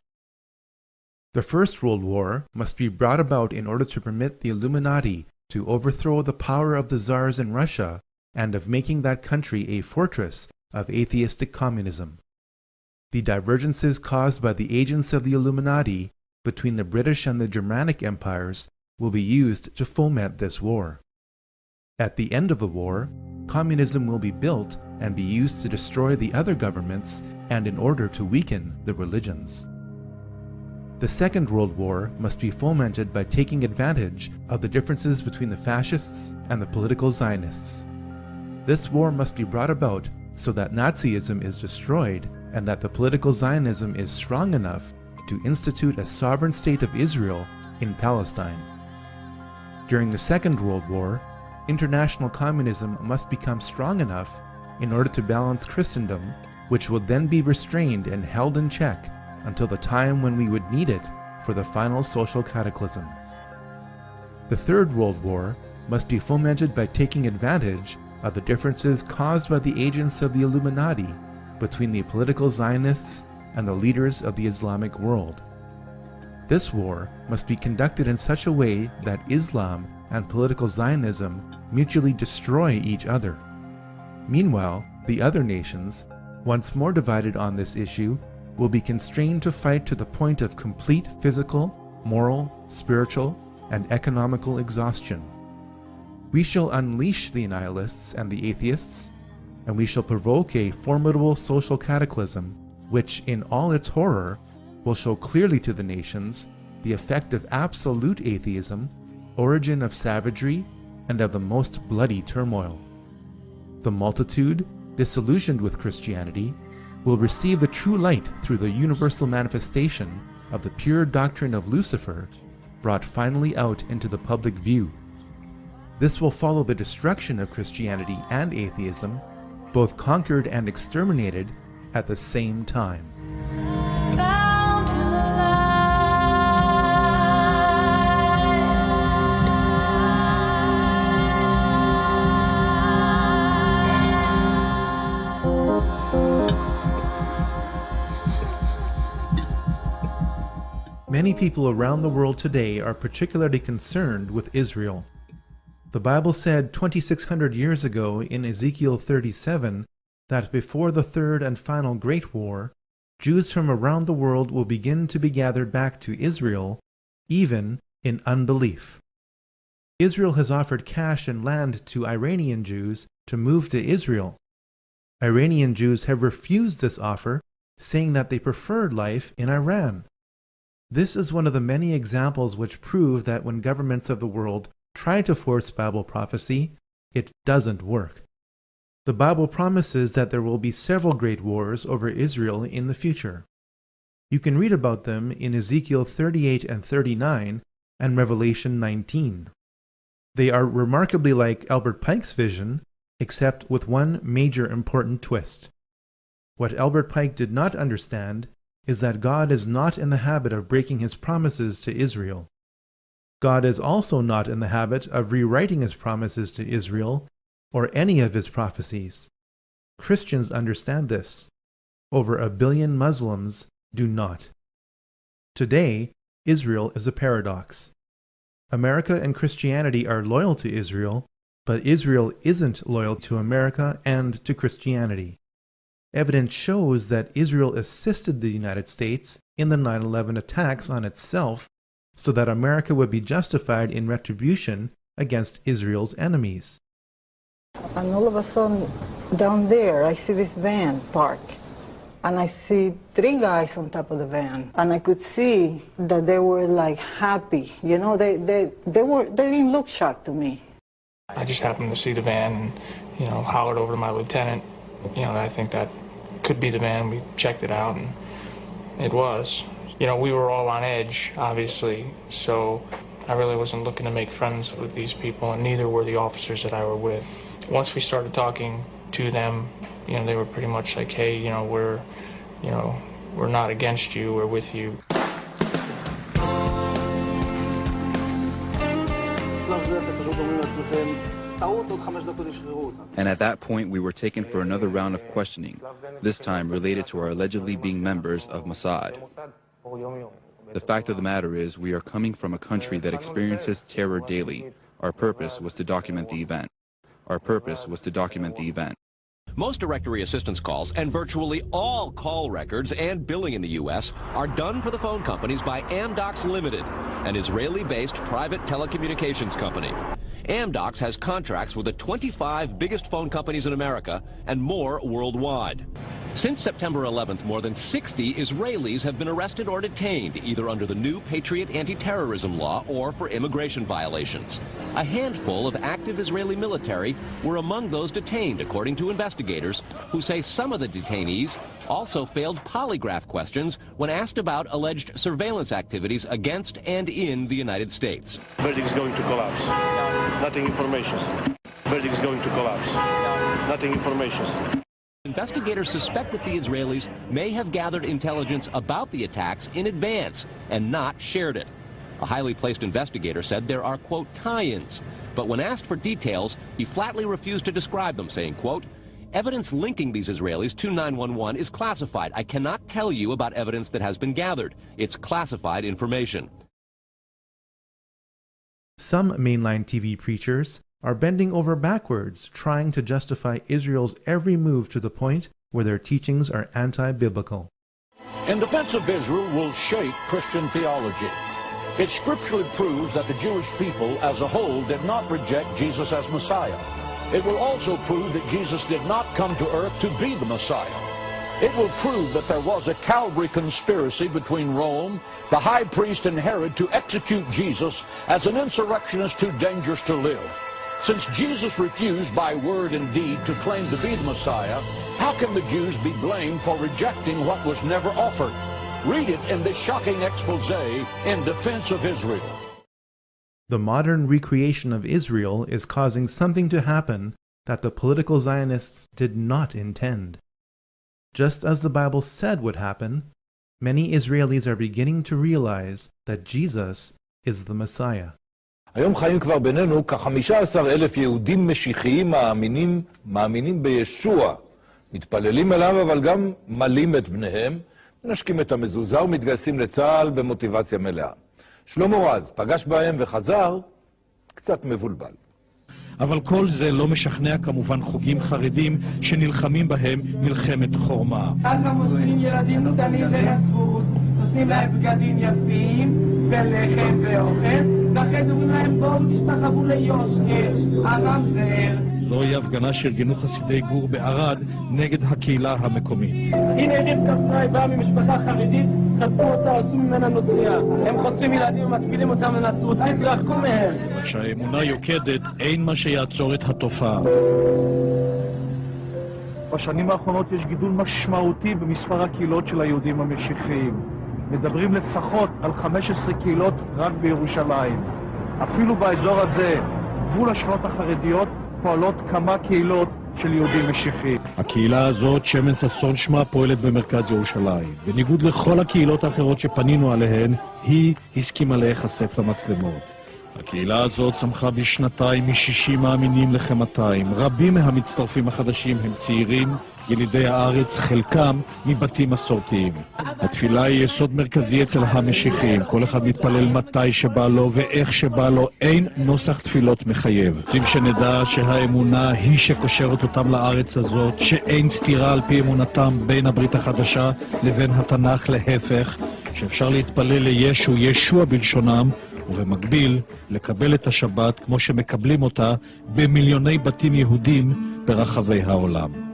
The First World War must be brought about in order to permit the Illuminati to overthrow the power of the czars in Russia and of making that country a fortress of atheistic communism. The divergences caused by the agents of the Illuminati between the British and the Germanic empires will be used to foment this war. At the end of the war, communism will be built and be used to destroy the other governments and in order to weaken the religions. The Second World War must be fomented by taking advantage of the differences between the fascists and the political Zionists. This war must be brought about so that Nazism is destroyed and that the political Zionism is strong enough to institute a sovereign state of Israel in Palestine. During the Second World War, international communism must become strong enough in order to balance Christendom, which would then be restrained and held in check until the time when we would need it for the final social cataclysm. The Third World War must be fomented by taking advantage of the differences caused by the agents of the Illuminati between the political Zionists and the leaders of the Islamic world. This war must be conducted in such a way that Islam and political Zionism mutually destroy each other. Meanwhile, the other nations, once more divided on this issue, will be constrained to fight to the point of complete physical, moral, spiritual, and economical exhaustion. We shall unleash the nihilists and the atheists, and we shall provoke a formidable social cataclysm which, in all its horror, will show clearly to the nations the effect of absolute atheism, origin of savagery, and of the most bloody turmoil. The multitude, disillusioned with Christianity, will receive the true light through the universal manifestation of the pure doctrine of Lucifer, brought finally out into the public view. This will follow the destruction of Christianity and atheism, both conquered and exterminated at the same time. Many people around the world today are particularly concerned with Israel. The Bible said 2,600 years ago in Ezekiel 37 that before the third and final Great War, Jews from around the world will begin to be gathered back to Israel, even in unbelief. Israel has offered cash and land to Iranian Jews to move to Israel. Iranian Jews have refused this offer, saying that they preferred life in Iran. This is one of the many examples which prove that when governments of the world try to force Bible prophecy, it doesn't work. The Bible promises that there will be several great wars over Israel in the future. You can read about them in Ezekiel 38 and 39 and Revelation 19. They are remarkably like Albert Pike's vision, except with one major important twist. What Albert Pike did not understand is that God is not in the habit of breaking his promises to Israel. God is also not in the habit of rewriting his promises to Israel or any of his prophecies. Christians understand this. Over 1 billion Muslims do not. Today, Israel is a paradox. America and Christianity are loyal to Israel, but Israel isn't loyal to America and to Christianity. Evidence shows that Israel assisted the United States in the 9/11 attacks on itself so that America would be justified in retribution against Israel's enemies. And all of a sudden, down there, I see this van parked. And I see 3 guys on top of the van. And I could see that they were like happy. You know, they didn't look shocked to me. I just happened to see the van and, you know, hollered over to my lieutenant. You know, I think that could be the van. We checked it out and it was. You know, we were all on edge, obviously, so I really wasn't looking to make friends with these people, and neither were the officers that I were with. Once we started talking to them, you know, they were pretty much like, hey, you know, we're not against you, we're with you. And at that point, we were taken for another round of questioning, this time related to our allegedly being members of Mossad. The fact of the matter is, we are coming from a country that experiences terror daily. Our purpose was to document the event. Most directory assistance calls and virtually all call records and billing in the U.S. are done for the phone companies by Amdocs Limited, an Israeli-based private telecommunications company. Amdocs has contracts with the 25 biggest phone companies in America and more worldwide. Since September 11th, more than 60 Israelis have been arrested or detained, either under the new Patriot anti-terrorism law or for immigration violations. A handful of active Israeli military were among those detained, according to investigators, who say some of the detainees also failed polygraph questions when asked about alleged surveillance activities against and in the United States. Building is going to collapse. Nothing information. Building is going to collapse. Nothing information. Investigators suspect that the Israelis may have gathered intelligence about the attacks in advance and not shared it. A highly placed investigator said there are, quote, tie-ins, but when asked for details, he flatly refused to describe them, saying, quote, evidence linking these Israelis to 911 is classified. I cannot tell you about evidence that has been gathered. It's classified information. Some mainline TV preachers are bending over backwards trying to justify Israel's every move to the point where their teachings are anti-biblical. In defense of Israel will shake Christian theology. It scripturally proves that the Jewish people as a whole did not reject Jesus as Messiah. It will also prove that Jesus did not come to earth to be the Messiah. It will prove that there was a Calvary conspiracy between Rome, the high priest, and Herod to execute Jesus as an insurrectionist too dangerous to live. Since Jesus refused by word and deed to claim to be the Messiah, how can the Jews be blamed for rejecting what was never offered? Read it in this shocking expose in defense of Israel. The modern recreation of Israel is causing something to happen that the political Zionists did not intend. Just as the Bible said would happen, many Israelis are beginning to realize that Jesus is the Messiah. היום חיים כבר בינינו כ-15,000 יהודים משיחיים מאמינים בישוע. מתפללים אליו אבל גם מלים את בניהם, מנשקים את המזוזה ומתגייסים לצה"ל במוטיבציה מלאה. שלמה רז פגש בהם וחזר קצת מבולבל. אבל כל זה לא משכנע כמובן חוגים חרדים שנלחמים בהם מלחמת חורמה. אז מוסרים ילדים קטנים לנצרות, נותנים להם בגדים יפים ולחם ואוכל, ואחרי זה אומרים להם בואו תשתחוו ליוסקר, הרב זאר. זוהי הפגנה שארגנו חסידי גור בערד נגד הקהילה המקומית. הנה רבקה פנאי באה ממשפחה חרדית, חטפו אותה, עשו ממנה נוצריה. הם חוטפים ילדים ומצפילים אותם לנצרות, תתרחקו מהם. כשהאמונה יוקדת, אין מה שיעצור את התופעה. בשנים האחרונות יש גידול משמעותי במספר הקהילות של היהודים המשיחיים. מדברים לפחות על 15 קהילות רק בירושלים. אפילו באזור הזה, גבול השכונות החרדיות, פועלות כמה קהילות של יהודים משיחיים. הקהילה הזאת, שמן ששון שמה, פועלת במרכז ירושלים. בניגוד לכל הקהילות האחרות שפנינו עליהן, היא הסכימה להיחשף למצלמות. הקהילה הזאת צמחה בשנתיים מ-60 מאמינים לכ-200. רבים מהמצטרפים החדשים הם צעירים, ילידי הארץ, חלקם מבתים מסורתיים. התפילה היא יסוד מרכזי אצל המשיחיים. כל אחד מתפלל מתי שבא לו ואיך שבא לו. אין נוסח תפילות מחייב. רוצים שנדע שהאמונה היא שקושרת אותם לארץ הזאת, שאין סתירה על פי אמונתם בין הברית החדשה לבין התנ"ך, להפך, שאפשר להתפלל לישו, ישוע בלשונם, ובמקביל לקבל את השבת כמו שמקבלים אותה במיליוני בתים יהודים ברחבי העולם.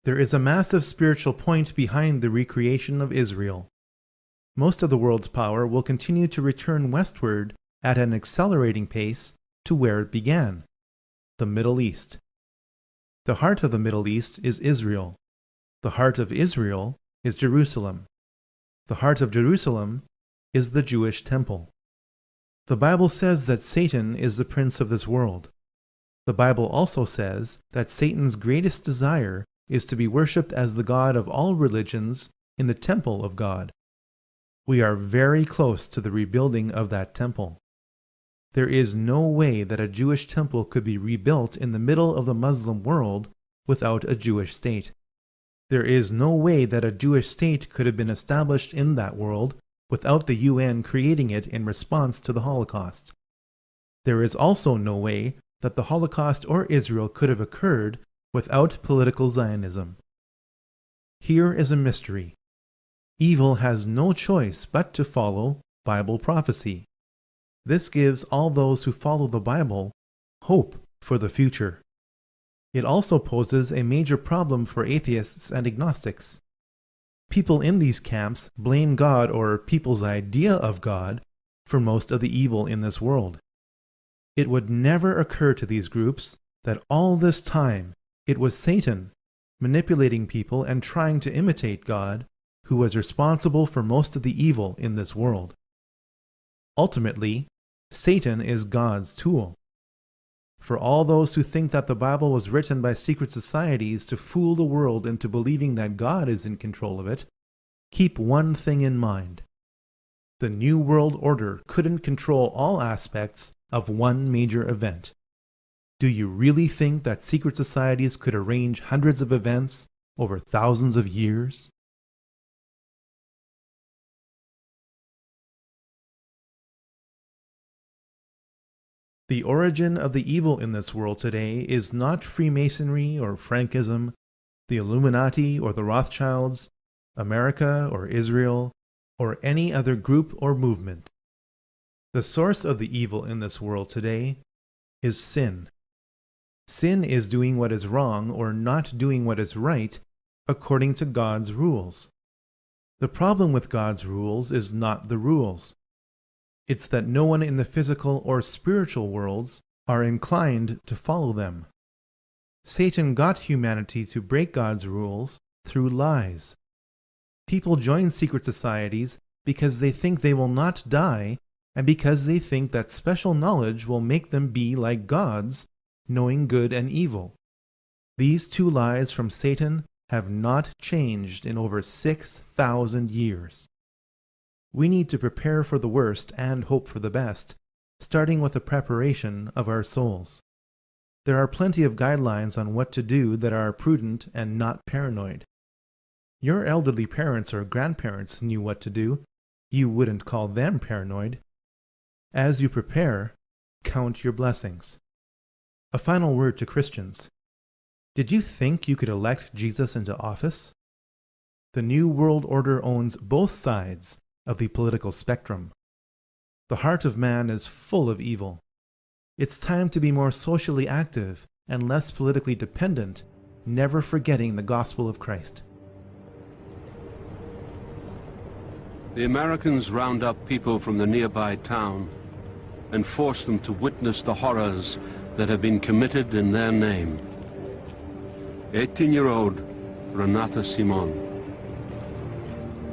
There is a massive spiritual point behind the recreation of Israel. Most of the world's power will continue to return westward at an accelerating pace to where it began, the Middle East. The heart of the Middle East is Israel. The heart of Israel is Jerusalem. The heart of Jerusalem is the Jewish temple. The Bible says that Satan is the prince of this world. The Bible also says that Satan's greatest desire is to be worshipped as the God of all religions in the temple of God. We are very close to the rebuilding of that temple. There is no way that a Jewish temple could be rebuilt in the middle of the Muslim world without a Jewish state. There is no way that a Jewish state could have been established in that world without the UN creating it in response to the Holocaust. There is also no way that the Holocaust or Israel could have occurred without political Zionism. Here is a mystery. Evil has no choice but to follow Bible prophecy. This gives all those who follow the Bible hope for the future. It also poses a major problem for atheists and agnostics. People in these camps blame God or people's idea of God for most of the evil in this world. It would never occur to these groups that all this time it was Satan manipulating people and trying to imitate God who was responsible for most of the evil in this world. Ultimately, Satan is God's tool. For all those who think that the Bible was written by secret societies to fool the world into believing that God is in control of it, keep one thing in mind. The New World Order couldn't control all aspects of one major event. Do you really think that secret societies could arrange hundreds of events over thousands of years? The origin of the evil in this world today is not Freemasonry or Frankism, the Illuminati or the Rothschilds, America or Israel, or any other group or movement. The source of the evil in this world today is sin. Sin is doing what is wrong or not doing what is right according to God's rules. The problem with God's rules is not the rules. It's that no one in the physical or spiritual worlds are inclined to follow them. Satan got humanity to break God's rules through lies. People join secret societies because they think they will not die and because they think that special knowledge will make them be like gods, knowing good and evil. These two lies from Satan have not changed in over 6,000 years. We need to prepare for the worst and hope for the best, starting with the preparation of our souls. There are plenty of guidelines on what to do that are prudent and not paranoid. Your elderly parents or grandparents knew what to do. You wouldn't call them paranoid. As you prepare, count your blessings. A final word to Christians. Did you think you could elect Jesus into office? The New World Order owns both sides of the political spectrum. The heart of man is full of evil. It's time to be more socially active and less politically dependent, never forgetting the gospel of Christ. The Americans round up people from the nearby town and force them to witness the horrors that have been committed in their name. 18-year-old Renata Simon.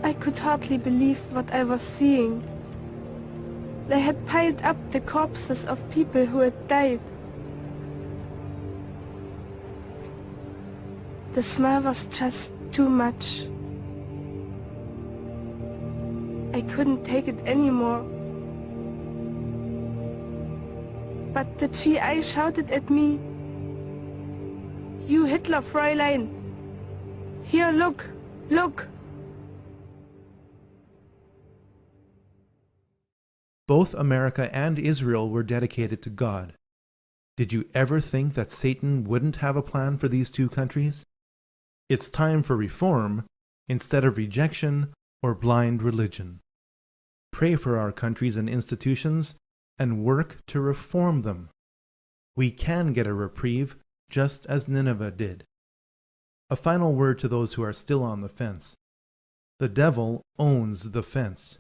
I could hardly believe what I was seeing. They had piled up the corpses of people who had died. The smell was just too much. I couldn't take it anymore. But the GI shouted at me, "You Hitler, Fräulein! Here, look, look!" Both America and Israel were dedicated to God. Did you ever think that Satan wouldn't have a plan for these two countries? It's time for reform instead of rejection or blind religion. Pray for our countries and institutions and work to reform them. We can get a reprieve just as Nineveh did. A final word to those who are still on the fence. The devil owns the fence.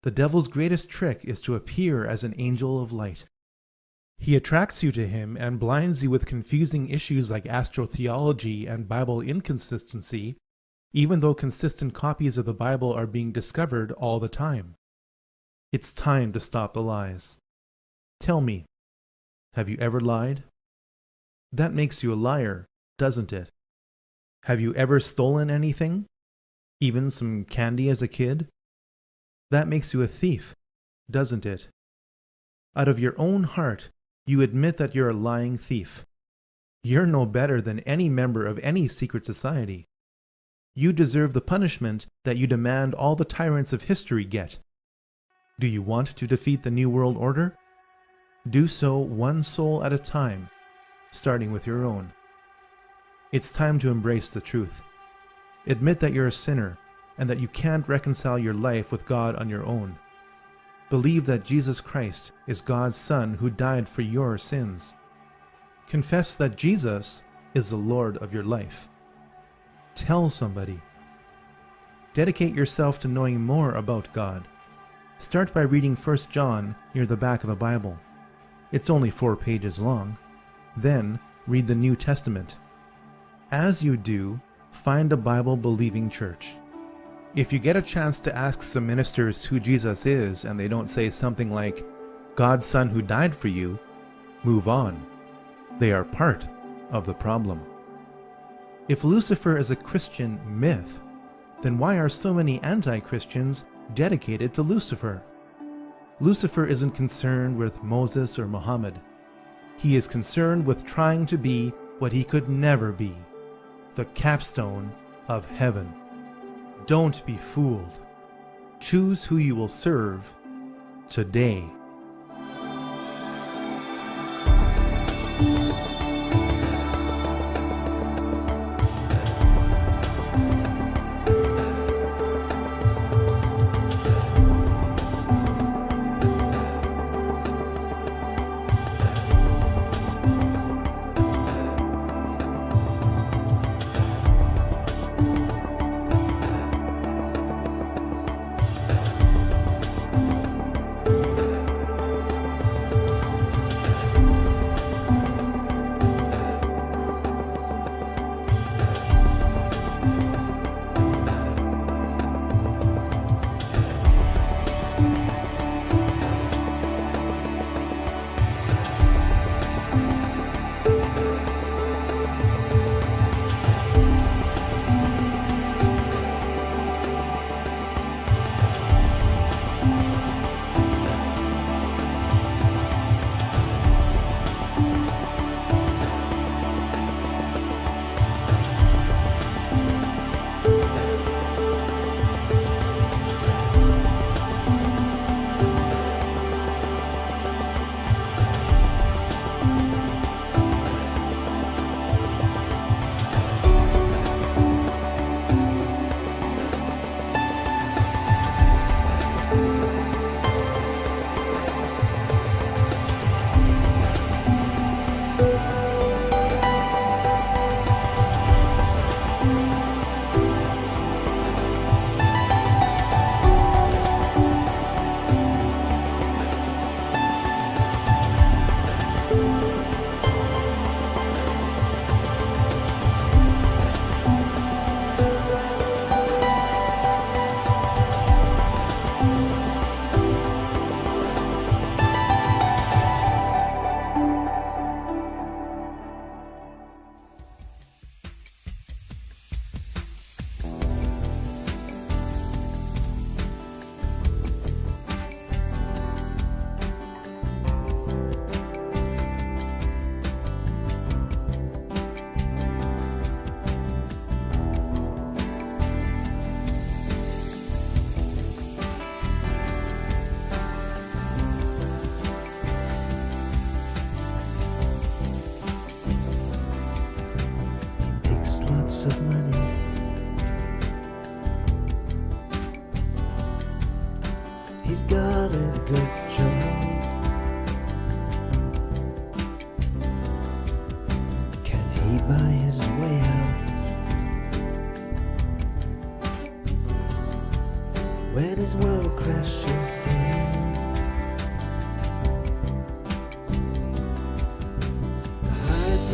The devil's greatest trick is to appear as an angel of light. He attracts you to him and blinds you with confusing issues like astrotheology and Bible inconsistency, even though consistent copies of the Bible are being discovered all the time. It's time to stop the lies. Tell me, have you ever lied? That makes you a liar, doesn't it? Have you ever stolen anything? Even some candy as a kid? That makes you a thief, doesn't it? Out of your own heart, you admit that you're a lying thief. You're no better than any member of any secret society. You deserve the punishment that you demand all the tyrants of history get. Do you want to defeat the New World Order? Do so one soul at a time, starting with your own. It's time to embrace the truth. Admit that you're a sinner and that you can't reconcile your life with God on your own. Believe that Jesus Christ is God's Son who died for your sins. Confess that Jesus is the Lord of your life. Tell somebody. Dedicate yourself to knowing more about God. Start by reading 1 John near the back of the Bible. It's only 4 pages long. Then read the New Testament. As you do, find a Bible-believing church. If you get a chance to ask some ministers who Jesus is and they don't say something like, God's Son who died for you, move on. They are part of the problem. If Lucifer is a Christian myth, then why are so many anti-Christians dedicated to Lucifer? Lucifer isn't concerned with Moses or Muhammad. He is concerned with trying to be what he could never be, the capstone of heaven. Don't be fooled. Choose who you will serve today.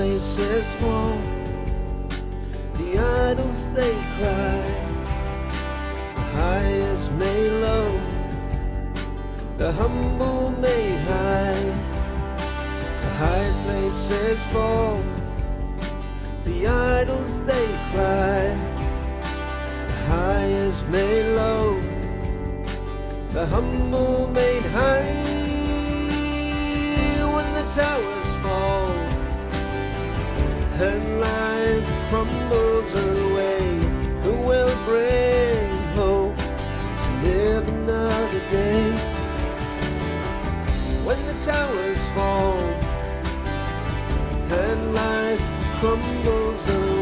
places fall, the idols they cry, the highest may low, the humble may high, the high places fall, the idols they cry, the highest may low, the humble made high. When the towers fall and life crumbles away, who will bring hope to live another day? When the towers fall and life crumbles away,